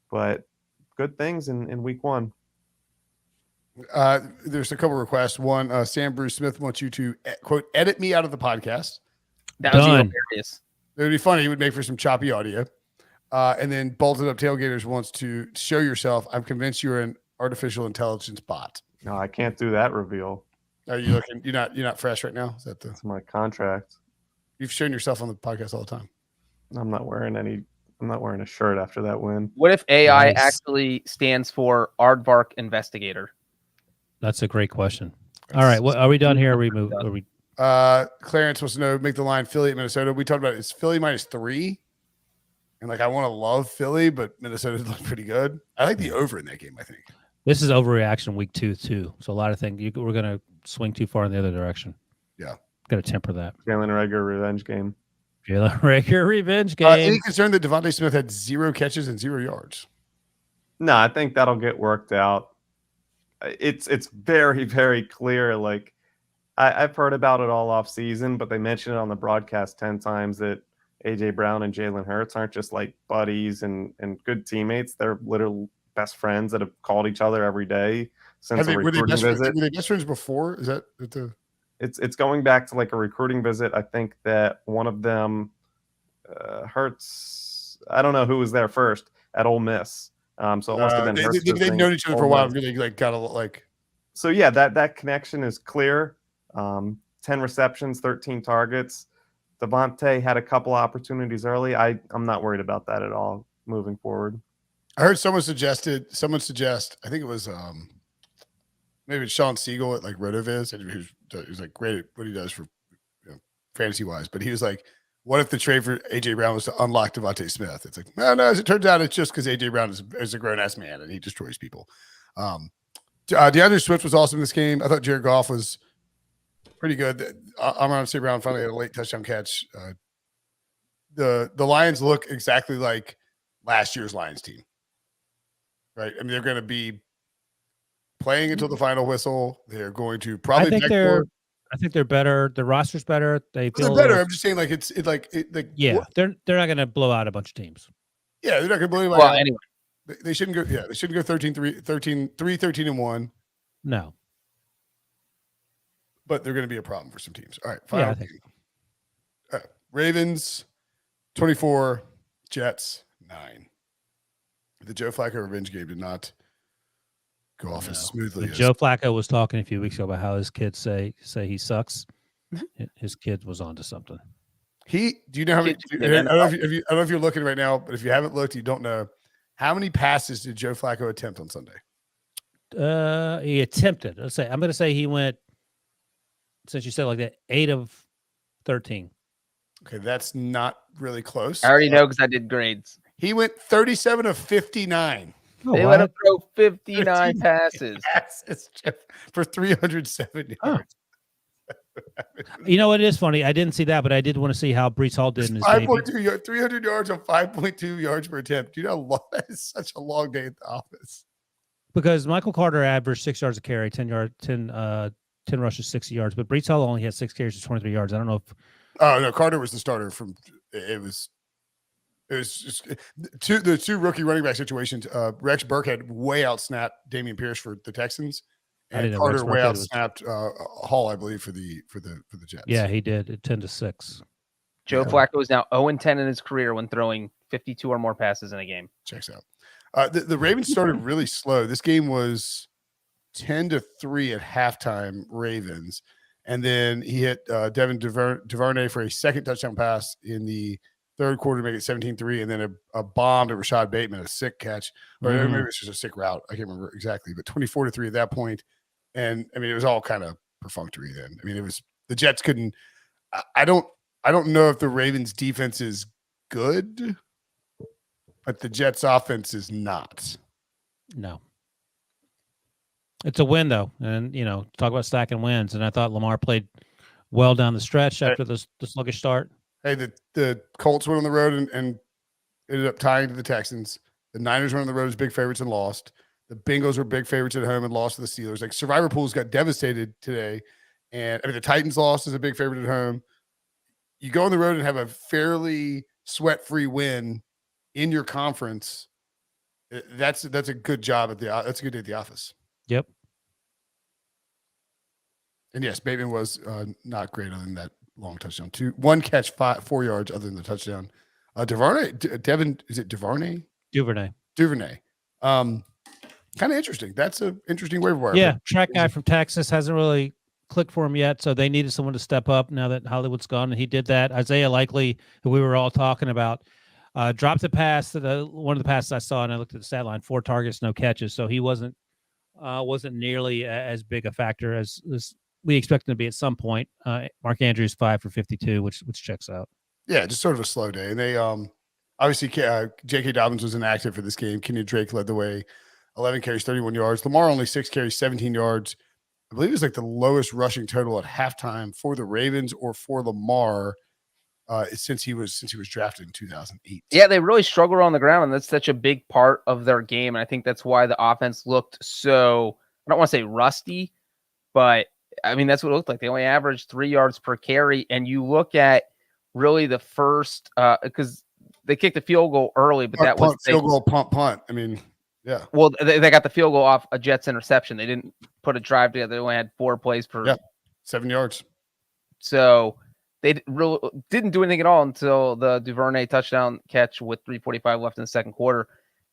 But good things in week 1. There's a couple requests. One, Sam Bruce Smith wants you to quote edit me out of the podcast. That was Done. hilarious. It would be funny. It would make for some choppy audio. And then Bolted Up Tailgaters wants to show yourself. I'm convinced you're an artificial intelligence bot. No, I can't do that reveal. Are you looking? You're not fresh right now. Is that It's my contract. you've shown yourself on the podcast all the time? I'm not wearing a shirt after that win. What if AI Nice. actually stands for Aardvark Investigator? That's a great question. All right, what are we done here? Are we move? Are we? Clarence wants to know, make the line Philly at Minnesota. We talked about it's Philly -3. And like I want to love Philly, but Minnesota look pretty good. I like the over in that game, I think. This is overreaction week 2 too. So a lot of things we're going to swing too far in the other direction. Yeah, got to temper that. Jalen Reagor revenge game. Jalen Reagor revenge game. Any concern that Devontae Smith had 0 catches and 0 yards? No, I think that'll get worked out. It's very, very clear. Like I've heard about it all off season, but they mentioned it on the broadcast 10 times that AJ Brown and Jalen Hurts aren't just like buddies and good teammates. They're literal best friends that have called each other every day since a Were they recruiting visit. were they best friends before? Is that the? It's going back to like a recruiting visit. I think that one of them, Hurts. I don't know who was there first at Ole Miss. So it must have been Hurts. They've known each other for a while. Really, like got a like. So yeah, that connection is clear. 10 receptions, 13 targets. Devontae had a couple opportunities early. I'm not worried about that at all moving forward. I heard someone suggest, I think it was maybe it's Sean Siegel at like RotoViz, and he's like great at what he does for fantasy wise. But he was like, what if the trade for AJ Brown was to unlock Devontae Smith? It's like, no, as it turns out, it's just because AJ Brown is a grown ass man and he destroys people. DeAndre Swift was awesome in this game. I thought Jared Goff was pretty good. Amon St. Brown finally had a late touchdown catch. The Lions look exactly like last year's Lions team, right? I mean, they're going to be playing until the final whistle. They're going to probably. I think they're better. The roster's better. They're better. I'm just saying, like yeah. They're not going to blow out a bunch of teams. Yeah, they're not going to blow anybody Well, out. anyway, They shouldn't go. Yeah, they shouldn't go 13-1. No. But they're going to be a problem for some teams. All right, Yeah, final I think. game. All right, Ravens 24, Jets 9. The Joe Flacco revenge game did not go off as smoothly When as Joe Flacco was talking a few weeks ago about how his kids say he sucks. His kid was onto something. Do you know how many? I don't know if you're looking right now, but if you haven't looked, you don't know how many passes did Joe Flacco attempt on Sunday? He attempted. I'm going to say he went. Since you said like that, 8 of 13. Okay, that's not really close. I already know because I did grades. He went 37 of 59. They let him throw 59 passes. Passes for 307 yards. You know what? It is funny. I didn't see that, but I did want to see how Breece Hall did in his debut. 5.2 300 yards on 5.2 yards per attempt. Do you know how long that is? Such a long day at the office. Because Michael Carter averaged 6 yards a carry, 10 rushes, 60 yards, but Breece Hall only had 6 carries for 23 yards. I don't know if. Oh no, Carter was the starter from. It was just the two rookie running back situations. Rex Burkhead way outsnapped Dameon Pierce for the Texans, I And didn't know Carter Rex way Burkhead out was. snapped Hall, I believe, for the Jets. Yeah, he did at 10-6. Joe Yeah. Flacco is now 0-10 in his career when throwing 52 or more passes in a game. Checks out. The Ravens started really slow. This game was 10-3 at halftime, Ravens. And then he hit Devin Duvernay for a second touchdown pass in the third quarter to make it 17-3, and then a bomb to Rashad Bateman, a sick catch. Or maybe it was just a sick route. I can't remember exactly, but 24-3 at that point. And I mean, it was all kind of perfunctory then. I mean, it was the Jets couldn't. I don't know if the Ravens defense is good, but the Jets offense is not. No. It's a win, though. And, talk about stacking wins. And I thought Lamar played well down the stretch after the sluggish start. Hey, the Colts went on the road and ended up tying to the Texans. The Niners went on the road as big favorites and lost. The Bengals were big favorites at home and lost to the Steelers. Like, survivor pools got devastated today. And I mean, the Titans lost as a big favorite at home. You go on the road and have a fairly sweat-free win in your conference. That's a good job that's a good day at the office. Yep. And yes, Bateman was not great other than that long touchdown. One catch, 4 yards other than the touchdown. Devin, is it Duvernay? Duvernay. Kind of interesting. That's an interesting waiver wire. Yeah, track guy from Texas hasn't really clicked for him yet, so they needed someone to step up now that Hollywood's gone, and he did that. Isaiah Likely, who we were all talking about, dropped a pass. One of the passes I saw, and I looked at the stat line: 4 targets, no catches. So he wasn't nearly as big a factor as we expect him to be at some point. Mark Andrews 5 for 52, which checks out. Yeah, just sort of a slow day. And they obviously J.K. Dobbins was inactive for this game. Kenyon Drake led the way, 11 carries, 31 yards. Lamar only 6 carries, 17 yards. I believe it was like the lowest rushing total at halftime for the Ravens or for Lamar since he was drafted in 2008. Yeah, they really struggled on the ground, and that's such a big part of their game. And I think that's why the offense looked so, I don't want to say rusty, but I mean, that's what it looked like. They only averaged 3 yards per carry. And you look at really the first, because they kicked a field goal early, but that was field goal, punt. I mean, yeah. Well, they got the field goal off a Jets interception. They didn't put a drive together. They only had 4 plays per 7 yards. So they really didn't do anything at all until the Duvernay touchdown catch with 3:45 left in the second quarter.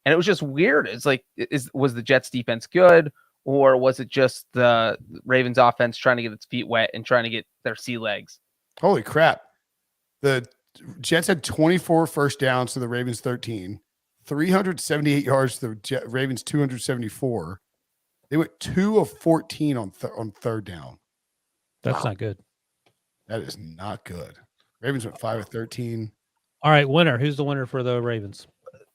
And it was just weird. It's like, was the Jets defense good, or was it just the Ravens offense trying to get its feet wet and trying to get their sea legs? Holy crap. The Jets had 24 first downs to the Ravens 13, 378 yards to the Ravens 274. They went 2 of 14 on third down. That's not good. That is not good. Ravens went 5 of 13. All right, winner. Who's the winner for the Ravens?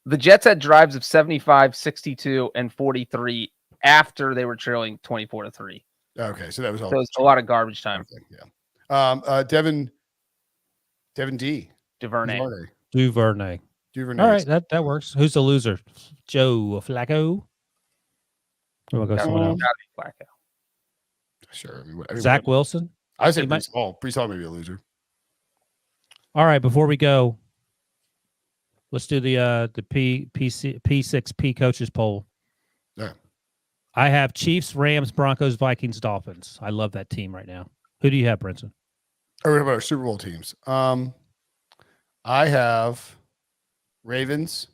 The Jets had drives of 75, 62, and 43 after they were trailing 24-3. Okay, so that was all. So it was a lot of garbage time. Yeah. Devin D. Duvernay. Duvernay. All right, that works. Who's the loser? Joe Flacco? Or we'll go someone else. Flacco. Sure. Zach Wilson? I say Breece Hall. Breece Hall may be a loser. All right, before we go, let's do the P6P coaches poll. Yeah. I have Chiefs, Rams, Broncos, Vikings, Dolphins. I love that team right now. Who do you have, Brinson? What about our Super Bowl teams? I have Ravens,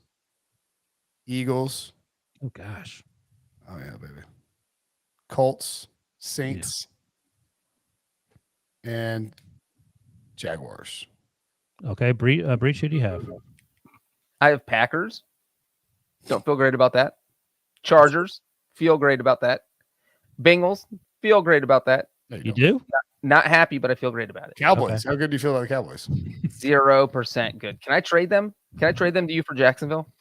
Eagles. Oh gosh. Oh yeah, baby. Colts, Saints, and Jaguars. Okay, Breech, who do you have? I have Packers. Don't feel great about that. Chargers. Feel great about that. Bengals. Feel great about that. You do? Not happy, but I feel great about it. Cowboys. Okay. How good do you feel about the Cowboys? 0% good. Can I trade them? Can I trade them to you for Jacksonville?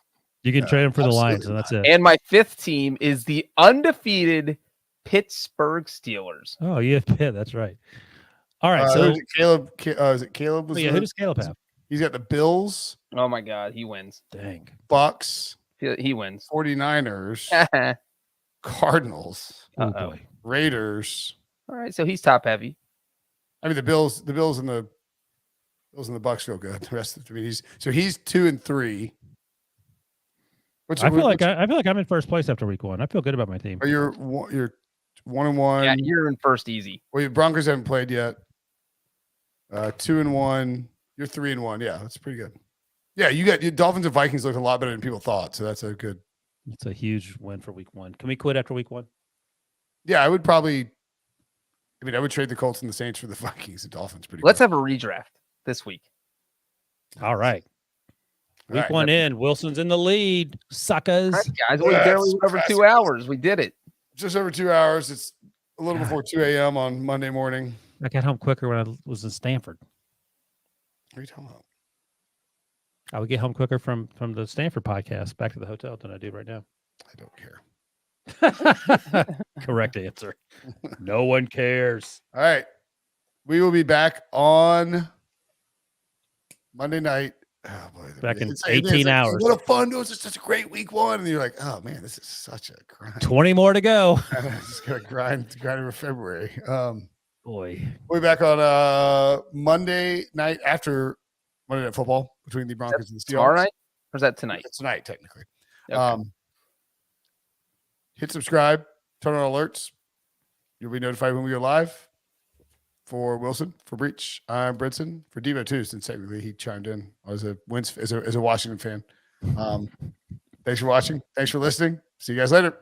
You can trade them for the absolutely Lions, and that's it. And my 5th team is the undefeated Pittsburgh Steelers. Oh, yeah, that's right. All right, so so is it Caleb? Is it Caleb? who does Caleb have? He's got the Bills, Oh my God, he wins. Dang. Bucs, He wins. 49ers, All Cardinals, Oh Uh-oh. boy. Raiders. right, so he's top heavy. I mean, the Bills and the Bucs feel good. The rest of he's 2 and 3. I feel like I'm in first place after week 1. I feel good about my team. You're 1-1. Yeah, you're in first easy. Well, your Broncos haven't played yet. 2-1. You're 3-1. Yeah, that's pretty good. Yeah, you got your Dolphins and Vikings look a lot better than people thought. So that's a good. It's a huge win for week 1. Can we quit after week 1? Yeah, I would probably. I mean, I would trade the Colts and the Saints for the Vikings and Dolphins. Pretty. Let's good. have a redraft this week. All right. All Week right, 1 in. Wilson's in the lead. Suckers. All right, guys, we Yeah, barely it's went over 2 impressive. hours. We did it. Just over 2 hours. It's a little God. before 2 a.m. on Monday morning. I got home quicker when I was in Stanford. What are you talking about? I would get home quicker from the Stanford podcast back to the hotel than I do right now. I don't care. Correct answer. No one cares. All right. We will be back on Monday night. Oh boy, Back in it's 18 like, hours. What a fun! It was just such a great week 1, and you're like, oh man, this is such a grind. 20 more to go. Just gonna grind over February. Boy. We'll be back on Monday night after Monday Night Football between the Broncos and the Steelers. All right. Or is that tonight? It's tonight, technically. Okay. Hit subscribe, turn on alerts. You'll be notified when we go live. For Wilson, for Breech, I'm Brinson. For Devo too, since technically he chimed in as a Washington fan. Thanks for watching. Thanks for listening. See you guys later.